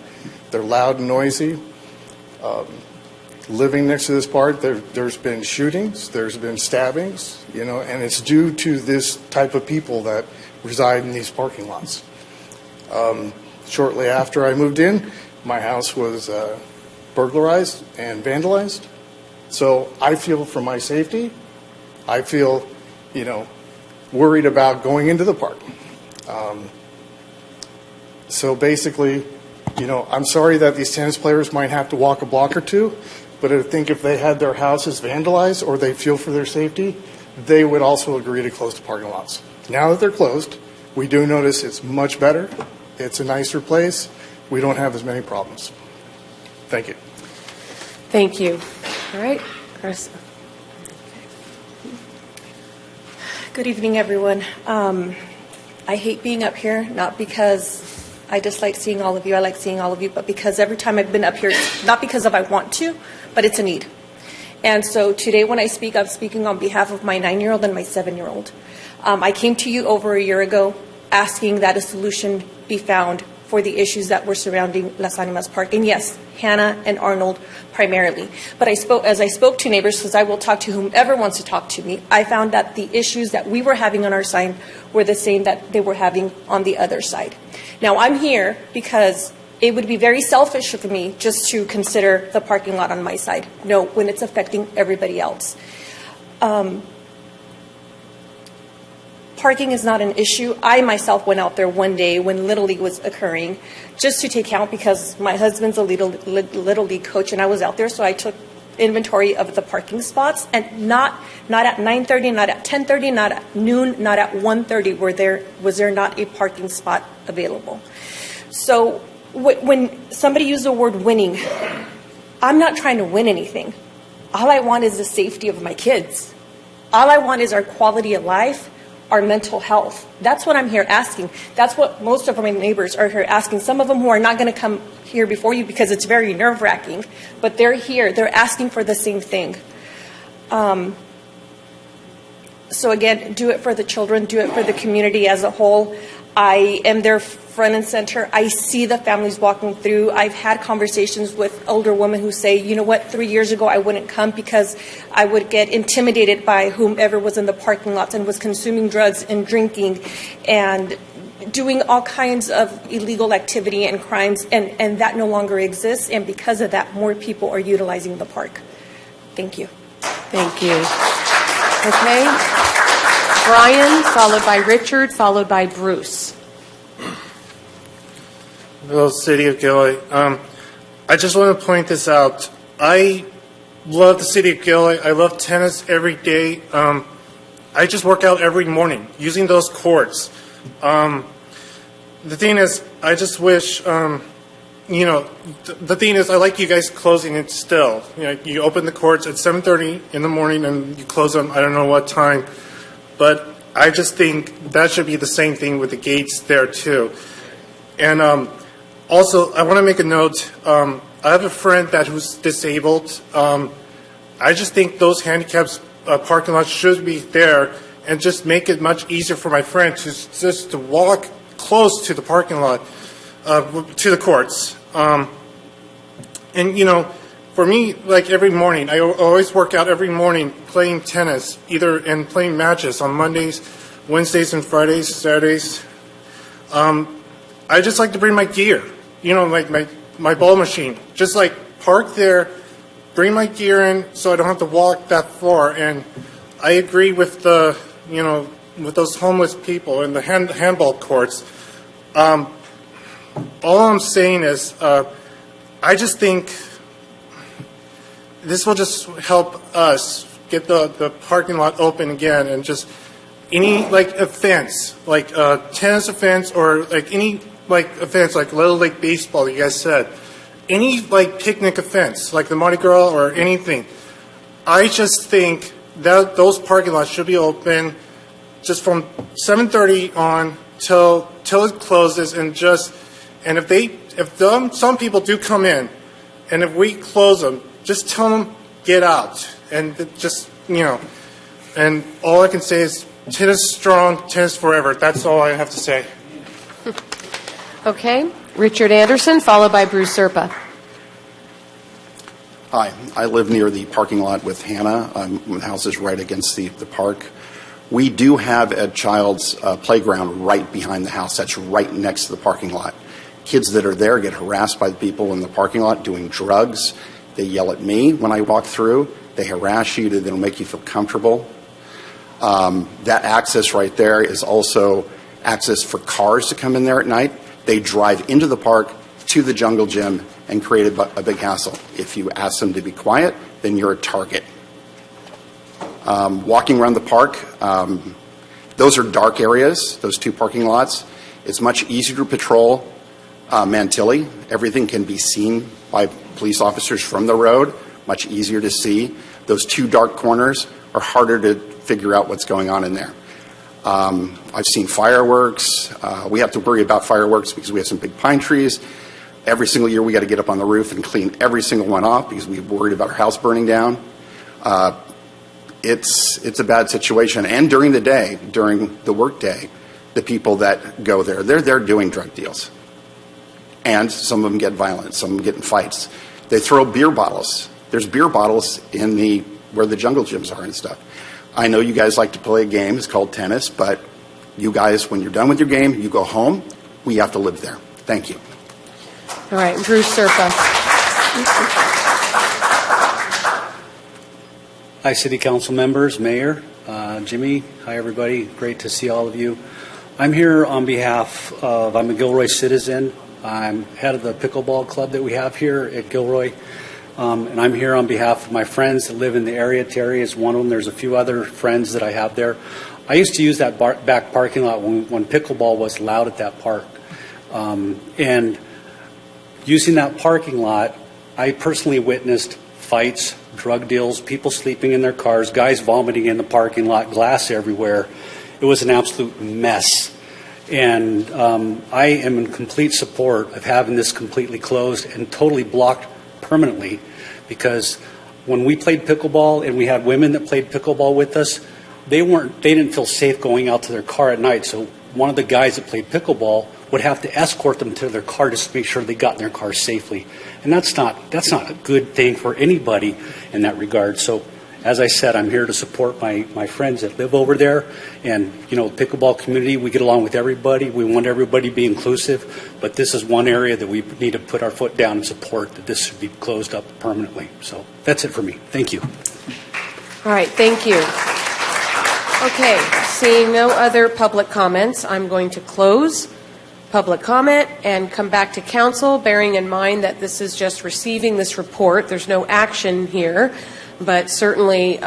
They're loud and noisy. Living next to this park, there's been shootings, there's been stabbings, and it's due to this type of people that reside in these parking lots. Shortly after I moved in, my house was burglarized and vandalized. So I feel for my safety. I feel, worried about going into the park. So basically, I'm sorry that these tennis players might have to walk a block or two, but I think if they had their houses vandalized or they feel for their safety, they would also agree to close the parking lots. Now that they're closed, we do notice it's much better. It's a nicer place. We don't have as many problems. Thank you. Thank you. All right. Good evening, everyone. I hate being up here, not because I dislike seeing all of you. I like seeing all of you, but because every time I've been up here, not because of I want to, but it's a need. And so today when I speak, I'm speaking on behalf of my 9-year-old and my 7-year-old. I came to you over a year ago asking that a solution be found for the issues that were surrounding Las Animas Park. And yes, Hannah and Arnold primarily. But as I spoke to neighbors, because I will talk to whomever wants to talk to me, I found that the issues that we were having on our side were the same that they were having on the other side. Now, I'm here because it would be very selfish for me just to consider the parking lot on my side. No, when it's affecting everybody else. Parking is not an issue. I myself went out there one day when Little League was occurring just to take count because my husband's a Little League coach and I was out there, so I took inventory of the parking spots, and not at 9:30, not at 10:30, not at noon, not at 1:30 was there not a parking spot available. So when somebody used the word winning, I'm not trying to win anything. All I want is the safety of my kids. All I want is our quality of life, our mental health. That's what I'm here asking. That's what most of my neighbors are here asking. Some of them who are not going to come here before you because it's very nerve-wracking, but they're here. They're asking for the same thing. So again, do it for the children, do it for the community as a whole. I am their front and center. I see the families walking through. I've had conversations with older women who say, you know what, 3 years ago I wouldn't come because I would get intimidated by whomever was in the parking lots and was consuming drugs and drinking and doing all kinds of illegal activity and crimes, and that no longer exists. And because of that, more people are utilizing the park. Thank you. Thank you. Okay. Brian, followed by Richard, followed by Bruce. Hello, City of Gilroy. I just want to point this out. I love the City of Gilroy. I love tennis every day. I just work out every morning using those courts. The thing is, I just wish, the thing is, I like you guys closing it still. You open the courts at 7:30 in the morning and you close them, I don't know what time. But I just think that should be the same thing with the gates there, too. And also, I want to make a note. I have a friend who's disabled. I just think those handicapped parking lots should be there and just make it much easier for my friend to walk close to the parking lot, to the courts. For me, like every morning, I always work out every morning playing tennis, and playing matches on Mondays, Wednesdays, and Fridays, Saturdays. I just like to bring my gear, like my ball machine. Just like park there, bring my gear in so I don't have to walk that far. And I agree with with those homeless people in the handball courts. All I'm saying is, I just think this will just help us get the parking lot open again, and just any offense, like tennis offense, or any offense like Little League baseball, you guys said, any picnic offense, like the Mardi Gras or anything. I just think that those parking lots should be open just from 7:30 on till it closes, and if some people do come in, and if we close them, just tell them get out, and and all I can say is tennis strong, tennis forever. That's all I have to say. Okay, Richard Anderson, followed by Bruce Serpa. Hi, I live near the parking lot with Hannah. The house is right against the park. We do have a child's playground right behind the house. That's right next to the parking lot. Kids that are there get harassed by the people in the parking lot doing drugs. They yell at me when I walk through. They harass you. They'll make you feel comfortable. That access right there is also access for cars to come in there at night. They drive into the park to the jungle gym and create a big hassle. If you ask them to be quiet, then you're a target. Walking around the park, those are dark areas, those two parking lots. It's much easier to patrol Mantilli. Everything can be seen by police officers from the road, much easier to see. Those two dark corners are harder to figure out what's going on in there. I've seen fireworks. We have to worry about fireworks because we have some big pine trees. Every single year we got to get up on the roof and clean every single one off because we're worried about our house burning down. It's a bad situation. And during the day, during the work day, the people that go there, they're there doing drug deals. And some of them get violent. Some of them get in fights. They throw beer bottles. There's beer bottles in where the jungle gyms are and stuff. I know you guys like to play a game. It's called tennis. But you guys, when you're done with your game, you go home. We have to live there. Thank you. All right, Bruce Serpa. Hi, City Council members, Mayor, Jimmy. Hi, everybody. Great to see all of you. I'm here on behalf of, I'm a Gilroy citizen. I'm head of the pickleball club that we have here at Gilroy. And I'm here on behalf of my friends that live in the area. Terry is one of them. There's a few other friends that I have there. I used to use that back parking lot when pickleball was allowed at that park. And using that parking lot, I personally witnessed fights, drug deals, people sleeping in their cars, guys vomiting in the parking lot, glass everywhere. It was an absolute mess. And I am in complete support of having this completely closed and totally blocked permanently, because when we played pickleball and we had women that played pickleball with us, they didn't feel safe going out to their car at night. So one of the guys that played pickleball would have to escort them to their car just to make sure they got in their car safely. And that's not a good thing for anybody in that regard. So as I said, I'm here to support my friends that live over there. And, the pickleball community, we get along with everybody. We want everybody to be inclusive. But this is one area that we need to put our foot down and support that this should be closed up permanently. So that's it for me. Thank you. All right, thank you. Okay, seeing no other public comments, I'm going to close public comment and come back to council, bearing in mind that this is just receiving this report. There's no action here, but certainly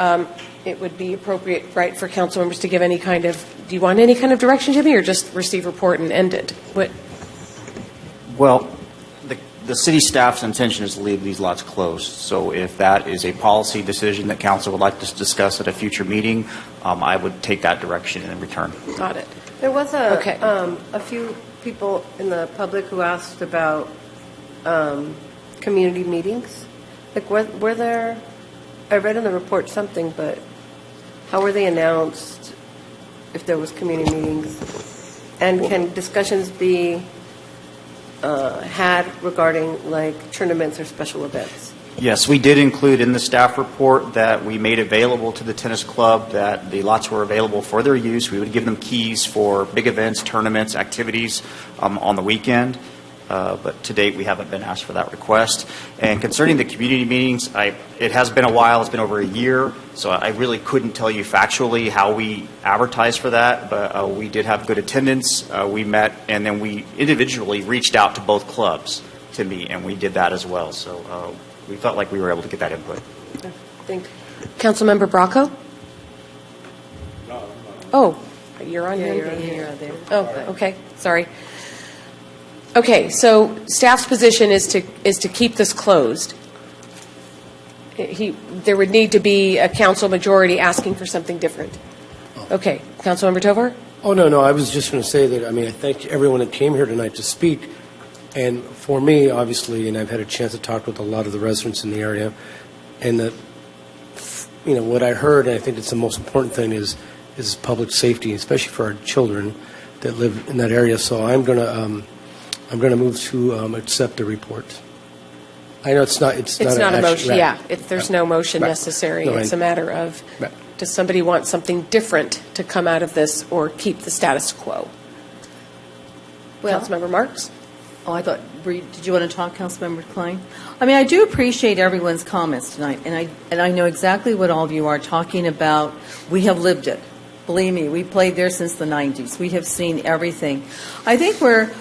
it would be appropriate, right, for council members to give any kind of, do you want any kind of direction, Jimmy, or just receive report and end it? What? Well, the city staff's intention is to leave these lots closed. So if that is a policy decision that council would like to discuss at a future meeting, I would take that direction in return. Got it. There was a few people in the public who asked about community meetings. Like, were there, I read in the report something, but how were they announced if there was community meetings? And can discussions be had regarding like tournaments or special events? Yes, we did include in the staff report that we made available to the tennis club that the lots were available for their use. We would give them keys for big events, tournaments, activities on the weekend. But to date, we haven't been asked for that request. And concerning the community meetings, it has been a while. It's been over a year, so I really couldn't tell you factually how we advertised for that. But we did have good attendance. We met, and then we individually reached out to both clubs to meet, and we did that as well. So we felt like we were able to get that input. Thank you. Councilmember Bracco? Oh, you're on You're there. Oh, okay. Sorry. Okay, so staff's position is to keep this closed. There would need to be a council majority asking for something different. Okay, Councilmember Tovar? Oh, no, I was just going to say that, I thank everyone that came here tonight to speak. And for me, obviously, and I've had a chance to talk with a lot of the residents in the area, and that, what I heard, and I think it's the most important thing, is public safety, especially for our children that live in that area. So I'm going to move to accept the report. I know it's not a motion. Right. Yeah, there's no motion necessary. No, it's a matter of does somebody want something different to come out of this or keep the status quo? Well, Councilmember Marks? Oh, I thought, did you want to talk, Councilmember Klein? I do appreciate everyone's comments tonight, and I know exactly what all of you are talking about. We have lived it. Believe me, we played there since the 90s. We have seen everything. I think where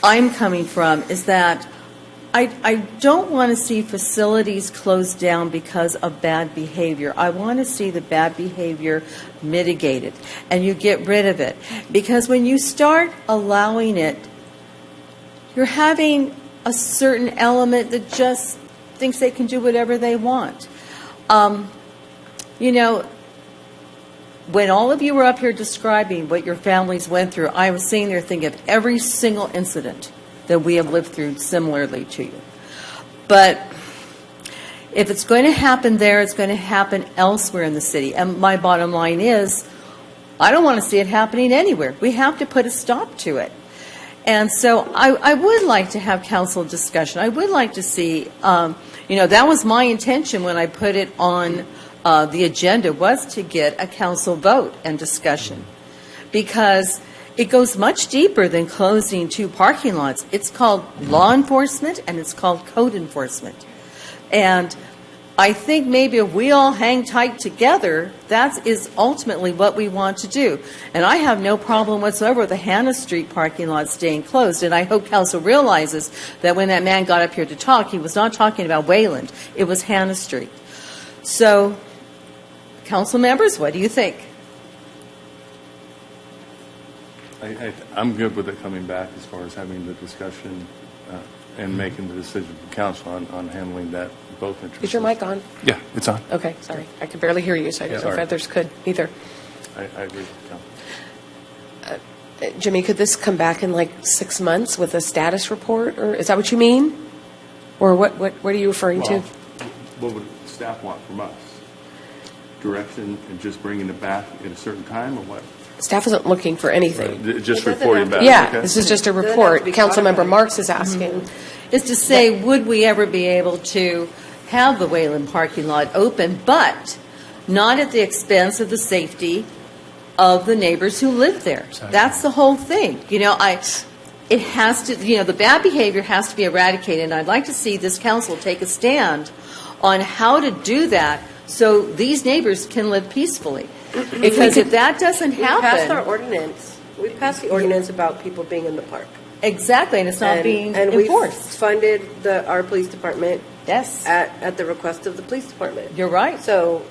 I'm coming from is that I don't want to see facilities closed down because of bad behavior. I want to see the bad behavior mitigated, and you get rid of it. Because when you start allowing it, you're having a certain element that just thinks they can do whatever they want. When all of you were up here describing what your families went through, I was sitting there thinking of every single incident that we have lived through similarly to you. But if it's going to happen there, it's going to happen elsewhere in the city. And my bottom line is, I don't want to see it happening anywhere. We have to put a stop to it. And so I would like to have council discussion. I would like to see, that was my intention when I put it on the agenda, was to get a council vote and discussion, because it goes much deeper than closing 2 parking lots. It's called law enforcement and it's called code enforcement. And I think maybe if we all hang tight together, that is ultimately what we want to do. And I have no problem whatsoever with the Hannah Street parking lot staying closed. And I hope council realizes that when that man got up here to talk, he was not talking about Wayland. It was Hannah Street. So, council members, what do you think? I'm good with it coming back as far as having the discussion and making the decision from council on handling that, both interests. Is your mic on? Yeah, it's on. Okay, sorry. I could barely hear you, so I didn't know if Sorry. others could either. I agree with council. Jimmy, could this come back in like 6 months with a status report, or is that what you mean? Or what are you referring to? What would staff want from us? Direction and just bringing it back at a certain time, or what? Staff isn't looking for anything. Just reporting back? Yeah, okay. this is just a report. Councilmember Marks is asking. Is to say, would we ever be able to have the Wayland parking lot open, but not at the expense of the safety of the neighbors who live there? Exactly. That's the whole thing. It has to, the bad behavior has to be eradicated, and I'd like to see this council take a stand on how to do that so these neighbors can live peacefully. Because if that doesn't happen... We passed our ordinance. We passed the ordinance about people being in the park. Exactly, and it's not being and enforced. We funded our police department. Yes. At the request of the police department. You're right. So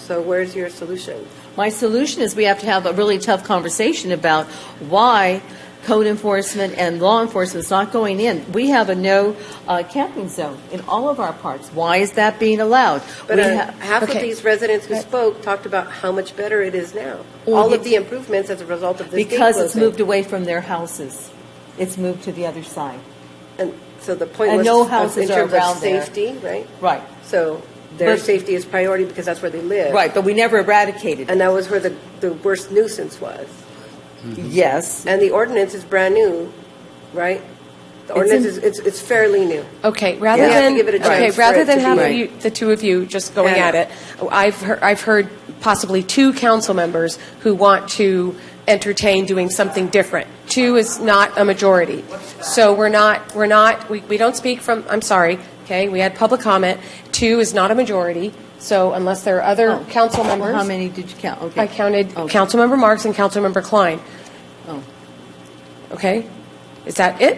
where's your solution? My solution is we have to have a really tough conversation about why code enforcement and law enforcement is not going in. We have a no camping zone in all of our parks. Why is that being allowed? But half of these residents who spoke talked about how much better it is now. All of the improvements as a result of this because gate it's closing. moved away from their houses. It's moved to the other side. And so the point And was no houses in are terms around of there. safety, right? Right. So their But- safety is priority because that's where they live. Right, but we never eradicated it. And that was where the worst nuisance was. Yes. And the ordinance is brand new, right? The ordinance it's fairly new. Okay, rather We have to than give it a chance for rather it than to be- having Right. the two of you just going Yeah. at it, I've heard possibly 2 council members who want to entertain doing something different. 2 is not a majority, so we don't speak from. I'm sorry. Okay, we had public comment. 2 is not a majority. So unless there are other council members, How many did you count? Okay. I counted Councilmember Marks and Councilmember Klein. Oh. Okay, is that it?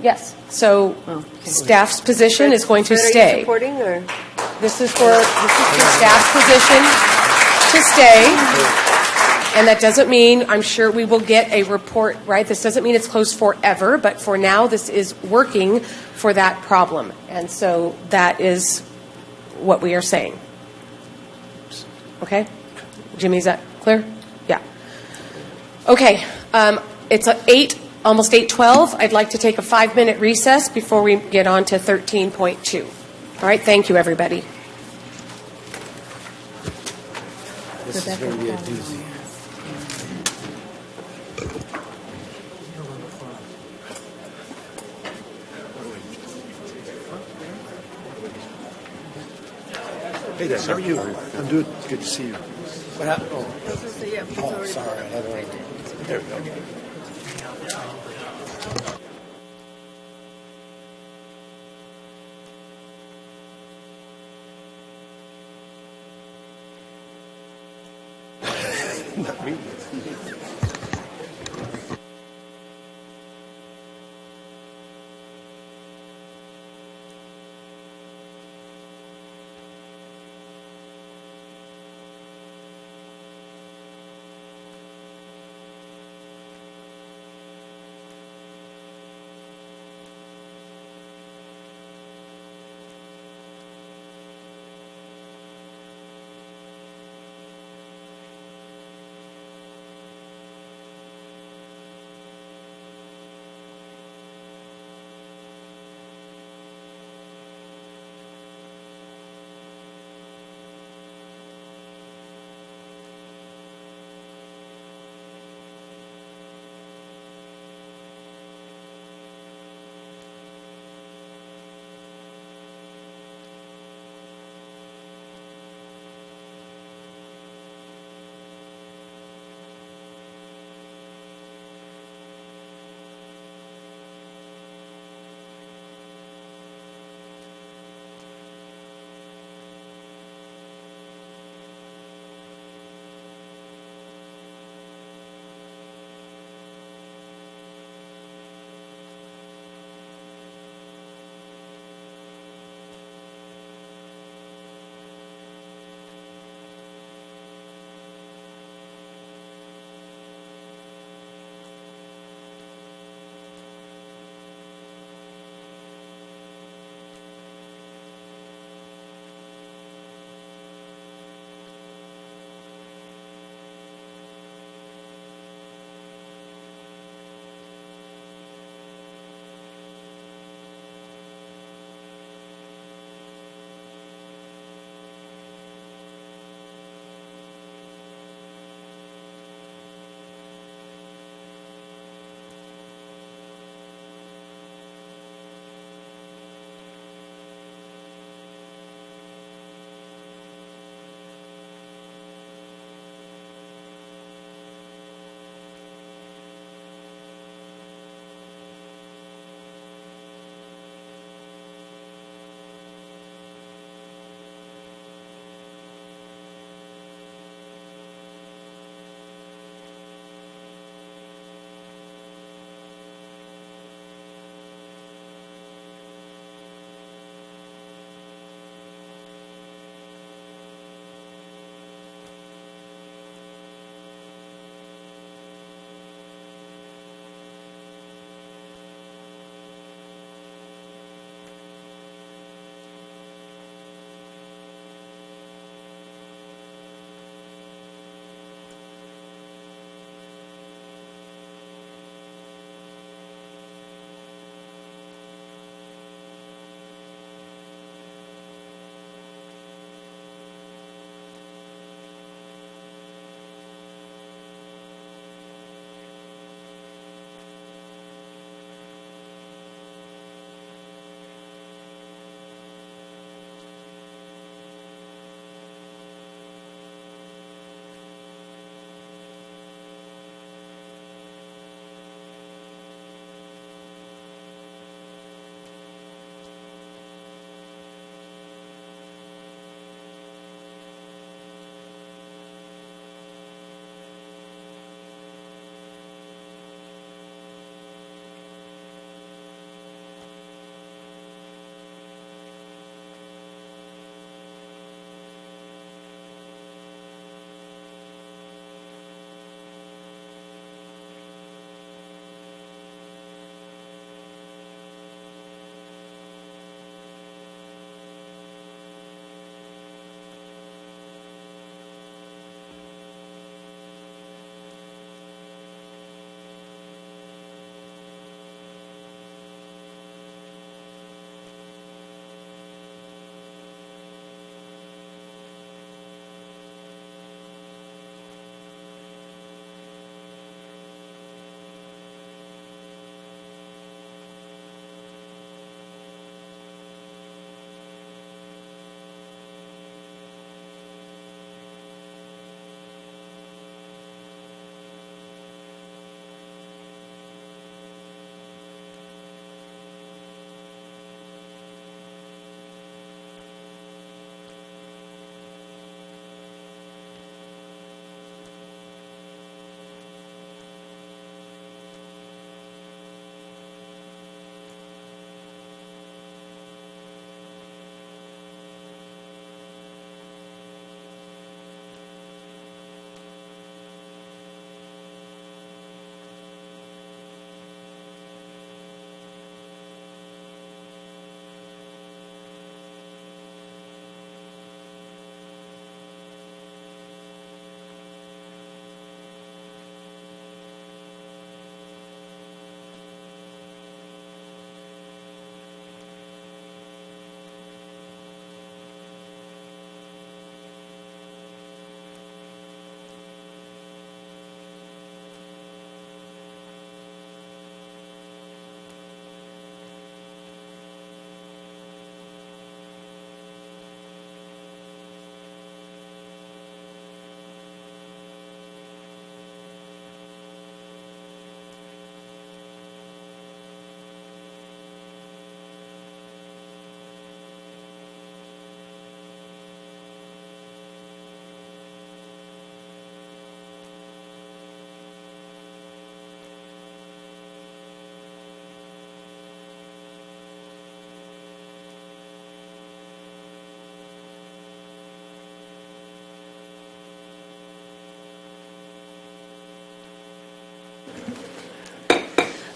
Yes. So staff's position is going to Fred, are you stay. supporting or? This is for staff's position to stay. And that doesn't mean, I'm sure we will get a report, right? This doesn't mean it's closed forever, but for now, this is working for that problem. And so that is what we are saying. Okay? Jimmy, is that clear? Yeah. Okay. It's almost 8:12. I'd like to take a 5-minute recess before we get on to 13.2. All right. Thank you, everybody. This is going to be a doozy. Hey there, how are you? I'm doing good to see you. What happened? Oh, sorry. There we go. Not me.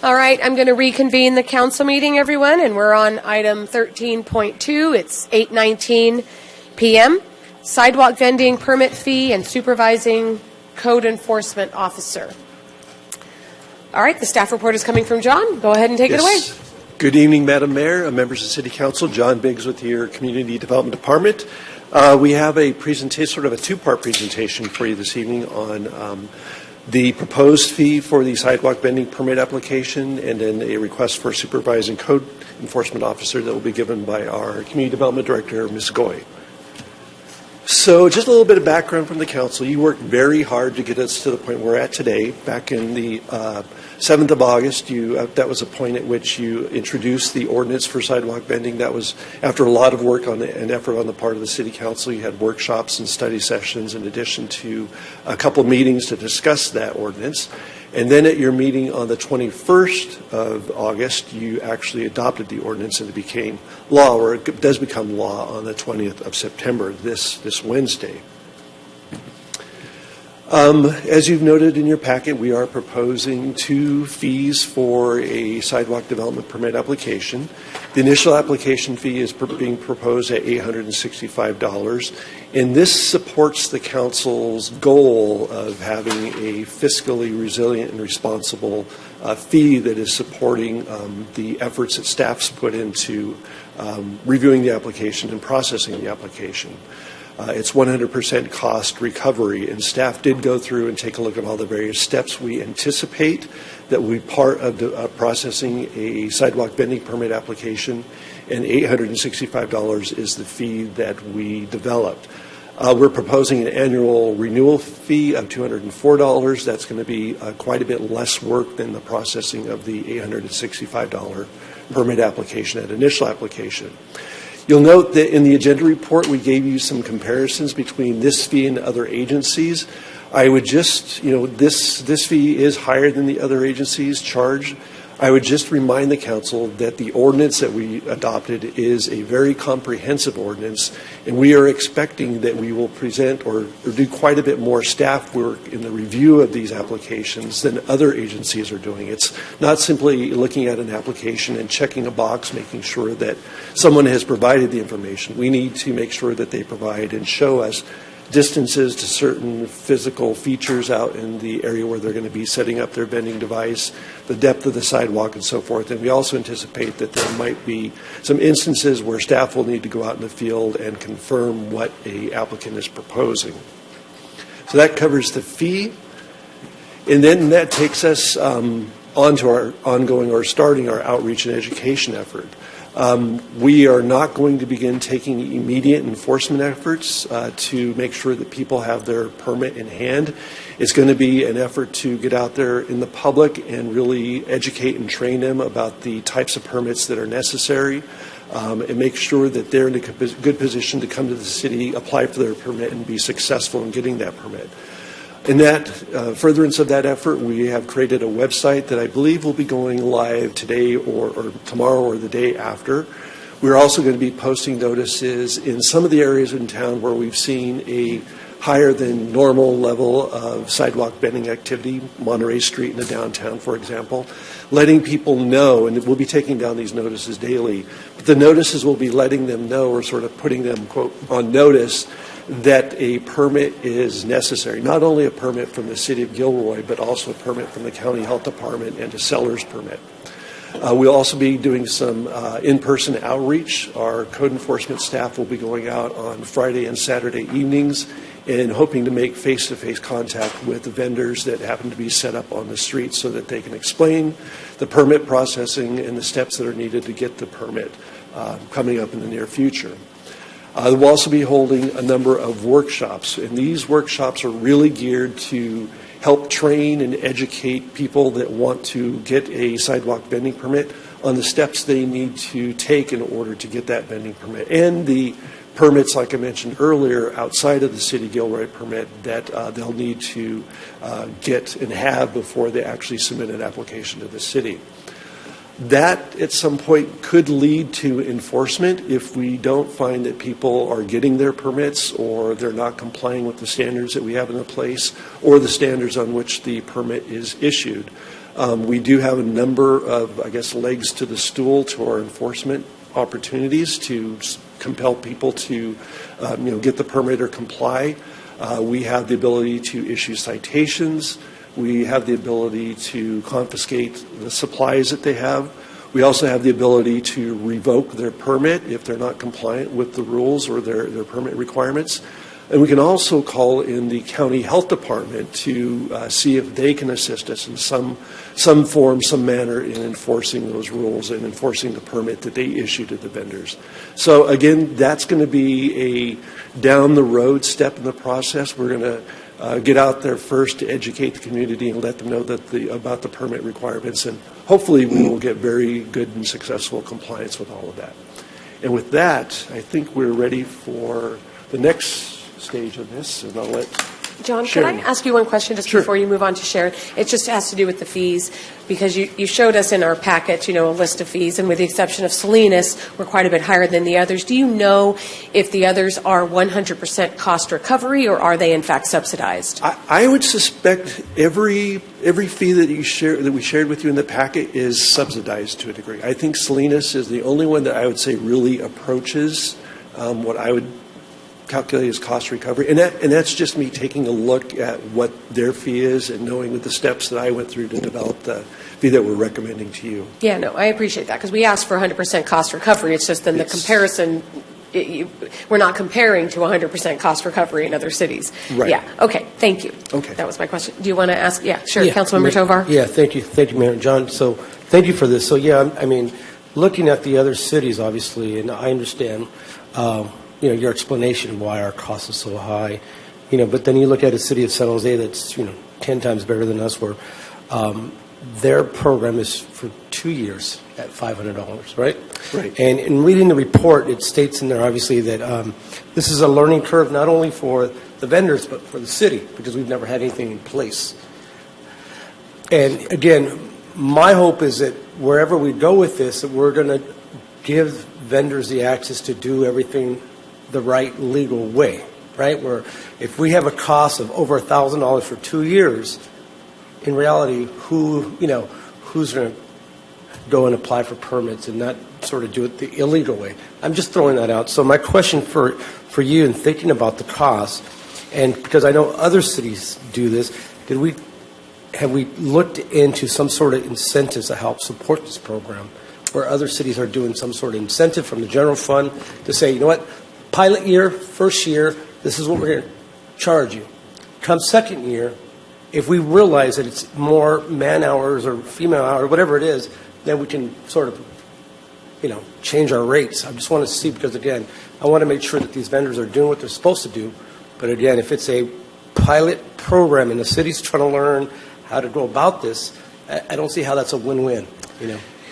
All right, I'm going to reconvene the council meeting, everyone, and we're on item 13.2. It's 8:19 p.m. Sidewalk vending permit fee and supervising code enforcement officer. All right, the staff report is coming from John. Go ahead and take it away. Good evening, Madam Mayor, members of City Council. John Biggs with your Community Development Department. We have a presentation, sort of a two-part presentation for you this evening on the proposed fee for the sidewalk vending permit application, and then a request for supervising code enforcement officer that will be given by our Community Development Director, Ms. Goy. So just a little bit of background from the council. You worked very hard to get us to the point we're at today. Back in the 7th of August, that was a point at which you introduced the ordinance for sidewalk vending. That was after a lot of work and effort on the part of the City Council. You had workshops and study sessions in addition to a couple of meetings to discuss that ordinance. And then at your meeting on the 21st of August, you actually adopted the ordinance and it became law, or it does become law on the 20th of September, this Wednesday. As you've noted in your packet, we are proposing two fees for a sidewalk development permit application. The initial application fee is being proposed at $865, and this supports the council's goal of having a fiscally resilient and responsible fee that is supporting the efforts that staff's put into reviewing the application and processing the application. It's 100% cost recovery, and staff did go through and take a look at all the various steps we anticipate that will be part of processing a sidewalk vending permit application, and $865 is the fee that we developed. We're proposing an annual renewal fee of $204. That's going to be quite a bit less work than the processing of the $865 permit application at initial application. You'll note that in the agenda report, we gave you some comparisons between this fee and other agencies. I would just, this fee is higher than the other agencies charge. I would just remind the council that the ordinance that we adopted is a very comprehensive ordinance, and we are expecting that we will present or do quite a bit more staff work in the review of these applications than other agencies are doing. It's not simply looking at an application and checking a box, making sure that someone has provided the information. We need to make sure that they provide and show us distances to certain physical features out in the area where they're going to be setting up their vending device, the depth of the sidewalk, and so forth. And we also anticipate that there might be some instances where staff will need to go out in the field and confirm what an applicant is proposing. So that covers the fee. And then that takes us on to our ongoing or starting our outreach and education effort. We are not going to begin taking immediate enforcement efforts to make sure that people have their permit in hand. It's going to be an effort to get out there in the public and really educate and train them about the types of permits that are necessary, and make sure that they're in a good position to come to the city, apply for their permit, and be successful in getting that permit. In that furtherance of that effort, we have created a website that I believe will be going live today or tomorrow or the day after. We're also going to be posting notices in some of the areas in town where we've seen a higher than normal level of sidewalk vending activity, Monterey Street in the downtown, for example, letting people know, and we'll be taking down these notices daily, but the notices will be letting them know, or sort of putting them, quote, on notice that a permit is necessary, not only a permit from the City of Gilroy, but also a permit from the County Health Department and a seller's permit. We'll also be doing some in-person outreach. Our code enforcement staff will be going out on Friday and Saturday evenings and hoping to make face-to-face contact with the vendors that happen to be set up on the street so that they can explain the permit processing and the steps that are needed to get the permit coming up in the near future. We'll also be holding a number of workshops, and these workshops are really geared to help train and educate people that want to get a sidewalk vending permit on the steps they need to take in order to get that vending permit, and the permits, like I mentioned earlier, outside of the City Gilroy permit that they'll need to get and have before they actually submit an application to the city. That, at some point, could lead to enforcement if we don't find that people are getting their permits or they're not complying with the standards that we have in place or the standards on which the permit is issued. We do have a number of, I guess, legs to the stool to our enforcement opportunities to compel people to, get the permit or comply. We have the ability to issue citations. We have the ability to confiscate the supplies that they have. We also have the ability to revoke their permit if they're not compliant with the rules or their permit requirements. And we can also call in the county health department to see if they can assist us in some form, some manner in enforcing those rules and enforcing the permit that they issue to the vendors. So again, that's going to be a down the road step in the process. We're going to get out there first to educate the community and let them know about the permit requirements, and hopefully we will get very good and successful compliance with all of that. And with that, I think we're ready for the next stage of this, and I'll let John, Sharon. can I ask you one question just before you move on to Sharon? It just has to do with the fees, because you showed us in our packet, a list of fees, and with the exception of Salinas, we're quite a bit higher than the others. Do you know if the others are 100% cost recovery, or are they in fact subsidized? I would suspect every fee that we shared with you in the packet is subsidized to a degree. I think Salinas is the only one that I would say really approaches what I would calculate as cost recovery, and that's just me taking a look at what their fee is and knowing the steps that I went through to develop the fee that we're recommending to you. Yeah, no, I appreciate that, because we asked for 100% cost recovery. It's just then the comparison, we're not comparing to 100% cost recovery in other cities. Right. Yeah, okay, thank you. Okay. That was my question. Do you want to ask? Yeah, sure, Councilmember Tovar. Yeah, thank you, Mayor and John. So thank you for this. So yeah, I mean, looking at the other cities, obviously, and I understand, your explanation of why our cost is so high, but then you look at a city of San Jose that's, 10 times better than us, where their program is for 2 years at $500, right? Right. And in reading the report, it states in there, obviously, that this is a learning curve not only for the vendors, but for the city, because we've never had anything in place. And again, my hope is that wherever we go with this, that we're going to give vendors the access to do everything the right legal way, right? Where if we have a cost of over $1,000 for 2 years, in reality, who's going to go and apply for permits and not sort of do it the illegal way? I'm just throwing that out. So my question for you, in thinking about the cost, and because I know other cities do this, have we looked into some sort of incentives to help support this program, where other cities are doing some sort of incentive from the general fund to say, you know what, pilot year, first year, this is what we're going to charge you. Come second year, if we realize that it's more man hours or female hours, whatever it is, then we can sort of, change our rates. I just want to see, because again, I want to make sure that these vendors are doing what they're supposed to do. But again, if it's a pilot program and the city's trying to learn how to go about this, I don't see how that's a win-win,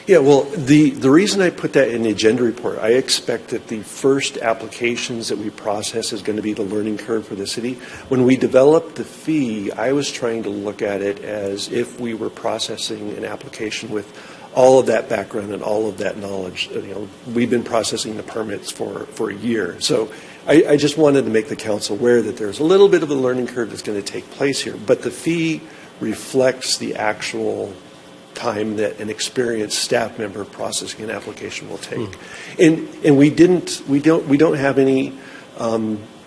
Yeah, well, the reason I put that in the agenda report, I expect that the first applications that we process is going to be the learning curve for the city. When we developed the fee, I was trying to look at it as if we were processing an application with all of that background and all of that knowledge. We've been processing the permits for a year. So I just wanted to make the council aware that there's a little bit of a learning curve that's going to take place here. But the fee reflects the actual time that an experienced staff member processing an application will take. And we don't have any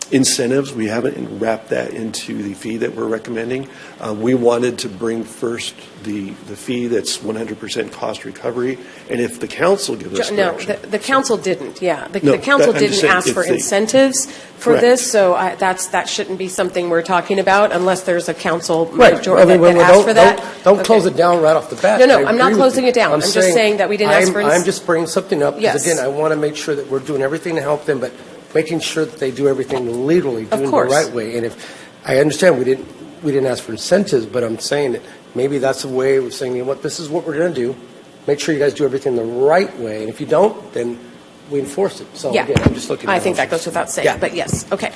incentives. We haven't wrapped that into the fee that we're recommending. We wanted to bring first the fee that's 100% cost recovery, and if the council gives us direction. No, the council didn't. Yeah, the No, council I'm just didn't saying ask for if they- incentives for Correct. this, so that shouldn't be something we're talking about unless there's a council Right. majority that asked for that. Don't close it down right off the bat. No, I I'm not agree with closing you. it down. I'm just saying that we didn't ask for I'm just bringing something up because, Yes. again, I want to make sure that we're doing everything to help them, but making sure that they do everything legally, doing it the course. right way. And if I understand we didn't ask for incentives, but I'm saying that maybe that's a way of saying, you know what, this is what we're going to do. Make sure you guys do everything the right way, and if you don't, then we enforce it. So Yeah. again, I'm just looking at I think that goes without saying, Yeah. but yes, okay.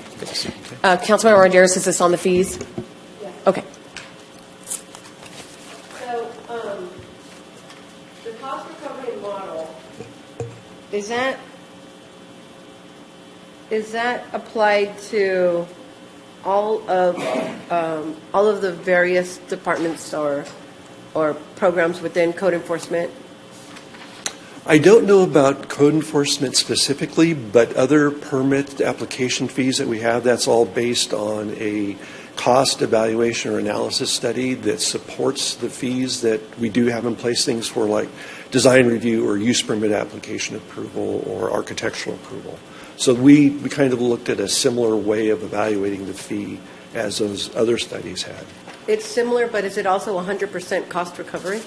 Councilmember Arderas, is this on the fees? Okay. So, the cost recovery model, is that applied to all of the various departments or or programs within code enforcement? I don't know about code enforcement specifically, but other permit application fees that we have, that's all based on a cost evaluation or analysis study that supports the fees that we do have in place, things for like design review or use permit application approval or architectural approval. So we kind of looked at a similar way of evaluating the fee as those other studies had. It's similar, but is it also 100% cost recovery?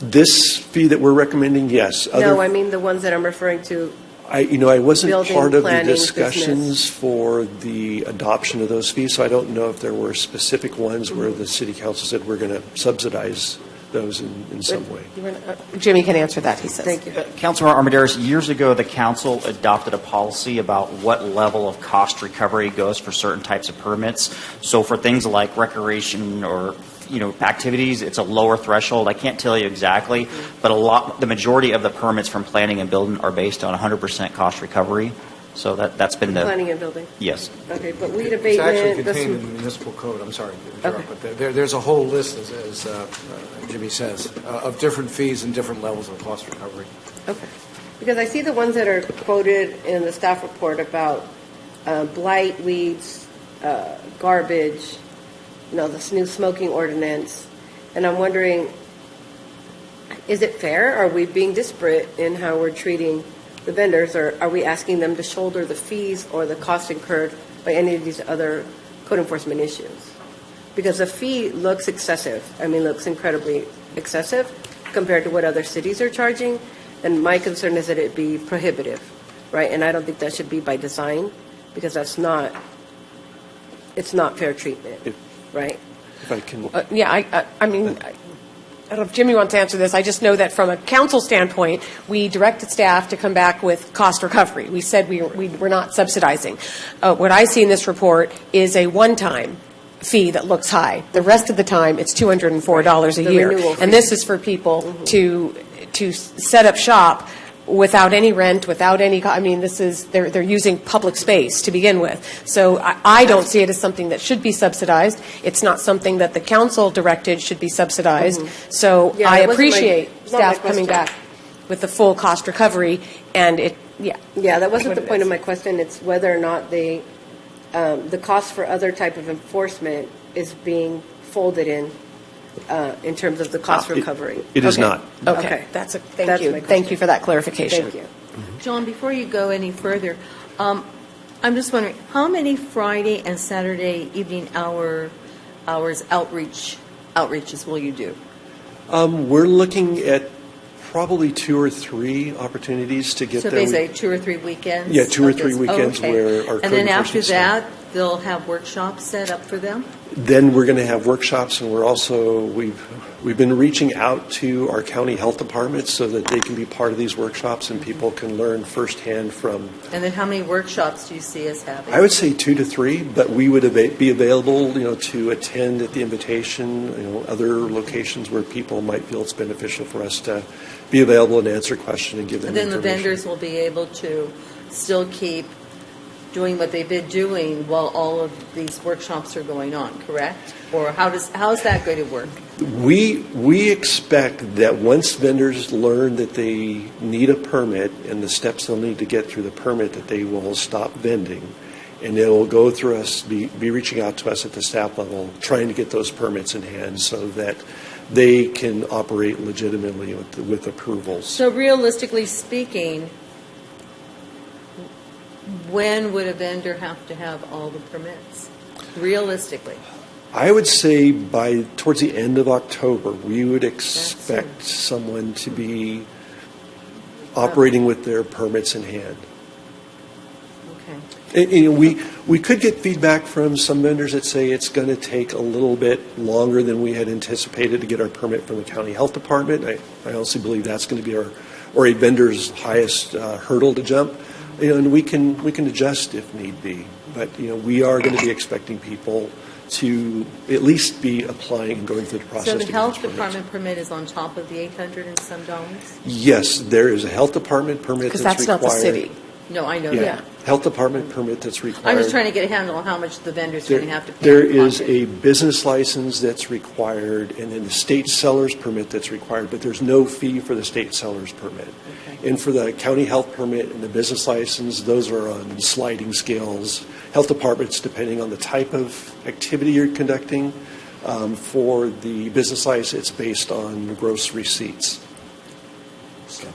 This fee that we're recommending, yes. No, I mean the ones that I'm referring to. I wasn't Building, part of the planning, discussions business. for the adoption of those fees, so I don't know if there were specific ones where the city council said we're going to subsidize those in some way. Jimmy can answer that, he says. Thank you. Councilor Armendariz, years ago, the council adopted a policy about what level of cost recovery goes for certain types of permits. So for things like recreation or activities, it's a lower threshold. I can't tell you exactly, but the majority of the permits from planning and building are based on 100% cost recovery. So that's been the Planning and building. Yes. Okay, but weed It's abatement. actually contained in the municipal code. I'm sorry to interrupt, but there's a whole list, as Jimmy says, of different fees and different levels of cost recovery. Okay. Because I see the ones that are quoted in the staff report about blight, weeds, garbage, this new smoking ordinance, and I'm wondering, is it fair? Are we being disparate in how we're treating the vendors, or are we asking them to shoulder the fees or the costs incurred by any of these other code enforcement issues? Because the fee looks excessive. Looks incredibly excessive compared to what other cities are charging, and my concern is that it be prohibitive, right? And I don't think that should be by design, because it's not fair treatment. Right? If I can. I don't know if Jimmy wants to answer this. I just know that from a council standpoint, we directed staff to come back with cost recovery. We said we're not subsidizing. What I see in this report is a one-time fee that looks high. The rest of the time, it's $204 a year. And this is for people to set up shop without any rent, without any, they're using public space to begin with. So I don't see it as something that should be subsidized. It's not something that the council directed should be subsidized. So I appreciate staff coming back with the full cost recovery, and that wasn't the point of my question. It's whether or not the cost for other type of enforcement is being folded in terms of the cost recovery. It is not. Okay. Thank you for that clarification. Thank you. John, before you go any further, I'm just wondering, how many Friday and Saturday evening hours outreaches will you do? We're looking at probably 2 or 3 opportunities to get So there. they say 2 or 3 weekends? Yeah, 2 or 3 weekends where our And then code after enforcement staff- that, they'll have workshops set up for them? Then we're going to have workshops, and we've been reaching out to our county health departments so that they can be part of these workshops and people can learn firsthand from. And then how many workshops do you see us having? I would say 2 to 3, but we would be available, to attend at the invitation. Other locations where people might feel it's beneficial for us to be available and answer questions and give them And then the information. vendors will be able to still keep doing what they've been doing while all of these workshops are going on, correct? Or how is that going to work? We expect that once vendors learn that they need a permit and the steps they'll need to get through the permit, that they will stop vending, and they will go through us, be reaching out to us at the staff level, trying to get those permits in hand so that they can operate legitimately with approvals. So realistically speaking, when would a vendor have to have all the permits? Realistically. I would say towards the end of October, we would expect someone to be operating with their permits in hand. Okay. We could get feedback from some vendors that say it's going to take a little bit longer than we had anticipated to get our permit from the county health department. I also believe that's going to be a vendor's highest hurdle to jump. And we can adjust if need be. But we are going to be expecting people to at least be applying and going through the process. So the to get health those permits. department permit is on top of the $800 and some dollars? Yes, there is a health department permit Because that's that's required. not the city. No, I know Yeah. that. Health department permit that's required. I'm just trying to get a handle on how much the vendor's going to have to pay. There out of is pocket. a business license that's required, and then the state seller's permit that's required, but there's no fee for the state seller's permit. And for the county health permit and the business license, those are on sliding scales. Health departments, depending on the type of activity you're conducting, for the business license, it's based on gross receipts. So.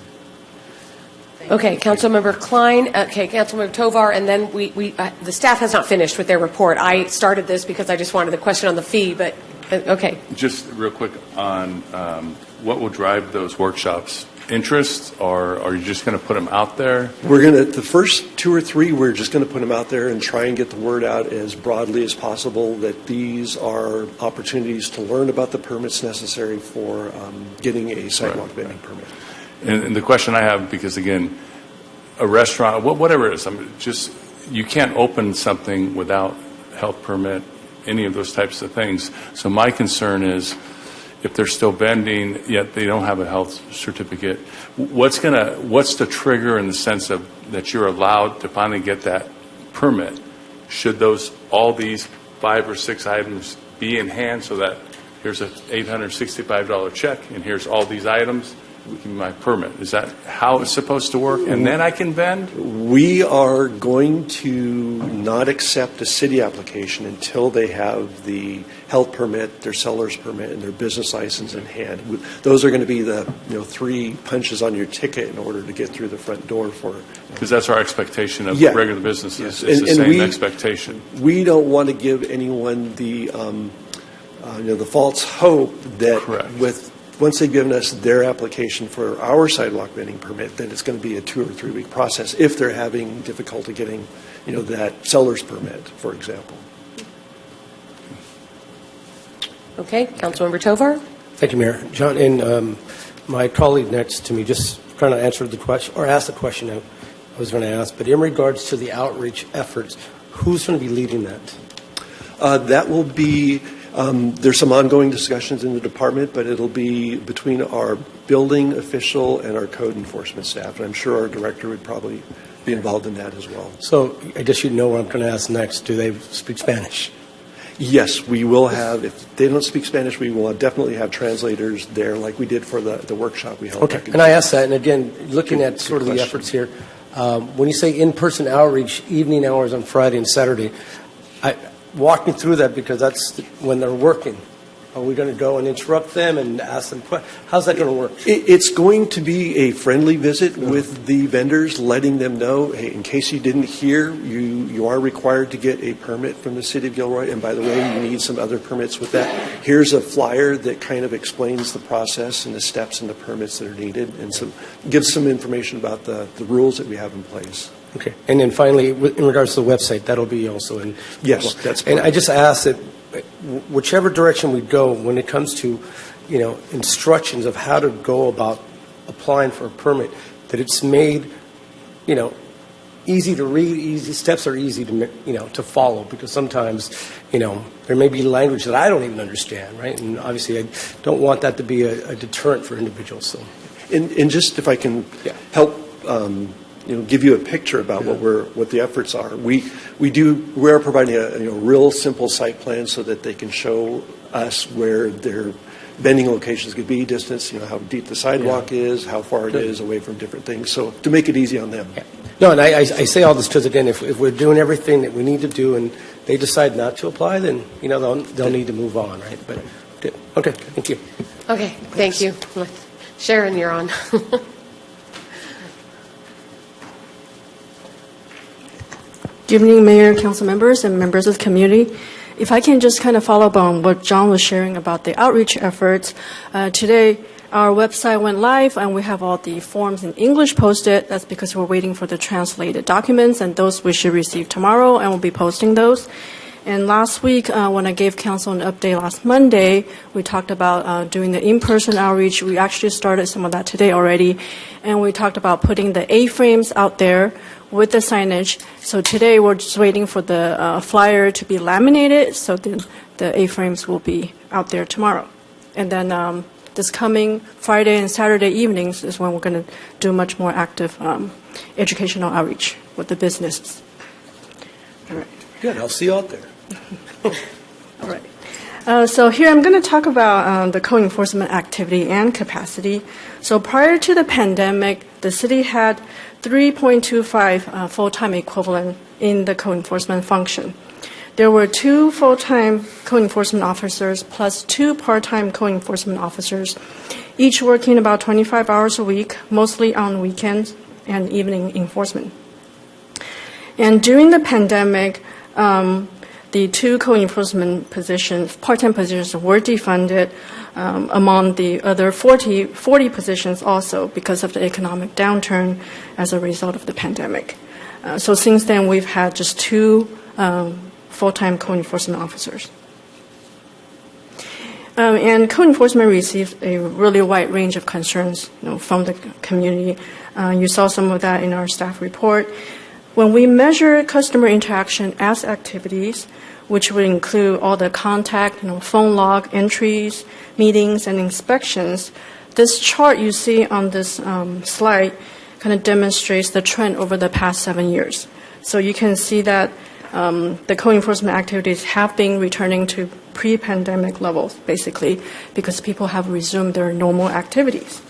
Okay, Councilmember Klein, okay, Councilmember Tovar, and then the staff has not finished with their report. I started this because I just wanted the question on the fee, but, okay. Just real quick on what will drive those workshops? Interest, or are you just going to put them out there? The first 2 or 3, we're just going to put them out there and try and get the word out as broadly as possible that these are opportunities to learn about the permits necessary for getting a sidewalk vending permit. And the question I have, because again, a restaurant, whatever it is, you can't open something without health permit, any of those types of things. So my concern is, if they're still vending, yet they don't have a health certificate, what's the trigger in the sense of that you're allowed to finally get that permit? Should all these 5 or 6 items be in hand so that here's a $865 check and here's all these items? Give me my permit. Is that how it's supposed to work? And then I can vend? We are going to not accept a city application until they have the health permit, their seller's permit, and their business license in hand. Those are going to be the 3 punches on your ticket in order to get through the front door for. Because that's our expectation of regular businesses. Yes. It's the same expectation. We don't want to give anyone the false hope that once they've given us their application for our sidewalk vending permit, then it's going to be a 2 or 3 week process if they're having difficulty getting, that seller's permit, for example. Okay, Councilmember Tovar. Thank you, Mayor. John, and my colleague next to me just trying to answer the question, or ask the question I was going to ask, but in regards to the outreach efforts, who's going to be leading that? That will be, there's some ongoing discussions in the department, but it'll be between our building official and our code enforcement staff. And I'm sure our director would probably be involved in that as well. So I guess you know what I'm going to ask next. Do they speak Spanish? Yes, we will have. If they don't speak Spanish, we will definitely have translators there like we did for the workshop we held. Okay, and I asked that, and again, looking at sort of the efforts here, when you say in-person outreach, evening hours on Friday and Saturday, walk me through that because that's when they're working. Are we going to go and interrupt them and ask them questions? How's that going to work? It's going to be a friendly visit with the vendors, letting them know, hey, in case you didn't hear, you are required to get a permit from the City of Gilroy. And by the way, you need some other permits with that. Here's a flyer that kind of explains the process and the steps and the permits that are needed, and gives some information about the rules that we have in place. Okay. And then finally, in regards to the website, that'll be also in. Yes, that's And I just ask that whichever direction we go, when it comes to, instructions of how to go about applying for a permit, that it's made, easy to read, steps are easy to, to follow, because sometimes, there may be language that I don't even understand, right? And obviously, I don't want that to be a deterrent for individuals. So, and just if I can help. Give you a picture about what the efforts are. We are providing a real simple site plan so that they can show us where their vending locations could be, distance, how deep the sidewalk is, how far it is away from different things. So to make it easy on them. Yeah. No, and I say all this because again, if we're doing everything that we need to do and they decide not to apply, then they'll need to move on, right? But okay, thank you. Okay, thank you. Sharon, you're on. Good evening, Mayor, council members, and members of the community. If I can just kind of follow up on what John was sharing about the outreach efforts. Today, our website went live, and we have all the forms in English posted. That's because we're waiting for the translated documents, and those we should receive tomorrow, and we'll be posting those. And last week, when I gave council an update last Monday, we talked about doing the in-person outreach. We actually started some of that today already, and we talked about putting the A-frames out there with the signage. So today we're just waiting for the flyer to be laminated, so then the A-frames will be out there tomorrow. And then this coming Friday and Saturday evenings is when we're going to do much more active educational outreach. with the businesses. All right. Good. I'll see you out there. All right. So here I'm going to talk about the code enforcement activity and capacity. So prior to the pandemic, the city had 3.25 full-time equivalent in the code enforcement function. There were 2 full-time code enforcement officers plus 2 part-time code enforcement officers, each working about 25 hours a week, mostly on weekends and evening enforcement. And during the pandemic, the 2 code enforcement positions, part-time positions, were defunded among the other 40 positions also because of the economic downturn as a result of the pandemic. So since then, we've had just 2 full-time code enforcement officers. And code enforcement received a really wide range of concerns, from the community. You saw some of that in our staff report. When we measure customer interaction as activities, which would include all the contact, phone log entries, meetings, and inspections, this chart you see on this slide kind of demonstrates the trend over the past 7 years. So you can see that the code enforcement activities have been returning to pre-pandemic levels, basically, because people have resumed their normal activities.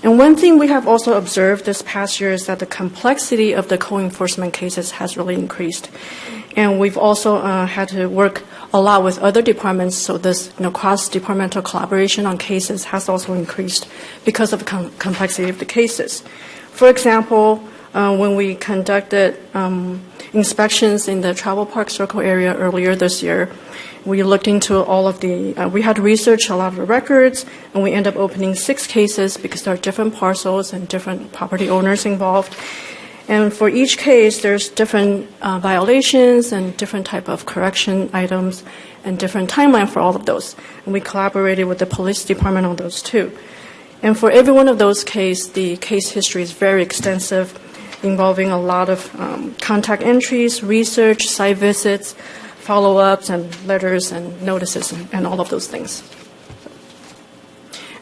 And one thing we have also observed this past year is that the complexity of the code enforcement cases has really increased. And we've also had to work a lot with other departments, so this cross-departmental collaboration on cases has also increased because of the complexity of the cases. For example, when we conducted inspections in the Travel Park Circle area earlier this year, we looked into all of we had to research a lot of the records, and we ended up opening 6 cases because there are different parcels and different property owners involved. And for each case, there's different violations and different type of correction items and different timeline for all of those. And we collaborated with the police department on those too. And for every one of those cases, the case history is very extensive, involving a lot of contact entries, research, site visits, follow-ups, and letters and notices and all of those things.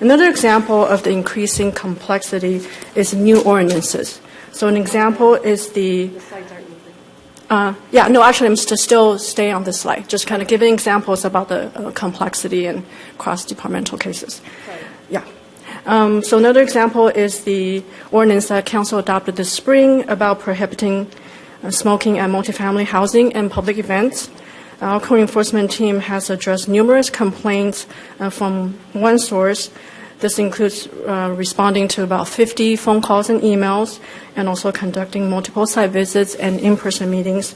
Another example of the increasing complexity is new ordinances. So an example is actually, I'm still stay on this slide, just kind of giving examples about the complexity and cross-departmental cases. Yeah. So another example is the ordinance that Council adopted this spring about prohibiting smoking at multifamily housing and public events. Our code enforcement team has addressed numerous complaints from one source. This includes responding to about 50 phone calls and emails, and also conducting multiple site visits and in-person meetings.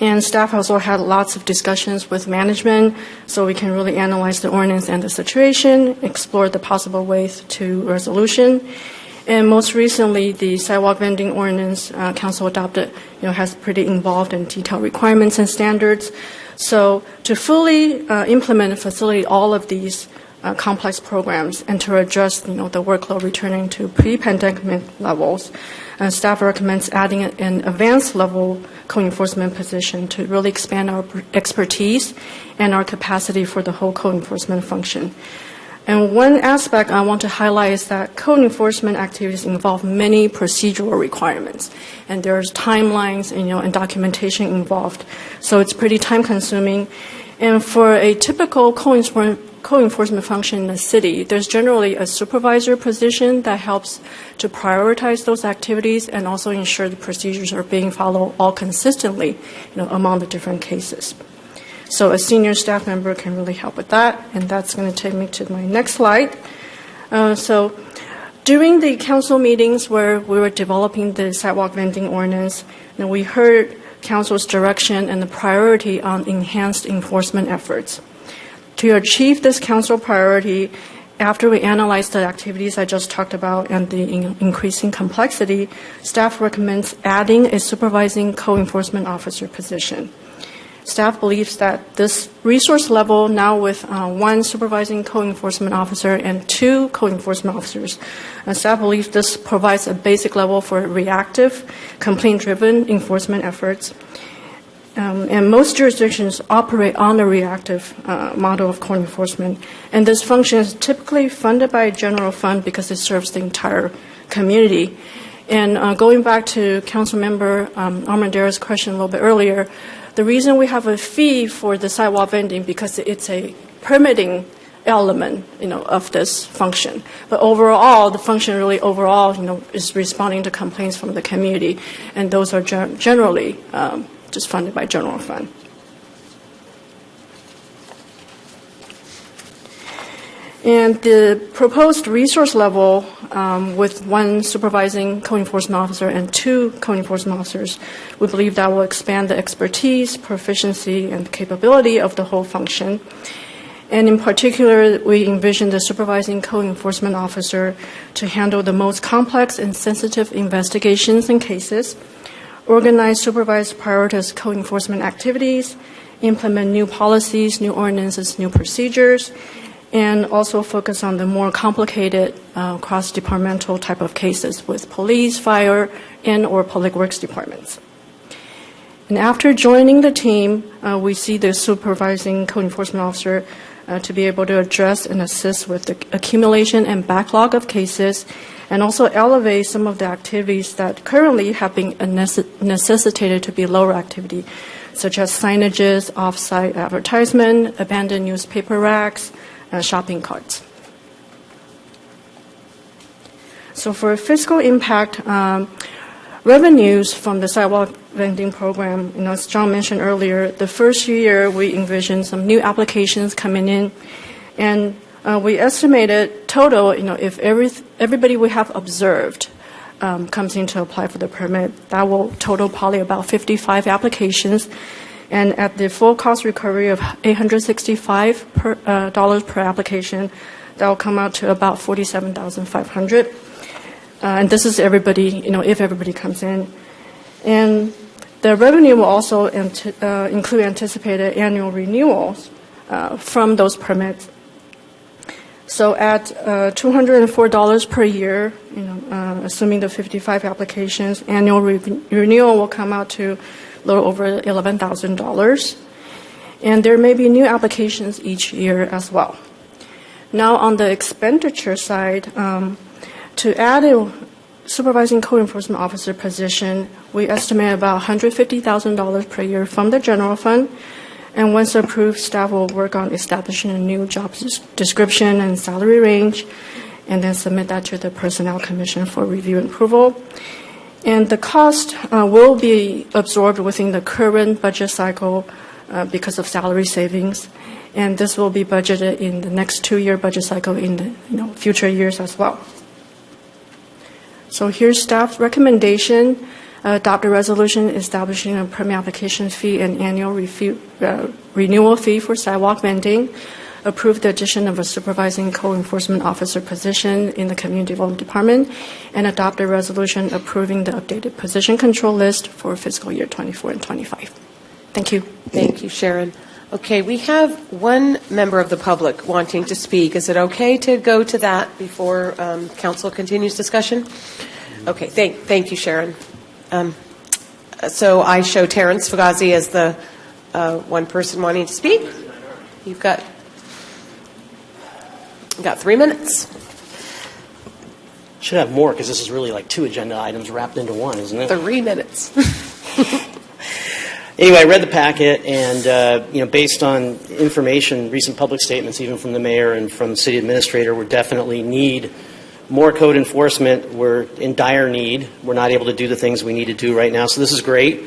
And staff also had lots of discussions with management, so we can really analyze the ordinance and the situation, explore the possible ways to resolution. And most recently, the sidewalk vending ordinance Council adopted, has pretty involved and detailed requirements and standards. So to fully implement and facilitate all of these complex programs and to address, the workload returning to pre-pandemic levels, staff recommends adding an advanced level code enforcement position to really expand our expertise and our capacity for the whole code enforcement function. And one aspect I want to highlight is that code enforcement activities involve many procedural requirements, and there's timelines and documentation involved. So it's pretty time-consuming. And for a typical code enforcement function in the city, there's generally a supervisor position that helps to prioritize those activities and also ensure the procedures are being followed all consistently, among the different cases. So a senior staff member can really help with that, and that's going to take me to my next slide. So during the council meetings where we were developing the sidewalk vending ordinance, we heard council's direction and the priority on enhanced enforcement efforts. To achieve this council priority, after we analyzed the activities I just talked about and the increasing complexity, staff recommends adding a supervising code enforcement officer position. Staff believes that this resource level, now with 1 supervising code enforcement officer and 2 code enforcement officers, staff believes this provides a basic level for reactive, complaint-driven enforcement efforts. And most jurisdictions operate on a reactive model of code enforcement. And this function is typically funded by a general fund because it serves the entire community. And going back to Councilmember Armandero's question a little bit earlier, the reason we have a fee for the sidewalk vending because it's a permitting element, of this function. But overall, the function really overall, is responding to complaints from the community, and those are generally just funded by general fund. And the proposed resource level with one supervising code enforcement officer and 2 code enforcement officers, we believe that will expand the expertise, proficiency, and capability of the whole function. And in particular, we envision the supervising code enforcement officer to handle the most complex and sensitive investigations and cases, organize, supervise, prioritize code enforcement activities, implement new policies, new ordinances, new procedures, and also focus on the more complicated cross-departmental type of cases with police, fire, and/or public works departments. And after joining the team, we see the supervising code enforcement officer to be able to address and assist with the accumulation and backlog of cases, and also elevate some of the activities that currently have been necessitated to be lower activity, such as signages, off-site advertisement, abandoned newspaper racks, shopping carts. So for fiscal impact, revenues from the sidewalk vending program, as John mentioned earlier, the first year we envisioned some new applications coming in, and we estimated total, if everybody we have observed comes in to apply for the permit, that will total probably about 55 applications. And at the full cost recovery of $865 per application, that will come out to about $47,500. And this is everybody, if everybody comes in. And the revenue will also include anticipated annual renewals from those permits. So at $204 per year, assuming the 55 applications, annual renewal will come out to a little over $11,000. And there may be new applications each year as well. Now on the expenditure side, to add a supervising code enforcement officer position, we estimate about $150,000 per year from the general fund. And once approved, staff will work on establishing a new job description and salary range, and then submit that to the Personnel Commission for review and approval. And the cost will be absorbed within the current budget cycle because of salary savings. And this will be budgeted in the next 2-year budget cycle in the future years as well. So here's staff recommendation. Adopt a resolution establishing a permit application fee and annual renewal fee for sidewalk vending. Approve the addition of a supervising code enforcement officer position in the Community Development Department, and adopt a resolution approving the updated position control list for fiscal year 24 and 25. Thank you. Thank you, Sharon. Okay, we have one member of the public wanting to speak. Is it okay to go to that before council continues discussion? Okay, thank you, Sharon. So I show Terrence Fugazi as the one person wanting to speak. You've got 3 minutes. Should have more because this is really like 2 agenda items wrapped into one, isn't it? 3 minutes. Anyway, I read the packet, and based on information, recent public statements, even from the mayor and from the city administrator, we definitely need more code enforcement. We're in dire need. We're not able to do the things we need to do right now. So this is great,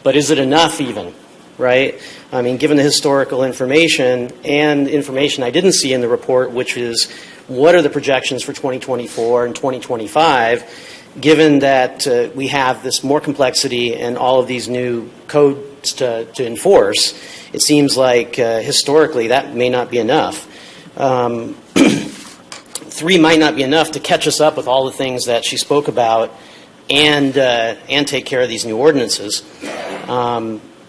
but is it enough even? Right? I mean, given the historical information and information I didn't see in the report, which is what are the projections for 2024 and 2025, given that we have this more complexity and all of these new codes to enforce, it seems like historically that may not be enough. 3 might not be enough to catch us up with all the things that she spoke about and take care of these new ordinances.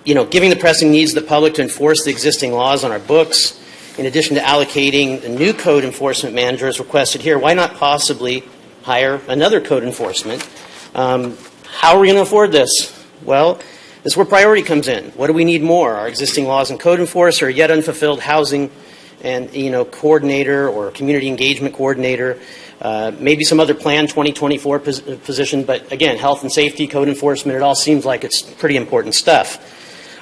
Giving the pressing needs of the public to enforce the existing laws on our books, in addition to allocating a new code enforcement manager as requested here, why not possibly hire another code enforcement? How are we going to afford this? Well, this is where priority comes in. What do we need more? Our existing laws and code enforcement, yet unfulfilled housing and, coordinator or community engagement coordinator, maybe some other Plan 2024 position, but again, health and safety, code enforcement, it all seems like it's pretty important stuff.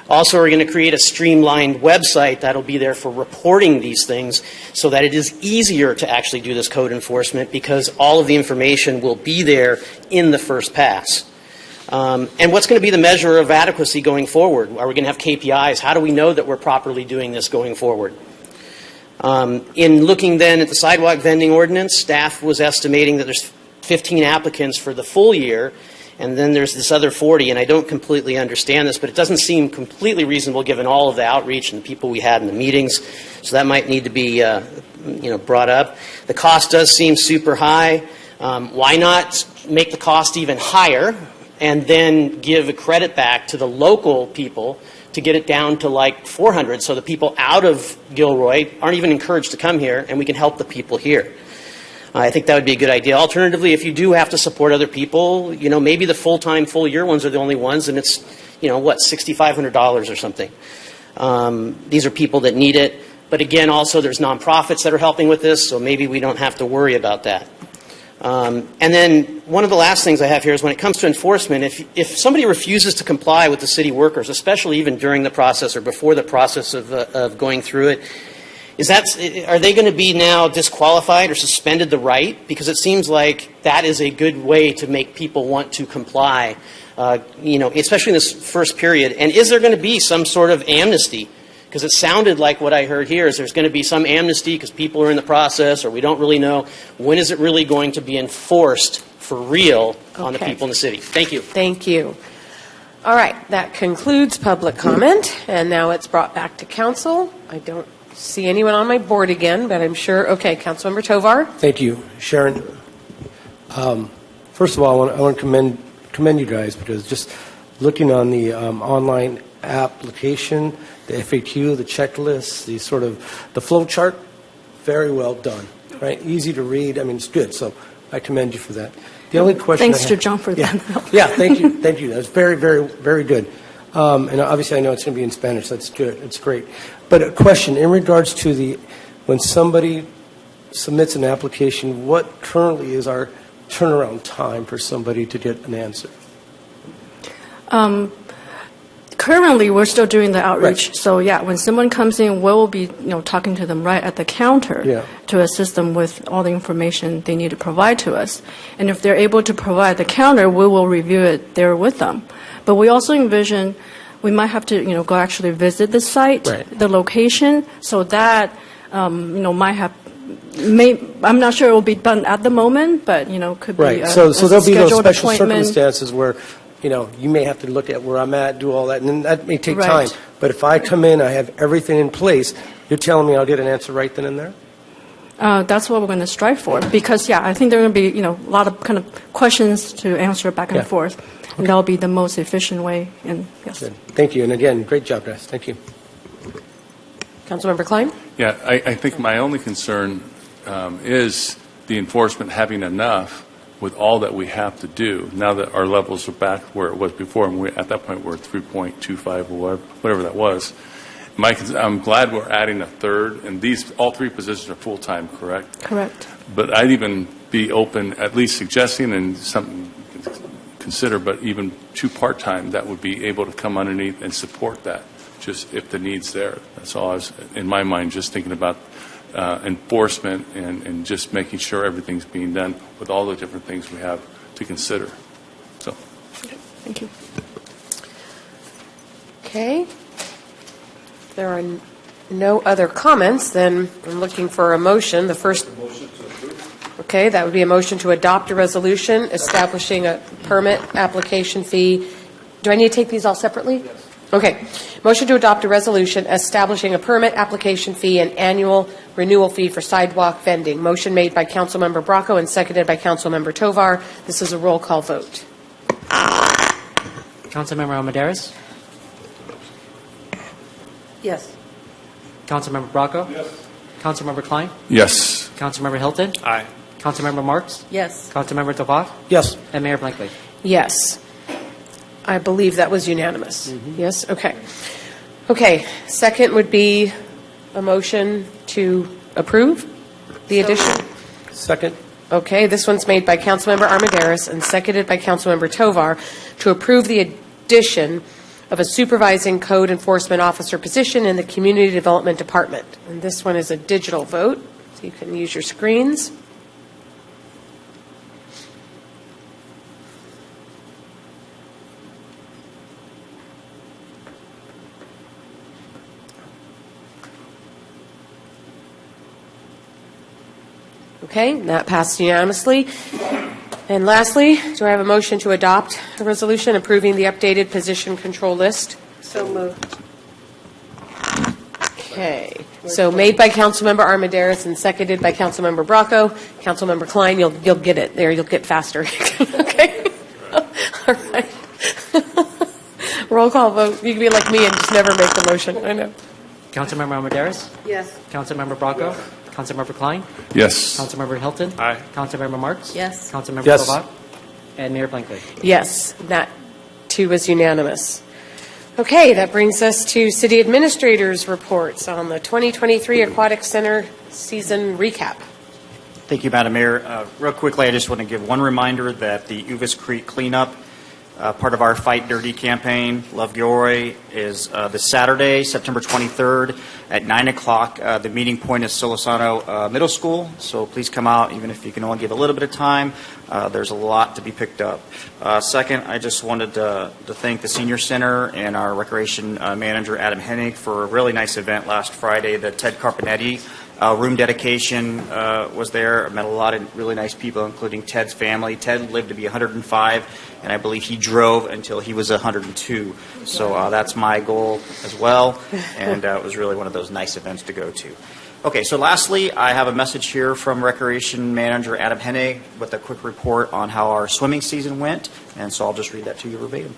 Also, we're going to create a streamlined website that'll be there for reporting these things so that it is easier to actually do this code enforcement because all of the information will be there in the first pass. And what's going to be the measure of adequacy going forward? Are we going to have KPIs? How do we know that we're properly doing this going forward? In looking then at the sidewalk vending ordinance, staff was estimating that there's 15 applicants for the full year, and then there's this other 40, and I don't completely understand this, but it doesn't seem completely reasonable given all of the outreach and the people we had in the meetings, so that might need to be brought up. The cost does seem super high. Why not make the cost even higher and then give a credit back to the local people to get it down to like 400 so the people out of Gilroy aren't even encouraged to come here, and we can help the people here. I think that would be a good idea. Alternatively, if you do have to support other people, maybe the full-time, full-year ones are the only ones, and it's, $6,500 or something. These are people that need it. But again, also, there's nonprofits that are helping with this, so maybe we don't have to worry about that. And then one of the last things I have here is when it comes to enforcement, if somebody refuses to comply with the city workers, especially even during the process or before the process of going through it, are they going to be now disqualified or suspended the right? Because it seems like that is a good way to make people want to comply, especially in this first period. And is there going to be some sort of amnesty? Because it sounded like what I heard here is there's going to be some amnesty because people are in the process or we don't really know. When is it really going to be enforced for real on the people in the city? Thank you. Thank you. All right, that concludes public comment, and now it's brought back to council. I don't see anyone on my board again, but I'm sure. Okay, Councilmember Tovar. Thank you, Sharon. First of all, I want to commend you guys because just looking on the online application, the FAQ, the checklist, the flow chart, very well done. Right, easy to read. I mean, it's good. So I commend you for that. The only question. Thanks to John for that. Yeah, thank you, thank you. That's very, very, very good. And obviously, I know it's going to be in Spanish. That's good. It's great. But a question in regards to when somebody submits an application, what currently is our turnaround time for somebody to get an answer? Currently, we're still doing the outreach. Right. So, when someone comes in, we'll be talking to them right at the counter to assist them with all the information they need to provide to us. And if they're able to provide the counter, we will review it there with them. But we also envision we might have to go actually visit the site, the location, so that might have. I'm not sure it will be done at the moment, but could be so there'll be those special appointment. circumstances where you may have to look at where I'm at, do all that, and then that may take time. But if I come in, I have everything in place, you're telling me I'll get an answer right then and there? That's what we're going to strive for, because I think there are going to be a lot of kind of questions to answer back and forth, and that'll be the most efficient way. And yes, good. Thank you, and again, great job, guys. Thank you. Councilmember Klein. Yeah, I think my only concern is the enforcement having enough with all that we have to do now that our levels are back where it was before, and at that point we're at 3.25 or whatever that was. I'm glad we're adding a third, and all three positions are full-time, correct? Correct. But I'd even be open, at least suggesting, and something to consider, but even 2 part-time that would be able to come underneath and support that, just if the need's there. That's all I was, in my mind, just thinking about enforcement and just making sure everything's being done with all the different things we have to consider. So, thank you. Okay. If there are no other comments, then I'm looking for a motion. The first. Okay, that would be a motion to adopt a resolution establishing a permit application fee. Do I need to take these all separately? Yes. Okay. Motion to adopt a resolution establishing a permit application fee and annual renewal fee for sidewalk vending. Motion made by Councilmember Bracco and seconded by Councilmember Tovar. This is a roll call vote. Councilmember Almaderis? Yes. Councilmember Bracco? Yes. Councilmember Klein? yes. Councilmember Hilton? Aye. Councilmember Marks? Yes. Councilmember Tovar? Yes. And Mayor Blankley? Yes. I believe that was unanimous. Yes? Okay. Okay. Second would be a motion to approve the addition? Second. Okay, this one's made by Councilmember Armendariz and seconded by Councilmember Tovar to approve the addition of a supervising code enforcement officer position in the Community Development Department. And this one is a digital vote, so you can use your screens. Okay, that passed unanimously. And lastly, do I have a motion to adopt a resolution approving the updated position control list? So moved. Okay, so made by Councilmember Armendariz and seconded by Councilmember Bracco. Councilmember Klein, you'll get it there. You'll get faster. Okay. All right. Roll call vote. You can be like me and just never make the motion. I know. Councilmember Armendariz? Yes. Councilmember Bracco? Councilmember Klein? Yes. Councilmember Hilton? Aye. Councilmember Marks? Yes. Councilmember Yes. Savat? And Mayor Blankley? Yes, that too was unanimous. Okay, that brings us to City Administrator's reports on the 2023 Aquatic Center season recap. Thank you, Madam Mayor. Real quickly, I just want to give one reminder that the Uvis Creek cleanup, part of our Fight Dirty campaign, Love Gilroy, is this Saturday, September 23rd at 9 o'clock. The meeting point is Solosano Middle School, so please come out, even if you can only give a little bit of time. There's a lot to be picked up. Second, I just wanted to thank the Senior Center and our Recreation Manager, Adam Hennig, for a really nice event last Friday. The Ted Carpinetti room dedication was there. I met a lot of really nice people, including Ted's family. Ted lived to be 105, and I believe he drove until he was 102. So that's my goal as well, and it was really one of those nice events to go to. Okay, so lastly, I have a message here from Recreation Manager Adam Hennig with a quick report on how our swimming season went, and so I'll just read that to you verbatim.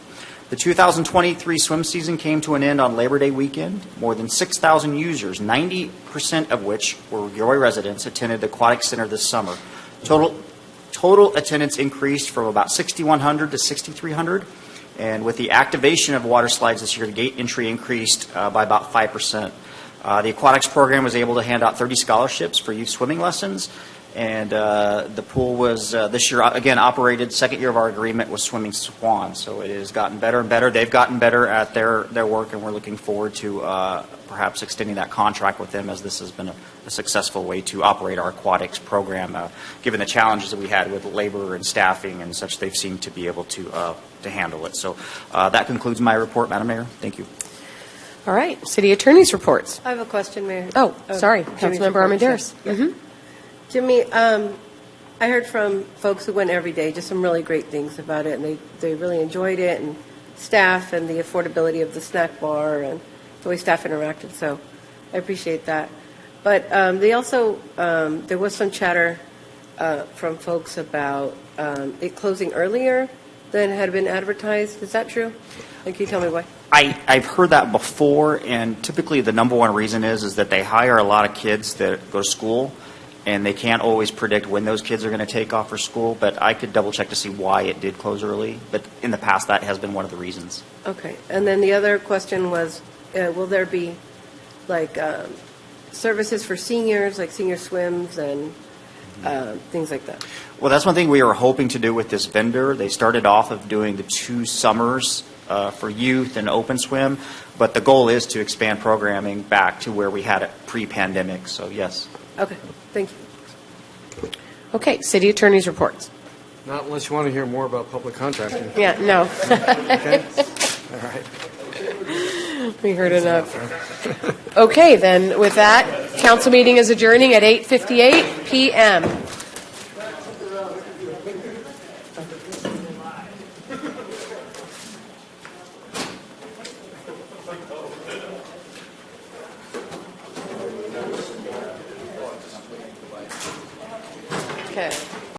The 2023 swim season came to an end on Labor Day weekend. More than 6,000 users, 90% of which were Gilroy residents, attended the Aquatic Center this summer. Total attendance increased from about 6,100 to 6,300. And with the activation of water slides this year, the gate entry increased by about 5%. The aquatics program was able to hand out 30 scholarships for youth swimming lessons. And the pool was, this year, again, operated, second year of our agreement with Swimming Swan. So it has gotten better and better. They've gotten better at their work, and we're looking forward to perhaps extending that contract with them, as this has been a successful way to operate our aquatics program. Given the challenges that we had with labor and staffing and such, they've seemed to be able to handle it. So that concludes my report, Madam Mayor. Thank you. All right, City Attorney's reports. I have a question, Mayor. Oh, sorry, Councilmember Armendariz. Mm-hmm. Jimmy, I heard from folks who went every day just some really great things about it, and they really enjoyed it, and staff and the affordability of the snack bar and the way staff interacted, so I appreciate that. But they also, there was some chatter from folks about it closing earlier than had been advertised. Is that true? And can you tell me why? I've heard that before, and typically the number one reason is that they hire a lot of kids that go to school, and they can't always predict when those kids are going to take off for school, but I could double check to see why it did close early. But in the past, that has been one of the reasons. Okay. And then the other question was, will there be like services for seniors, like senior swims and things like that? Well, that's one thing we were hoping to do with this vendor. They started off of doing the 2 summers for youth and open swim, but the goal is to expand programming back to where we had it pre-pandemic. So yes. Okay. Thank you. Okay, City Attorney's reports. Not unless you want to hear more about public contracting. Yeah, no. Okay. All right. We heard enough. Okay, then with that, council meeting is adjourning at 8:58 p.m. Okay.